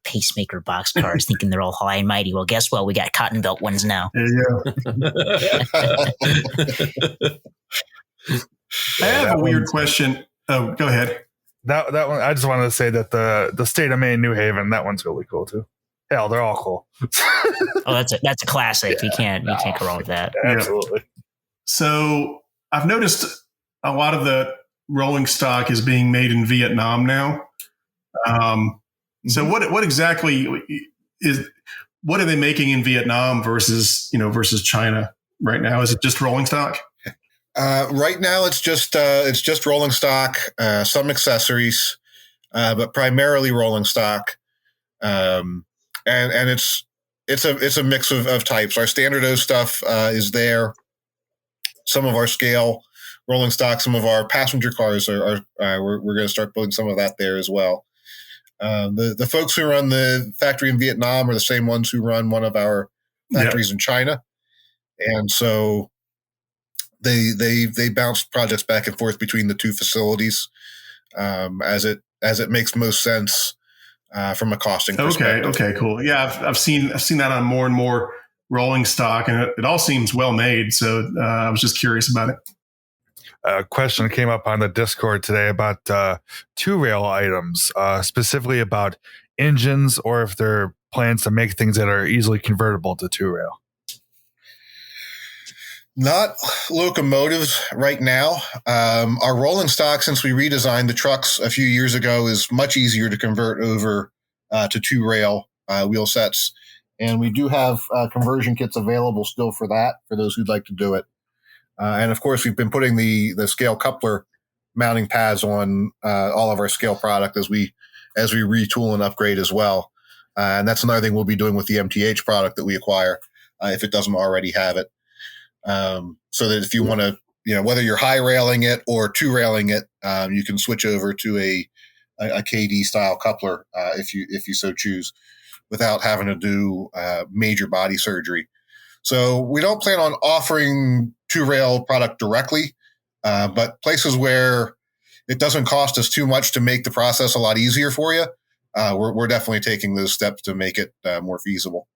pacemaker boxcars, thinking they're all high and mighty. Well, guess what? We got cotton belt ones now. There you go. I have a weird question. Oh, go ahead. That one, I just wanted to say that the state of Maine, New Haven, that one's really cool too. Hell, they're all cool. Oh, that's a classic. You can't go wrong with that. Absolutely. So I've noticed a lot of the rolling stock is being made in Vietnam now. So what exactly what are they making in Vietnam versus China right now? Is it just rolling stock? Right now, it's just rolling stock, some accessories, but primarily rolling stock. And it's a mix of types. Our standard O stuff is there. Some of our scale rolling stock, some of our passenger cars we're going to start building some of that there as well. The folks who run the factory in Vietnam are the same ones who run one of our factories in China, and so they bounce projects back and forth between the two facilities as it makes most sense from a costing perspective. Okay, cool. Yeah, I've seen that on more and more rolling stock, and it all seems well made. So I was just curious about it. A question came up on the Discord today about two-rail items, specifically about engines, or if there are plans to make things that are easily convertible to two-rail. Not locomotives right now. Our rolling stock, since we redesigned the trucks a few years ago, is much easier to convert over to two-rail wheel sets. And we do have conversion kits available still for that, for those who'd like to do it. And of course, we've been putting the scale coupler mounting pads on all of our scale product as we retool and upgrade as well. And that's another thing we'll be doing with the MTH product that we acquire if it doesn't already have it. So that if you want to, whether you're high railing it or two railing it, you can switch over to a KD style coupler if you so choose, without having to do major body surgery. So we don't plan on offering two-rail product directly, but places where it doesn't cost us too much to make the process a lot easier for you, we're definitely taking those steps to make it more feasible.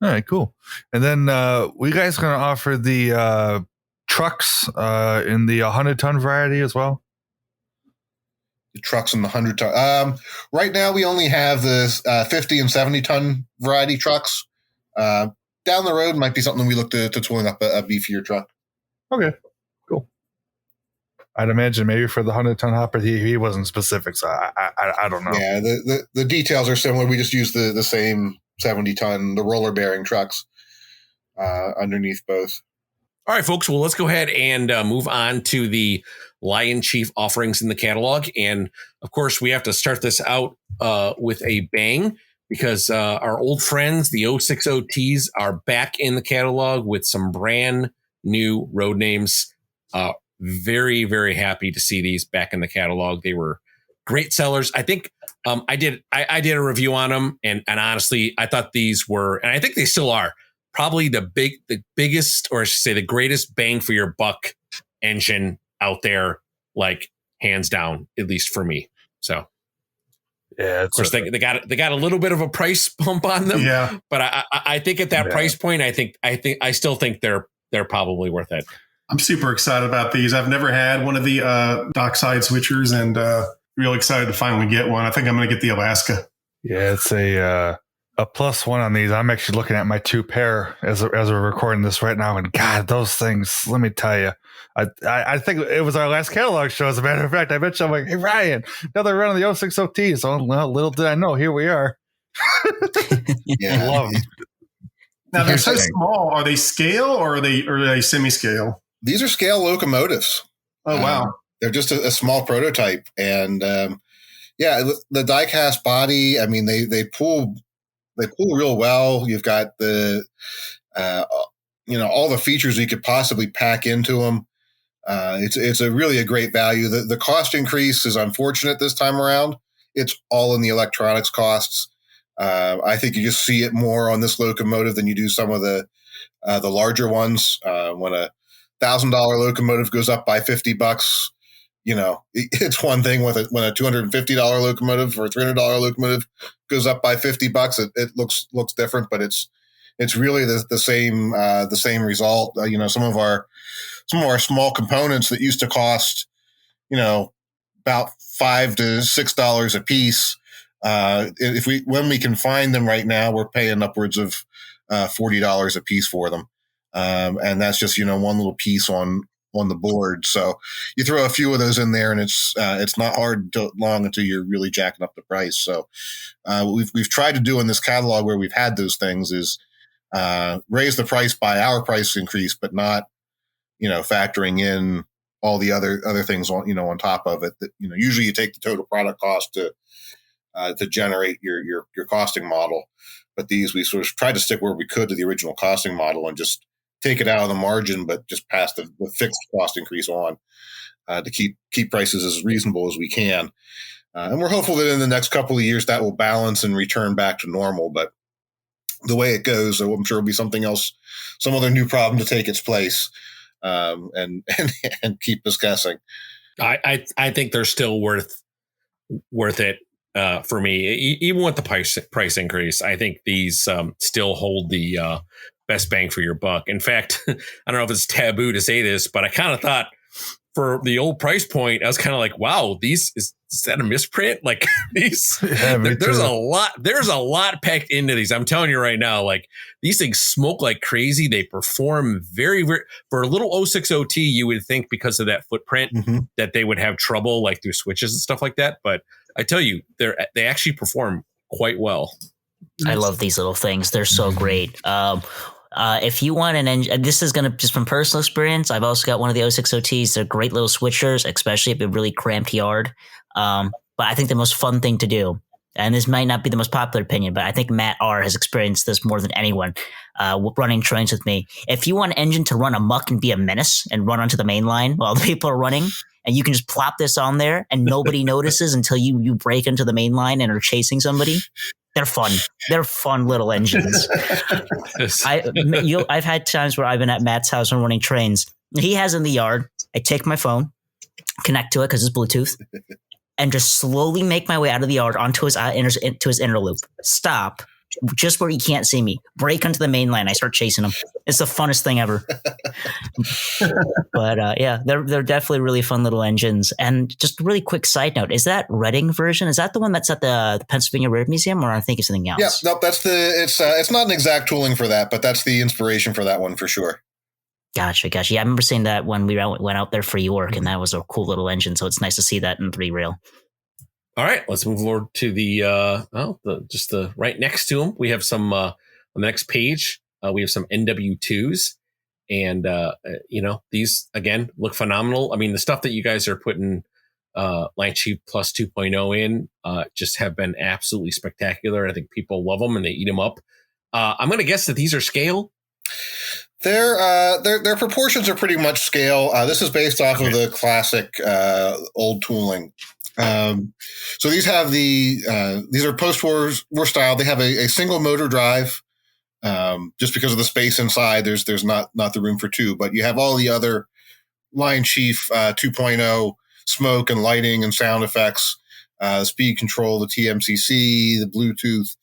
All right, cool. And then we guys going to offer the trucks in the 100-ton variety as well? The trucks in the 100-ton. Right now, we only have the 50 and 70-ton variety trucks. Down the road might be something we look to tooling up a beefier truck. Okay, cool. I'd imagine maybe for the 100-ton hopper, he wasn't specific, so I don't know. Yeah, the details are similar. We just use the same 70-ton, the roller bearing trucks underneath both. All right, folks. Well, let's go ahead and move on to the LionChief offerings in the catalog. And of course, we have to start this out with a bang, because our old friends, the 060Ts, are back in the catalog with some brand new road names. Very, very happy to see these back in the catalog. They were great sellers. I think I did a review on them, and honestly, I thought these were, and I think they still are, probably the biggest, or I should say the greatest bang for your buck engine out there, like hands down, at least for me. So. Yeah, of course, they got a little bit of a price bump on them. Yeah, but I think at that price point, I still think they're probably worth it. I'm super excited about these. I've never had one of the dockside switchers, and real excited to finally get one. I think I'm going to get the Alaska. Yeah, it's a +1 on these. I'm actually looking at my 2 pair as we're recording this right now, and God, those things. Let me tell you. I think it was our last catalog show. As a matter of fact, I bet you I'm like, hey, Ryan, another run of the 060T. So, well, little did I know, here we are. Yeah, I love them. Now, they're so small. Are they scale or are they semi-scale? These are scale locomotives. Oh, wow. They're just a small prototype. And, the die-cast body, I mean, they pull real well. You've got the, all the features you could possibly pack into them. It's really a great value. The cost increase is unfortunate this time around. It's all in the electronics costs. I think you just see it more on this locomotive than you do some of the the larger ones. When a $1,000 locomotive goes up by $50, it's one thing when a $250 locomotive or a $300 locomotive goes up by $50. It looks different, but it's really the same result. Some of our small components that used to cost, about $5 to $6 a piece. When we can find them right now, we're paying upwards of $40 a piece for them. And that's just, one little piece on the board. So you throw a few of those in there and it's not long until you're really jacking up the price. So, we've tried to do in this catalog where we've had those things is, raise the price by our price increase, but not, factoring in all the other things on top of it that, usually you take the total product cost to generate your costing model. But these, we sort of tried to stick where we could to the original costing model and just take it out of the margin, but just pass the fixed cost increase on, to keep prices as reasonable as we can. And we're hopeful that in the next couple of years that will balance and return back to normal. But the way it goes, I'm sure it'll be something else, some other new problem to take its place, and keep us guessing. I think they're still worth it for me, even with the price increase. I think these still hold the best bang for your buck. In fact, I don't know if it's taboo to say this, but I kind of thought for the old price point, I was kind of like, wow, is that a misprint? Like these, there's a lot packed into these. I'm telling you right now, like these things smoke like crazy. They perform very, very, for a little 060T, you would think because of that footprint that they would have trouble like through switches and stuff like that. But I tell you, they actually perform quite well. I love these little things. They're so great. If you want an engine, this is going to just from personal experience. I've also got one of the 060Ts. They're great little switchers, especially if a really cramped yard. But I think the most fun thing to do, and this might not be the most popular opinion, but I think Matt R has experienced this more than anyone running trains with me. If you want an engine to run amok and be a menace and run onto the main line while the people are running, and you can just plop this on there and nobody notices until you break into the main line and are chasing somebody. They're fun. They're fun little engines. I've had times where I've been at Matt's house and running trains. He has in the yard. I take my phone, connect to it because it's Bluetooth, and just slowly make my way out of the yard onto his inner loop. Stop just where he can't see me. Break onto the main line. I start chasing him. It's the funnest thing ever. But yeah, they're definitely really fun little engines. And just a really quick side note: is that Reading version? Is that the one that's at the Pennsylvania Railroad Museum, or I think it's something else? Yeah, nope. That's it's not an exact tooling for that, but that's the inspiration for that one for sure. Gotcha. Yeah, I remember seeing that when we went out there for York, and that was a cool little engine. So it's nice to see that in 3-rail. All right, let's move forward to the right next to them. We have some on the next page. We have some NW2s, and these again look phenomenal. I mean, the stuff that you guys are putting LionChief Plus 2.0 in just have been absolutely spectacular. I think people love them and they eat them up. I'm going to guess that these are scale. Their proportions are pretty much scale. This is based off of the classic old tooling. So these have these are post-war style. They have a single motor drive. Just because of the space inside, there's not the room for two, but you have all the other LionChief 2.0 smoke and lighting and sound effects, speed control, the TMCC, the Bluetooth,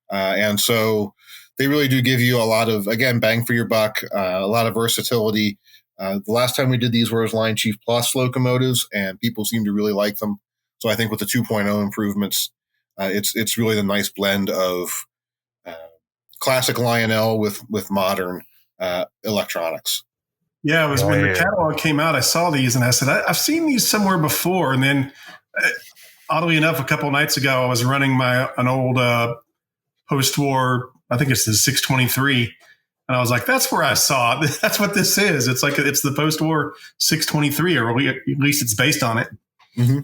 and so they really do give you a lot of, again, bang for your buck, a lot of versatility. The last time we did these were as LionChief Plus locomotives, and people seem to really like them. So I think with the 2.0 improvements, it's really the nice blend of classic Lionel with modern electronics. Yeah, it was when the catalog came out, I saw these and I said, I've seen these somewhere before. And then oddly enough, a couple of nights ago, I was running an old post-war, I think it's the 623. And I was like, that's where I saw it. That's what this is. It's the post-war 623, or at least it's based on it. Mm-hmm.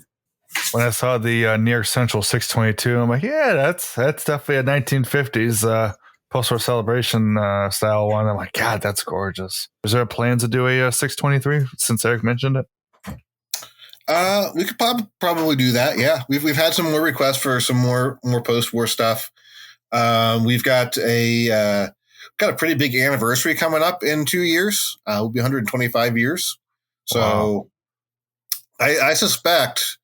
When I saw the near central 622, I'm like, yeah, that's definitely a 1950s post-war celebration style one. I'm like, God, that's gorgeous. Is there a plan to do a 623 since Eric mentioned it? We could probably do that. Yeah, we've had some more requests for some more post-war stuff. We've got got a pretty big anniversary coming up in 2 years. We'll be 125 years. So I suspect,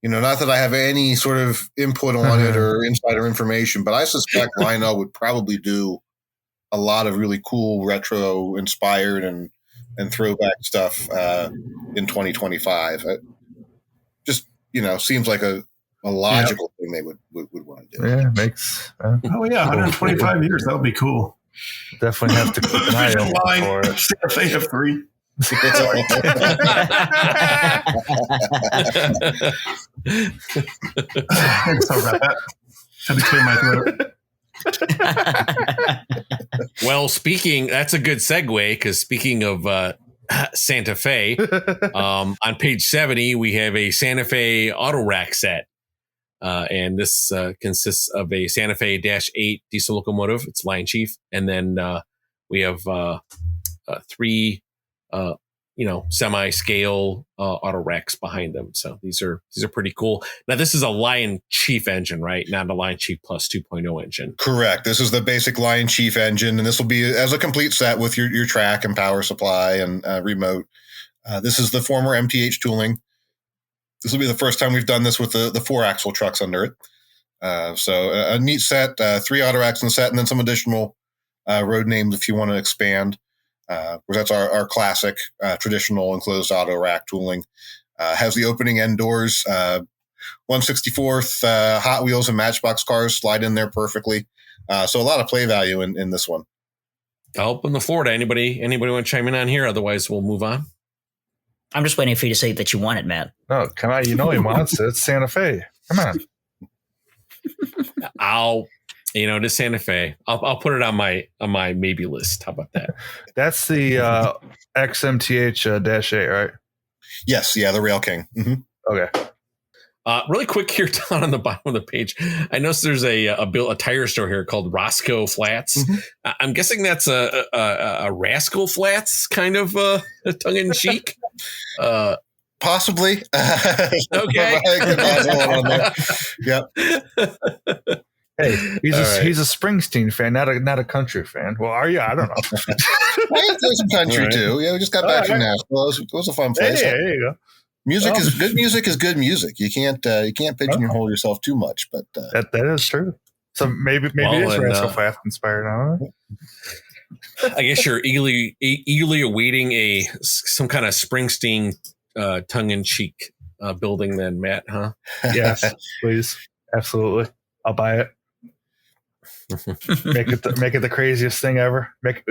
not that I have any sort of input on it or insider information, but I suspect Lionel would probably do a lot of really cool retro inspired and throwback stuff in 2025. Just, seems like a logical thing they would want to do. Yeah, makes. Oh yeah, 125 years. That would be cool. Definitely have to keep an eye out for it. Santa Fe of 3. Sorry. Sorry about that. Had to clear my throat. Well, that's a good segue, because speaking of Santa Fe, on page 70, we have a Santa Fe auto rack set. And this consists of a Santa Fe -8 diesel locomotive. It's LionChief. And then we have 3 semi-scale auto racks behind them. So these are pretty cool. Now, this is a LionChief engine, right? Not a LionChief Plus 2.0 engine. Correct. This is the basic LionChief engine, and this will be as a complete set with your track and power supply and remote. This is the former MTH tooling. This will be the first time we've done this with the 4-axle trucks under it. So a neat set, 3 auto racks in the set, and then some additional road names if you want to expand. That's our classic traditional enclosed auto rack tooling. Has the opening end doors, 1/64th Hot Wheels and Matchbox cars slide in there perfectly. So a lot of play value in this one. I'll open the floor to anybody. Anybody want to chime in on here? Otherwise, we'll move on. I'm just waiting for you to say that you want it, Matt. No, come on. He wants it. It's Santa Fe. Come on. To Santa Fe. I'll put it on my maybe list. How about that? That's the XMTH -8, right? Yes. Yeah. The Rail King. Mm-hmm. Okay. Really quick here, down on the bottom of the page, I noticed there's a tire store here called Roscoe Flats. Mm-hmm. I'm guessing that's a Rascal Flats kind of tongue in cheek. Possibly. Okay. Yep. Hey, he's a Springsteen fan, not a country fan. Well, are you? I don't know. There's some country too. Yeah, we just got back from Nashville. It was a fun place. Hey, there you go. Music is good. Music is good music. You can't pigeonhole yourself too much. But that is true. So maybe it's Rascal Flatts inspired. I guess you're eagerly awaiting some kind of Springsteen tongue-in-cheek building, then, Matt? Huh? Yes, please, absolutely. I'll buy it. Make it the craziest thing ever.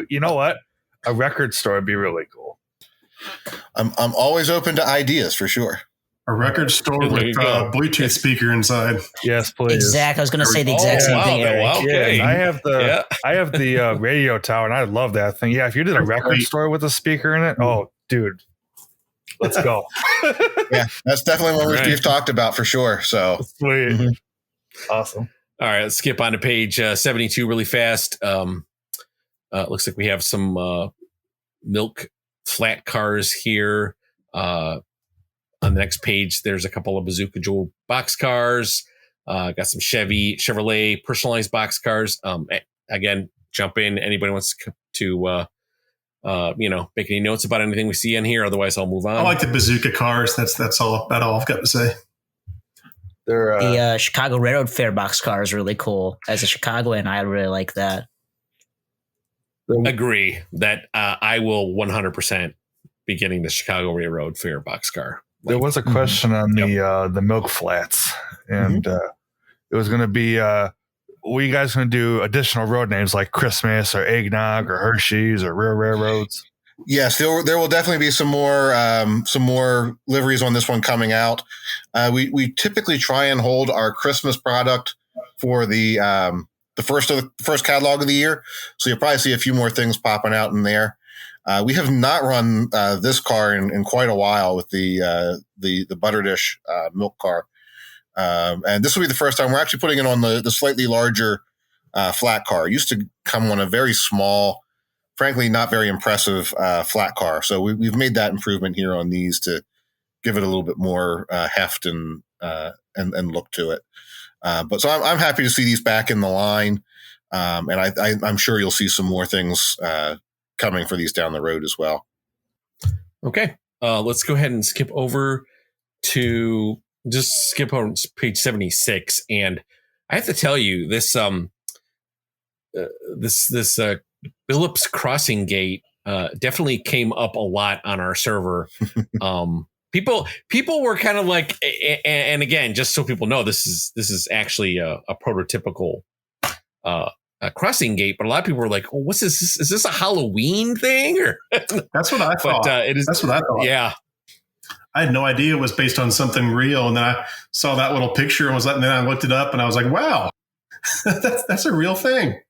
You know what? A record store would be really cool. I'm always open to ideas for sure. A record store with Bluetooth speaker inside. Yes, please. Exactly. I was going to say the exact same thing, Eric. Wow, okay. Yeah, I have the radio tower, and I love that thing. Yeah, if you did a record store with a speaker in it, oh, dude, let's go. Yeah, that's definitely one we've talked about for sure. So sweet. Mm-hmm. Awesome. All right, let's skip on to page 72 really fast. Looks like we have some milk flat cars here. On the next page, there's a couple of Bazooka Joe box cars. Got some Chevrolet personalized box cars. Again, jump in. Anybody wants to make any notes about anything we see in here? Otherwise, I'll move on. I like the Bazooka cars. That's all I've got to say. The Chicago Railroad Fair box car is really cool. As a Chicagoan, I really like that. Agree that I will 100% be getting the Chicago Railroad Fair box car. There was a question on the milk flats, and it was going to be, were you guys going to do additional road names like Christmas or Eggnog or Hershey's or Real Railroads? Yes, there will definitely be some more liveries on this one coming out. We typically try and hold our Christmas product for the first catalog of the year, so you'll probably see a few more things popping out in there. We have not run this car in quite a while with the Butter Dish milk car, and this will be the first time we're actually putting it on the slightly larger flat car. It used to come on a very small, frankly, not very impressive flat car. So we've made that improvement here on these to give it a little bit more heft and look to it. But so I'm happy to see these back in the line. And I'm sure you'll see some more things coming for these down the road as well. Okay. Let's go ahead and skip over to page 76. And I have to tell you, this Phillips crossing gate definitely came up a lot on our server. People were kind of like, and again, just so people know, this is actually a prototypical crossing gate, but a lot of people were like, "Oh, what's this? Is this a Halloween thing?" Or that's what I thought. But it is. That's what I thought. Yeah, I had no idea it was based on something real, and then I saw that little picture and and then I looked it up, and I was like, "Wow, that's a real thing."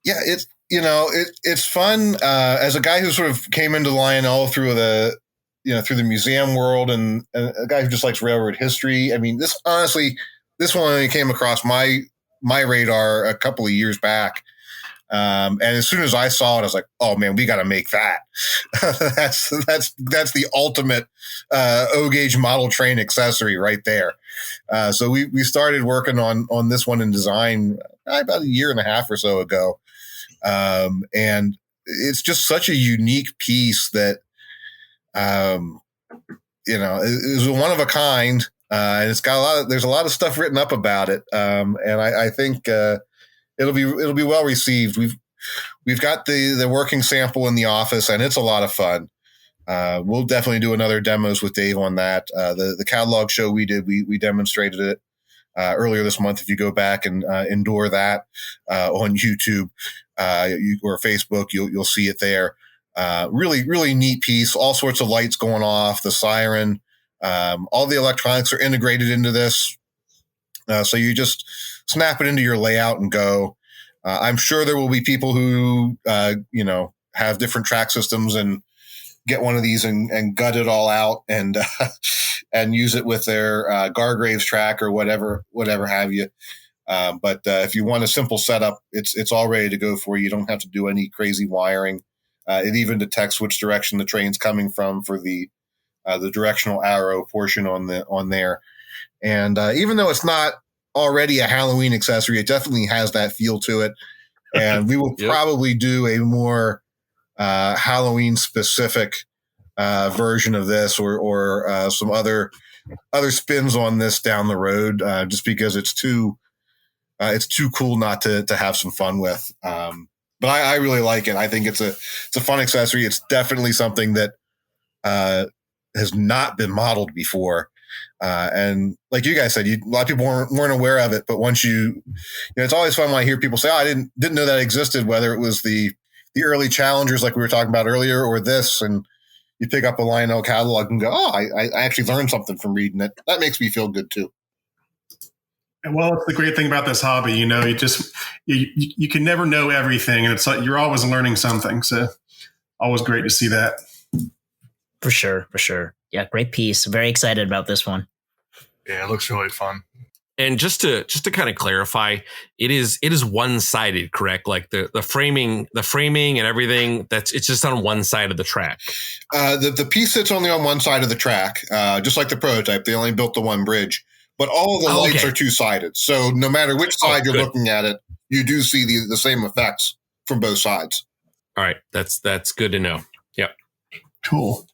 Yeah, it's fun. As a guy who sort of came into Lionel through the museum world, and a guy who just likes railroad history. I mean, this one only came across my radar a couple of years back. And as soon as I saw it, I was like, "Oh man, we got to make that." that's the ultimate O-gauge model train accessory right there. So we started working on this one in design about a year and a half or so ago, and it's just such a unique piece that it was one of a kind, and it's got there's a lot of stuff written up about it, and I think it'll be well received. We've got the working sample in the office, and it's a lot of fun. We'll definitely do another demos with Dave on that. The catalog show we did, we demonstrated it earlier this month. If you go back and endure that on YouTube or Facebook, you'll see it there. Really, really neat piece. All sorts of lights going off, the siren. All the electronics are integrated into this. So you just snap it into your layout and go. I'm sure there will be people who, have different track systems and get one of these and gut it all out and use it with their Gargraves track or whatever have you. But if you want a simple setup, it's all ready to go for you. You don't have to do any crazy wiring. It even detects which direction the train's coming from for the directional arrow portion on there. And even though it's not already a Halloween accessory, it definitely has that feel to it. And we will probably do a more Halloween specific version of this or some other spins on this down the road, just because it's too cool not to have some fun with. But I really like it. I think it's a fun accessory. It's definitely something that has not been modeled before. And like you guys said, a lot of people weren't aware of it, but once it's always fun when I hear people say, "Oh, I didn't know that existed," whether it was the early challengers like we were talking about earlier or this, and you pick up a Lionel catalog and go, "Oh, I actually learned something from reading it." That makes me feel good too. Well, it's the great thing about this hobby. You can never know everything, and it's like you're always learning something. So always great to see that. For sure. Yeah, great piece. Very excited about this one. Yeah, it looks really fun. And just to kind of clarify, it is one-sided, correct? Like the framing and everything, it's just on one side of the track. The piece sits only on one side of the track, just like the prototype. They only built the one bridge, but all of the lights are two-sided. So no matter which side you're looking at it, you do see the same effects from both sides. All right, that's good to know. Yep. Cool.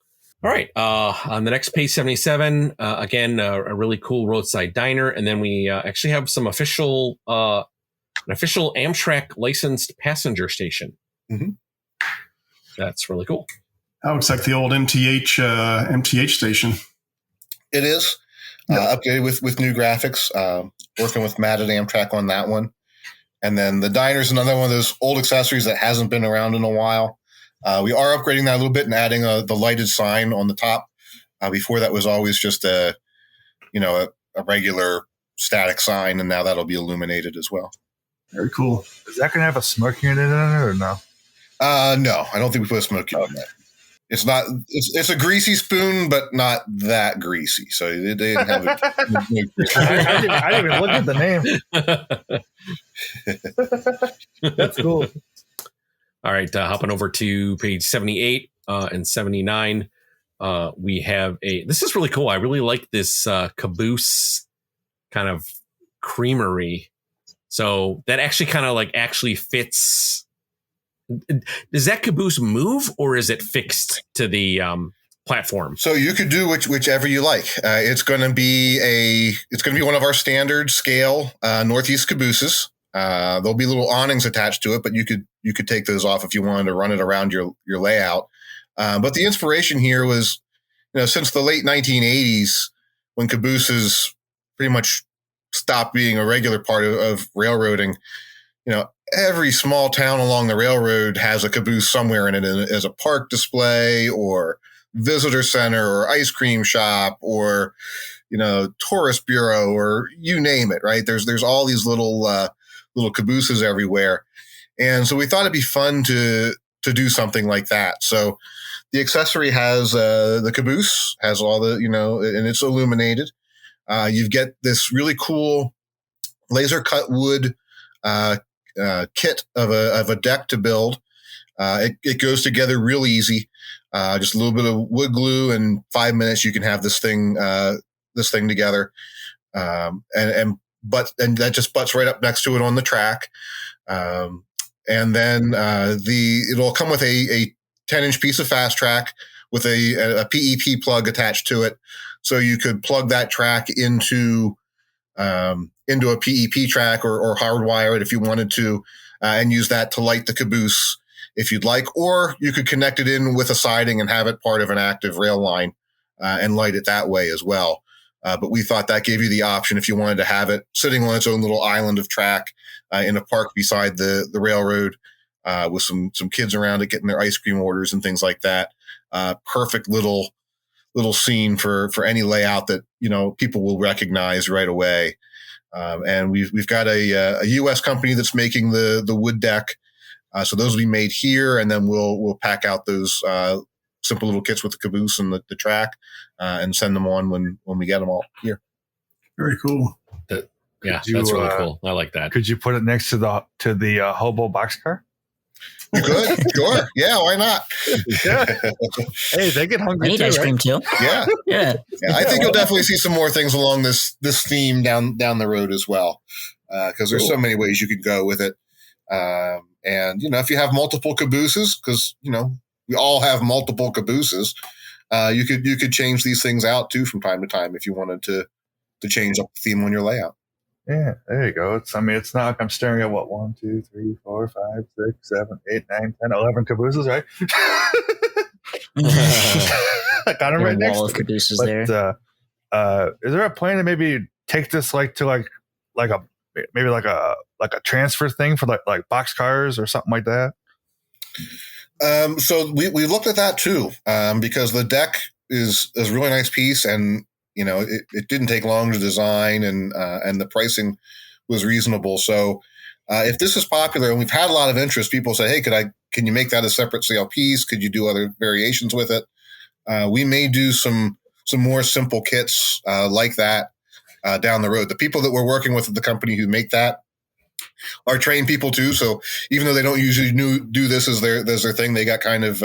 All right. On the next page 77, again, a really cool roadside diner. And then we actually have some official Amtrak licensed passenger station. Mm-hmm. That's really cool. That looks like the old MTH station. It is. Updated with new graphics, working with Matt at Amtrak on that one. And then the diner is another one of those old accessories that hasn't been around in a while. We are upgrading that a little bit and adding the lighted sign on the top. Before that was always just a regular static sign, and now that'll be illuminated as well. Very cool. Is that going to have a smoke unit in it or no? No, I don't think we put a smoke unit in it. It's not. It's a greasy spoon, but not that greasy. So they didn't have it. I didn't even look at the name. That's cool. All right, hopping over to page 78 and 79, we have this is really cool. I really like this Caboose kind of creamery So that actually kind of like actually fits. Does that caboose move, or is it fixed to the platform? So you could do whichever you like. It's going to be one of our standard scale Northeast cabooses. There'll be little awnings attached to it, but you could take those off if you wanted to run it around your layout. But the inspiration here was, since the late 1980s, when cabooses pretty much stopped being a regular part of railroading, every small town along the railroad has a caboose somewhere in it as a park display or visitor center or ice cream shop or, tourist bureau or you name it, right? There's all these little cabooses everywhere. And so we thought it'd be fun to do something like that. So the accessory has the caboose, has all the, and it's illuminated. You get this really cool laser cut wood kit of a deck to build. It goes together real easy. Just a little bit of wood glue, and 5 minutes you can have this thing together. And that just butts right up next to it on the track. And then it'll come with a 10-inch piece of fast track with a PEP plug attached to it, so you could plug that track into a PEP track or hardwire it if you wanted to, and use that to light the caboose if you'd like, or you could connect it in with a siding and have it part of an active rail line and light it that way as well. But we thought that gave you the option if you wanted to have it sitting on its own little island of track in a park beside the railroad with some kids around it getting their ice cream orders and things like that. Perfect little scene for any layout that, people will recognize right away. And we've got a U.S. company that's making the wood deck. So those will be made here, and then we'll pack out those simple little kits with the caboose and the track and send them on when we get them all here. Very cool. That's really cool. I like that. Could you put it next to the hobo boxcar? You could, sure. Yeah, why not? Yeah. Hey, they get hungry. I need ice cream too. Yeah. Yeah. I think you'll definitely see some more things along this theme down the road as well, because there's so many ways you could go with it. And if you have multiple cabooses, because we all have multiple cabooses, you could change these things out too from time to time if you wanted to change up the theme on your layout. Yeah, there you go. It's not like I'm staring at 1, 2, 3, 4, 5, 6, 7, 8, 9, 10, 11 cabooses, right? I got them right next to cabooses but, there. Is there a plan to maybe take this to a transfer thing for like box cars or something like that? So we looked at that too, because the deck is a really nice piece, and it didn't take long to design, and the pricing was reasonable. So if this is popular, and we've had a lot of interest, people say, hey, can you make that a separate sale piece? Could you do other variations with it? We may do some more simple kits like that down the road. The people that we're working with at the company who make that are trained people too. So even though they don't usually do this as their thing, they got kind of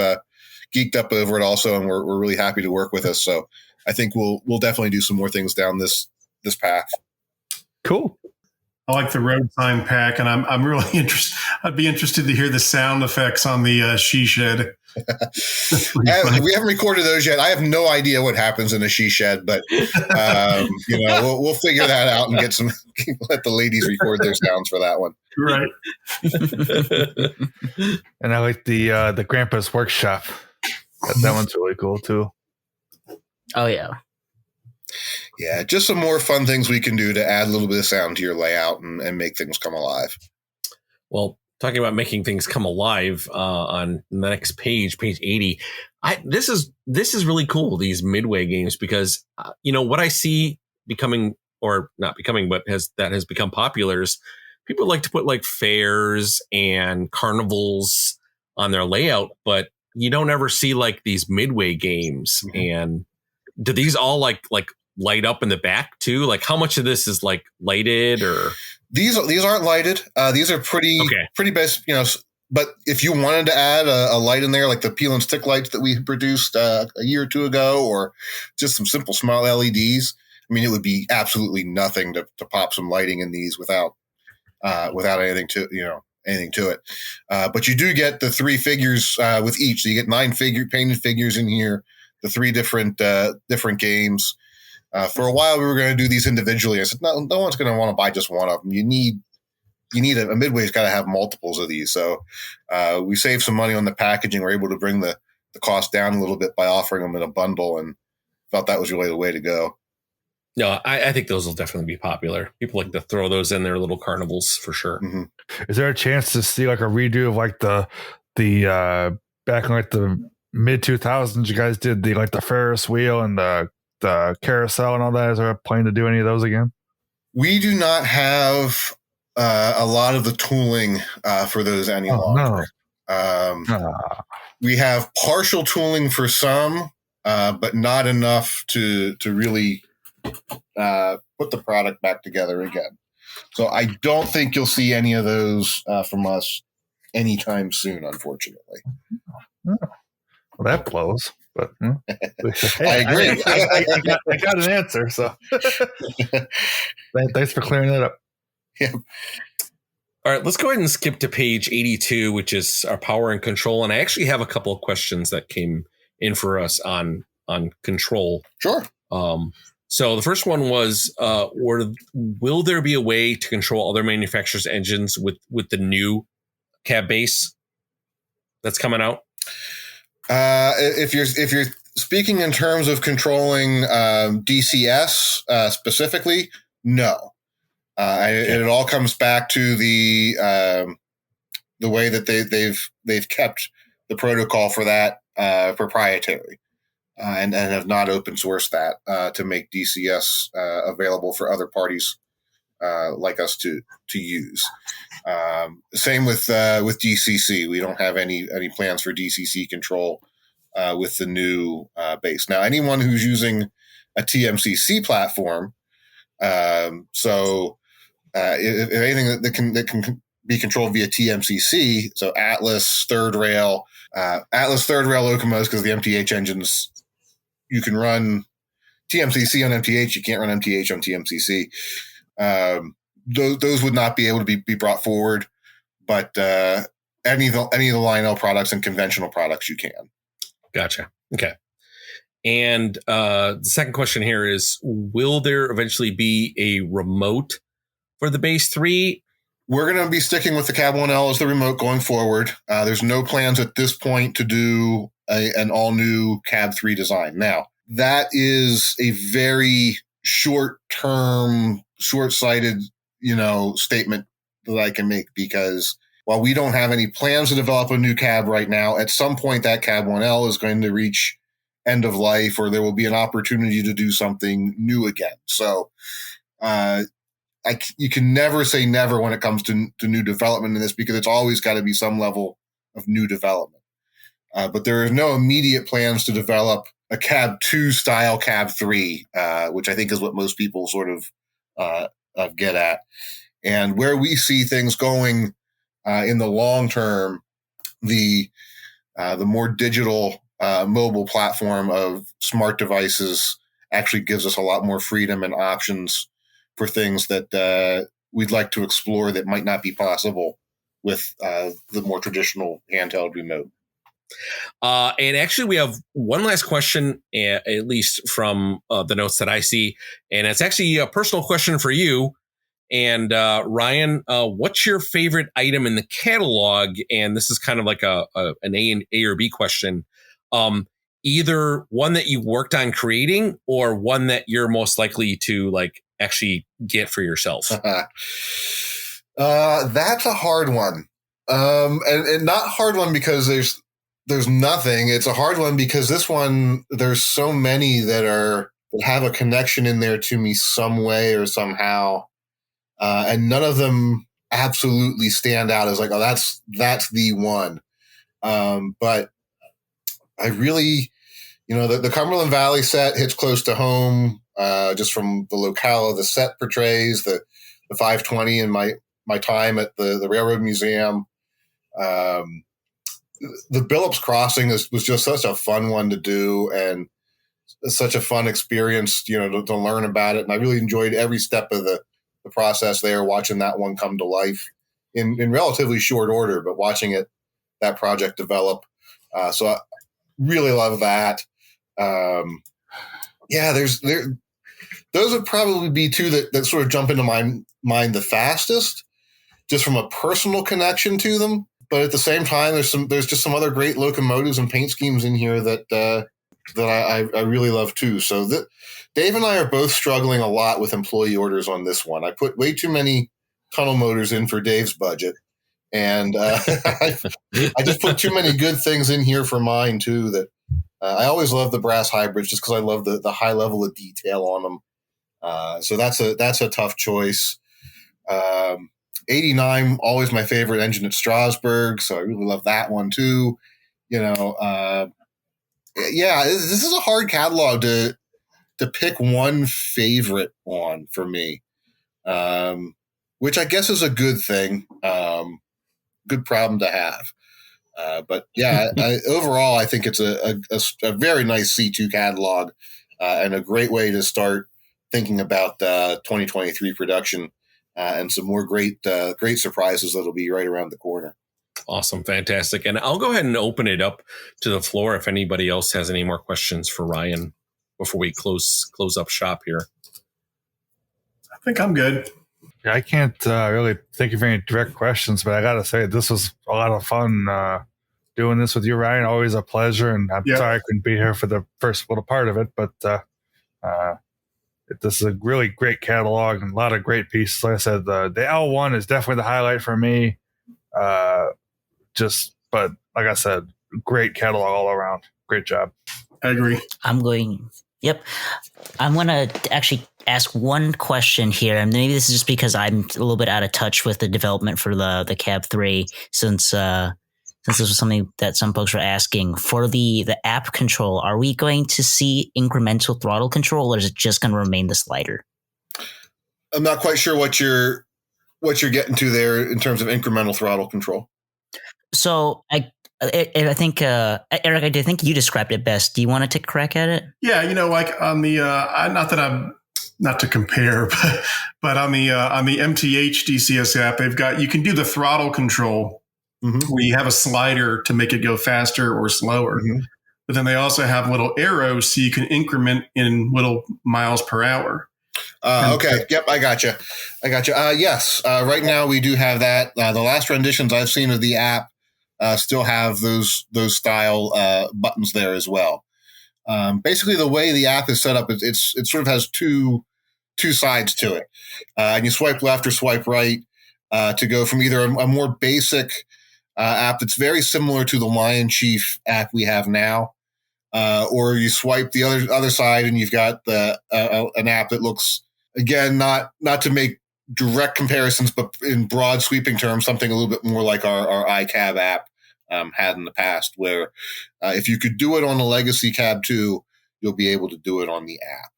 geeked up over it also, and we're really happy to work with us. So I think we'll definitely do some more things down this path. Cool. I like the road sign pack, and I'm really interested. I'd be interested to hear the sound effects on the she shed. We haven't recorded those yet. I have no idea what happens in a she shed, but we'll figure that out and let the ladies record their sounds for that one. Right. And I like the Grandpa's Workshop. That one's really cool too. Oh yeah. Yeah, just some more fun things we can do to add a little bit of sound to your layout and make things come alive. Well, talking about making things come alive, on the next page 80, this is really cool, these midway games, because what I see becoming, or not becoming, but has become popular is people like to put like fairs and carnivals on their layout, but you don't ever see like these midway games. Mm-hmm. And do these all like light up in the back too? Like how much of this is like lighted, or these aren't lighted. These are pretty basic, but if you wanted to add a light in there, like the peel and stick lights that we produced a year or two ago, or just some simple small LEDs, I mean, it would be absolutely nothing to pop some lighting in these without without anything to it. But you do get the 3 figures with each. So you get 9 painted figures in here, the 3 different games. For a while, we were going to do these individually. I said, no one's going to want to buy just one of them. You need a Midway's got to have multiples of these. So we saved some money on the packaging. We're able to bring the cost down a little bit by offering them in a bundle, and felt that was really the way to go. No, I think those will definitely be popular. People like to throw those in their little carnivals for sure. Mm-hmm. Is there a chance to see like a redo of like the back in like the mid 2000s? You guys did the Ferris wheel and the carousel and all that. Is there a plan to do any of those again? We do not have a lot of the tooling for those any longer. No. We have partial tooling for some, but not enough to really put the product back together again. So I don't think you'll see any of those from us anytime soon, unfortunately. Well, that blows. But hey, I agree. I got an answer. So thanks for clearing that up. Yeah. All right, let's go ahead and skip to page 82, which is our power and control. And I actually have a couple of questions that came in for us on control. Sure. So the first one was, will there be a way to control other manufacturers' engines with the new cab base that's coming out? If you're speaking in terms of controlling DCS specifically, no. It all comes back to the way that they've kept the protocol for that proprietary, and have not open sourced that to make DCS available for other parties like us to use. Same with DCC. We don't have any plans for DCC control with the new base. Now, anyone who's using a TMCC platform, if anything that can be controlled via TMCC, so Atlas third rail locomotives, because the MTH engines, you can run TMCC on MTH, you can't run MTH on TMCC. Those would not be able to be brought forward, but any of the Lionel products and conventional products you can. Gotcha. Okay. And the second question here is, will there eventually be a remote for the Base 3? We're going to be sticking with the Cab 1L as the remote going forward. There's no plans at this point to do an all-new Cab 3 design. Now, that is a very short-term, short-sighted, statement that I can make, because while we don't have any plans to develop a new cab right now, at some point that Cab 1L is going to reach end of life, or there will be an opportunity to do something new again. So you can never say never when it comes to new development in this, because it's always got to be some level of new development. But there are no immediate plans to develop a Cab 2 style Cab 3, which I think is what most people sort of get at. And where we see things going in the long term, the more digital mobile platform of smart devices actually gives us a lot more freedom and options for things that we'd like to explore that might not be possible with the more traditional handheld remote. And actually, we have one last question, at least from the notes that I see. And it's actually a personal question for you. And Ryan, what's your favorite item in the catalog? And this is kind of like an A or B question. Either one that you worked on creating, or one that you're most likely to actually get for yourself. That's a hard one. And not hard one because there's nothing. It's a hard one because this one, there's so many that have a connection in there to me some way or somehow. And none of them absolutely stand out as that's the one. But I really, the Cumberland Valley set hits close to home, just from the locale of the set portrays the 520 and my time at the Railroad Museum. The Billups Crossing was just such a fun one to do, and such a fun experience, to learn about it. And I really enjoyed every step of the process there, watching that one come to life in relatively short order, but watching that project develop. So I really love that. Those would probably be two that sort of jump into my mind the fastest, just from a personal connection to them. But at the same time, there's just some other great locomotives and paint schemes in here that I really love too. So Dave and I are both struggling a lot with employee orders on this one. I put way too many tunnel motors in for Dave's budget, and I just put too many good things in here for mine too. That I always love the brass hybrids just because I love the high level of detail on them. So that's a tough choice. 89, always my favorite engine at Strasbourg, so I really love that one too. This is a hard catalog to pick one favorite on for me, which I guess is a good thing, good problem to have. But yeah, overall, I think it's a very nice C2 catalog and a great way to start thinking about 2023 production. And some more great surprises that'll be right around the corner. Awesome. Fantastic. And I'll go ahead and open it up to the floor if anybody else has any more questions for Ryan before we close up shop here. I think I'm good. Yeah, I can't really think of any direct questions, but I got to say, this was a lot of fun doing this with you, Ryan. Always a pleasure. And I'm sorry I couldn't be here for the first little part of it, but this is a really great catalog and a lot of great pieces. Like I said, the L1 is definitely the highlight for me. But like I said, great catalog all around. Great job. I agree. I'm going to actually ask one question here. And maybe this is just because I'm a little bit out of touch with the development for the Cab 3 since this was something that some folks were asking. For the app control, are we going to see incremental throttle control, or is it just going to remain the slider? I'm not quite sure what you're getting to there in terms of incremental throttle control. So I think Eric, I think you described it best. Do you want to take a crack at it? Yeah, like on the not that I'm not to compare, but on the MTH DCS app, you can do the throttle control. Mm-hmm. Where you have a slider to make it go faster or slower. Mm-hmm. But then they also have little arrows so you can increment in little miles per hour. Okay. Yep. I gotcha. Yes. Right now we do have that. The last renditions I've seen of the app still have those style buttons there as well. Basically, the way the app is set up, it sort of has two sides to it. And you swipe left or swipe right to go from either a more basic app that's very similar to the LionChief app we have now, or you swipe the other side and you've got an app that looks, again, not to make direct comparisons, but in broad sweeping terms, something a little bit more like our iCab app had in the past, where if you could do it on the legacy Cab 2, you'll be able to do it on the app.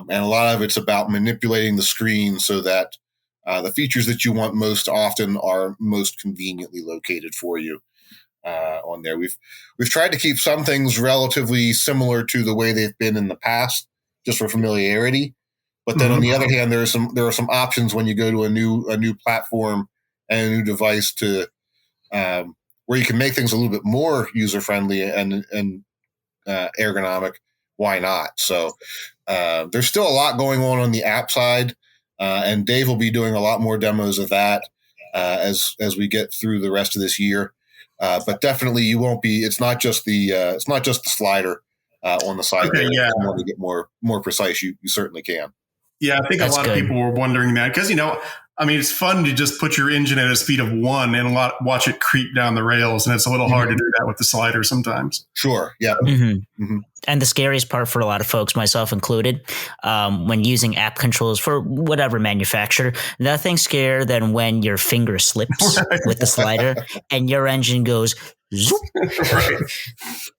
And a lot of it's about manipulating the screen so that the features that you want most often are most conveniently located for you on there. We've tried to keep some things relatively similar to the way they've been in the past, just for familiarity. But then on the other hand, there are some options when you go to a new platform and a new device to where you can make things a little bit more user friendly and ergonomic. Why not? So there's still a lot going on the app side. And Dave will be doing a lot more demos of that as we get through the rest of this year. But definitely, you won't be. It's not just the slider on the side. Okay, there. yeah. If you want to get more precise, you certainly can. Yeah, I think a lot of people were wondering that because it's fun to just put your engine at a speed of 1 and watch it creep down the rails, and it's a little hard to do that with the slider sometimes. Sure. Yeah. And the scariest part for a lot of folks, myself included, when using app controls for whatever manufacturer, nothing scarier than when your finger slips with the slider and your engine goes zoop. Right.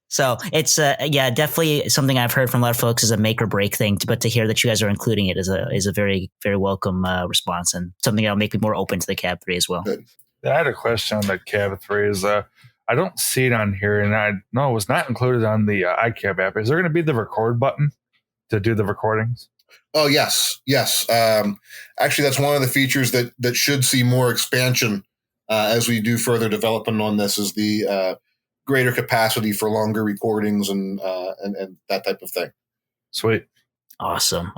So it's definitely something I've heard from a lot of folks is a make or break thing. But to hear that you guys are including it is a very, very welcome response, and something that'll make me more open to the Cab 3 as well. I had a question on the Cab 3. I don't see it on here, and it was not included on the iCab app. Is there going to be the record button to do the recordings? Oh, yes. Actually, that's one of the features that should see more expansion as we do further development on this, is the greater capacity for longer recordings and that type of thing. Sweet. Awesome.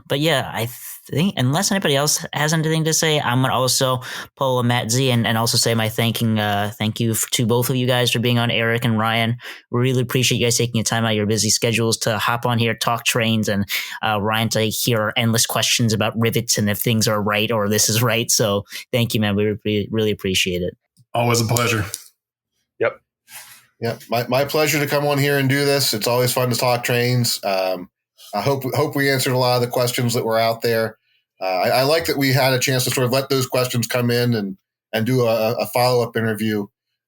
But yeah, I think unless anybody else has anything to say, I'm gonna also pull a Matt Z and also say my thank you to both of you guys for being on, Eric and Ryan. We really appreciate you guys taking the time out of your busy schedules to hop on here, talk trains, and Ryan to hear our endless questions about rivets and if things are right or this is right. So thank you, man. We really appreciate it. Always a pleasure. Yep. Yeah, my pleasure to come on here and do this. It's always fun to talk trains. I hope we answered a lot of the questions that were out there. I like that we had a chance to sort of let those questions come in and do a follow-up interview,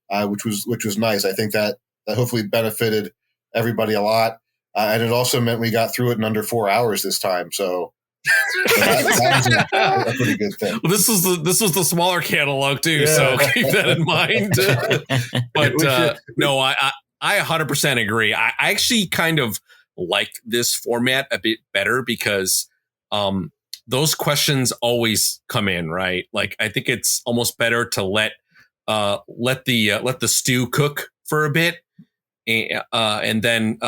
which was nice. I think that hopefully benefited everybody a lot. And it also meant we got through it in under 4 hours this time. So that was a pretty good thing. Well, this was the smaller catalog too, so keep that in mind. But no, I 100% agree. I actually kind of like this format a bit better because those questions always come in, right? Like, I think it's almost better to let the stew cook for a bit and then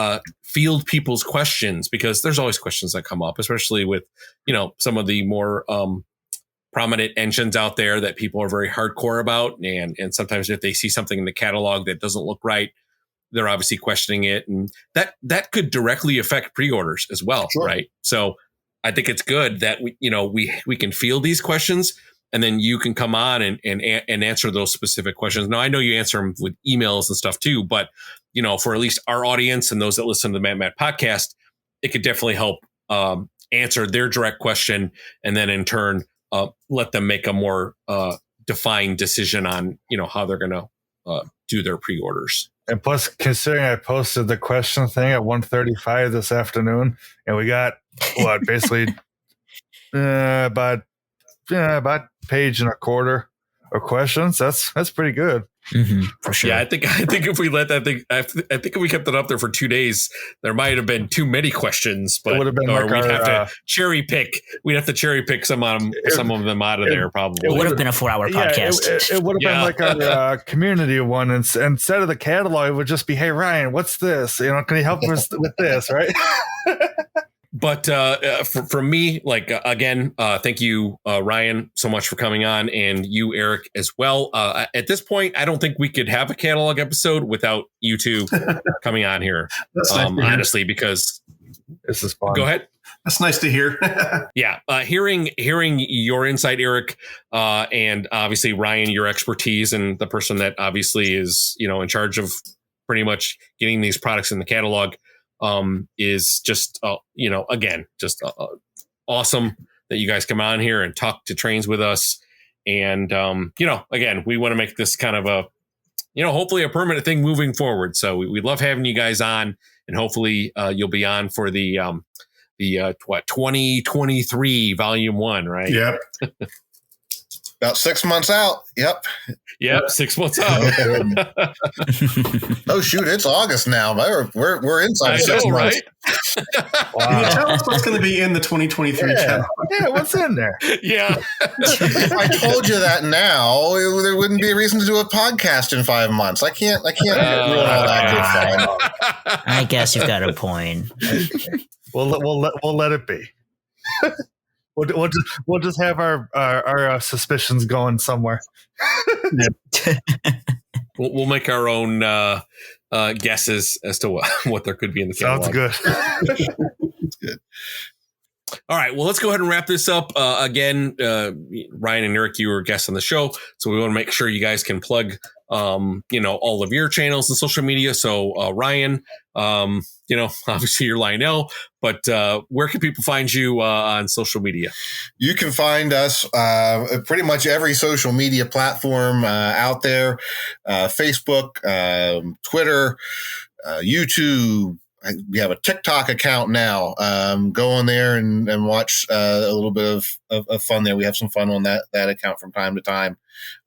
field people's questions, because there's always questions that come up, especially with, some of the more prominent engines out there that people are very hardcore about. And sometimes if they see something in the catalog that doesn't look right, they're obviously questioning it, and that could directly affect pre-orders as well. Sure. Right. So I think it's good that we can field these questions, and then you can come on and answer those specific questions. Now, I know you answer them with emails and stuff too, but for at least our audience and those that listen to the Matt podcast, it could definitely help answer their direct question, and then in turn let them make a more defined decision on how they're going to do their pre-orders. And plus, considering I posted the question thing at 1:35 this afternoon, and we got basically about page and a quarter of questions. That's pretty good. Mm-hmm, for sure. Yeah, I think if we let that thing, I think if we kept it up there for 2 days, there might have been too many questions. But it would have been we'd have to cherry pick. We'd have to cherry pick some of them out of there. Probably it would have been a 4-hour podcast. It would have been like our community one, and instead of the catalog, it would just be, "Hey Ryan, what's this? Can you help us with this?" Right. But for me, again, thank you, Ryan, so much for coming on, and you, Eric, as well. At this point, I don't think we could have a catalog episode without you two coming on here. Honestly, because this is fun. Go ahead. That's nice to hear. Yeah, hearing your insight, Eric, and obviously Ryan, your expertise, and the person that obviously is in charge of pretty much getting these products in the catalog. Is just, again, just awesome that you guys come on here and talk to trains with us. And, again, we want to make this kind of a, hopefully a permanent thing moving forward. So we love having you guys on, and hopefully you'll be on for the 2023 volume 1, right? Yep. About 6 months out. Yep. 6 months out. Oh shoot! It's August now. We're inside 6 months. Right? Wow. Can you tell us what's going to be in the 2023 channel? Yeah, what's in there? Yeah. If I told you that now, there wouldn't be a reason to do a podcast in 5 months. I can't ruin all that good fun. I guess you've got a point. We'll let it be. We'll just have our suspicions going somewhere. We'll make our own guesses as to what there could be in the catalog. Sounds good. It's good. All right. Well, let's go ahead and wrap this up. Again, Ryan and Eric, you were guests on the show, so we want to make sure you guys can plug, all of your channels and social media. So, Ryan, obviously you're Lionel, but where can people find you on social media? You can find us pretty much every social media platform out there: Facebook, Twitter, YouTube. We have a TikTok account now. Go on there and watch a little bit of fun there. We have some fun on that account from time to time.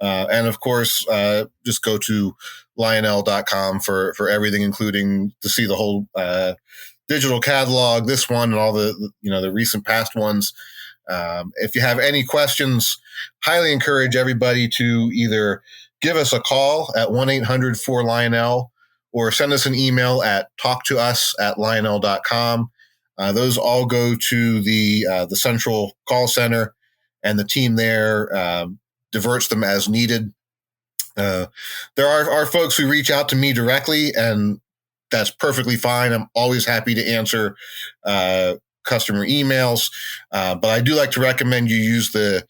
And of course, just go to Lionel.com for everything, including to see the whole digital catalog, this one and all the recent past ones. If you have any questions, highly encourage everybody to either give us a call at 1-800-4-LIONEL or send us an email at talktous@lionel.com. Those all go to the central call center, and the team there diverts them as needed. There are folks who reach out to me directly, and that's perfectly fine. I'm always happy to answer customer emails, but I do like to recommend you use the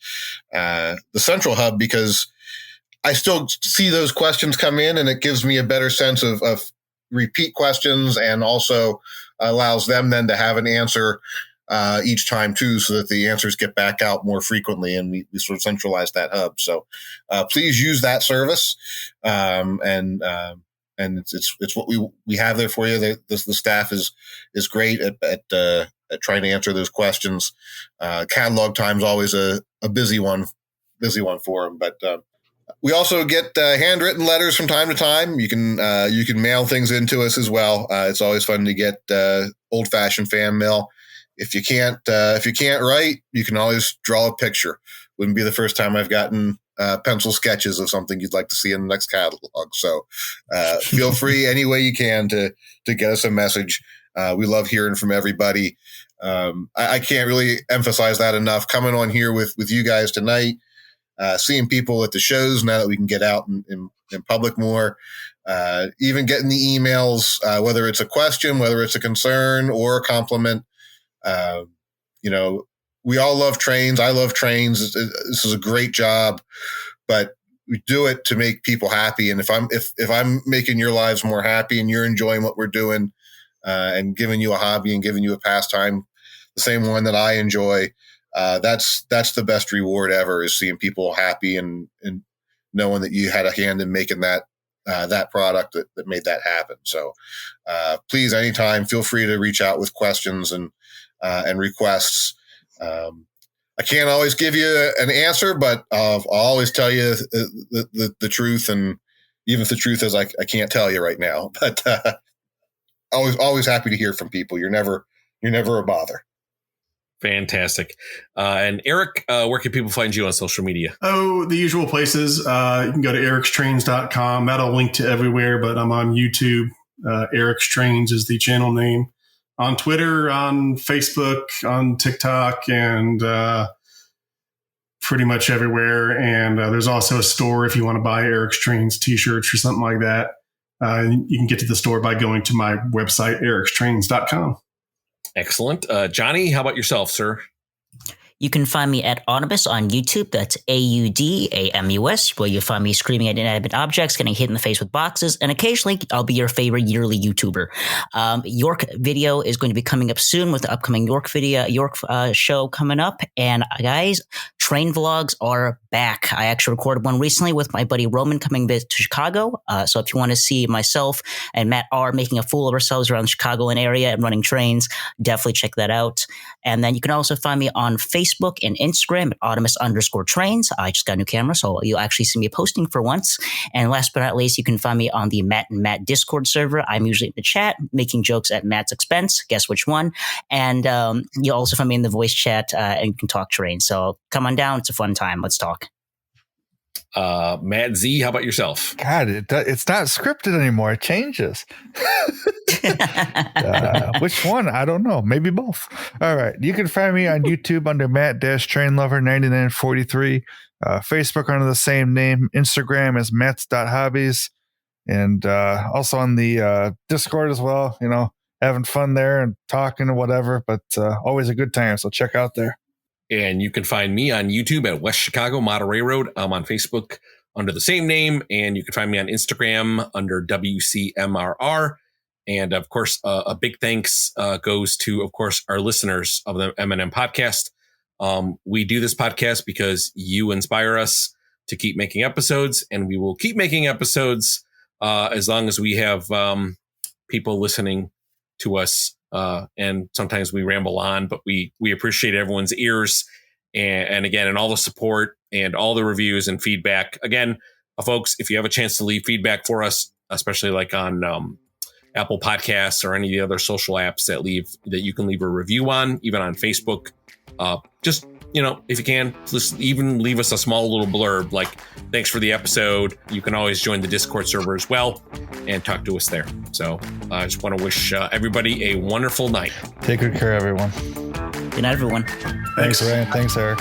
central hub, because I still see those questions come in, and it gives me a better sense of repeat questions, and also allows them then to have an answer each time too, so that the answers get back out more frequently, and we sort of centralize that hub. So please use that service, and it's what we have there for you. The staff is great at trying to answer those questions. Catalog time's always a busy one for them, but we also get handwritten letters from time to time. You can mail things into us as well. It's always fun to get old-fashioned fan mail. If you can't write, you can always draw a picture. Wouldn't be the first time I've gotten pencil sketches of something you'd like to see in the next catalog. So feel free any way you can to get us a message. We love hearing from everybody. I can't really emphasize that enough. Coming on here with you guys tonight, seeing people at the shows now that we can get out in public more, even getting the emails, whether it's a question, whether it's a concern or a compliment. We all love trains. I love trains. This is a great job, but we do it to make people happy. And if I'm making your lives more happy and you're enjoying what we're doing, and giving you a hobby and giving you a pastime, the same one that I enjoy, that's the best reward ever, is seeing people happy and knowing that you had a hand in making that product that made that happen. So please, anytime, feel free to reach out with questions and requests. I can't always give you an answer, but I'll always tell you the truth. And even if the truth is I can't tell you right now, but always happy to hear from people. You're never a bother. Fantastic. And Eric, where can people find you on social media? Oh, the usual places. You can go to ericstrains.com. That'll link to everywhere, but I'm on YouTube. Eric's Trains is the channel name. On Twitter, on Facebook, on TikTok, and pretty much everywhere. And there's also a store if you want to buy Eric's Trains t-shirts or something like that. You can get to the store by going to my website, ericstrains.com. Excellent. Johnny, how about yourself, sir? You can find me at Audamus on YouTube. That's AUDAMUS, where you'll find me screaming at inanimate objects, getting hit in the face with boxes, and occasionally I'll be your favorite yearly YouTuber. York video is going to be coming up soon with the upcoming York show coming up. And guys, train vlogs are back. I actually recorded one recently with my buddy Roman coming to Chicago. So if you want to see myself and Matt R making a fool of ourselves around the Chicagoland area and running trains, definitely check that out. And then you can also find me on Facebook and Instagram at Audamus_trains. I just got a new camera, so you'll actually see me posting for once. And last but not least, you can find me on the Matt and Matt Discord server. I'm usually in the chat making jokes at Matt's expense. Guess which one? And you'll also find me in the voice chat, and you can talk trains. So come on down. It's a fun time. Let's talk. Matt Z, how about yourself? God, it's not scripted anymore. It changes. Which one? I don't know. Maybe both. All right. You can find me on YouTube under Matt-Trainlover9943. Facebook under the same name. Instagram is Matts.hobbies. And also on the Discord as well. Having fun there and talking and whatever. But always a good time. So check out there. And you can find me on YouTube at West Chicago Monterey Road. I'm on Facebook under the same name. And you can find me on Instagram under WCMRR. And of course, a big thanks goes to, of course, our listeners of the M&M podcast. We do this podcast because you inspire us to keep making episodes, and we will keep making episodes as long as we have people listening to us. And sometimes we ramble on, but we appreciate everyone's ears and again, and all the support and all the reviews and feedback. Again, folks, if you have a chance to leave feedback for us, especially like on Apple Podcasts or any of the other social apps that you can leave a review on, even on Facebook. Just, if you can, just even leave us a small little blurb like, thanks for the episode. You can always join the Discord server as well and talk to us there. So I just want to wish everybody a wonderful night. Take good care, everyone. Good night, everyone. Thanks, Ryan. Thanks, Eric.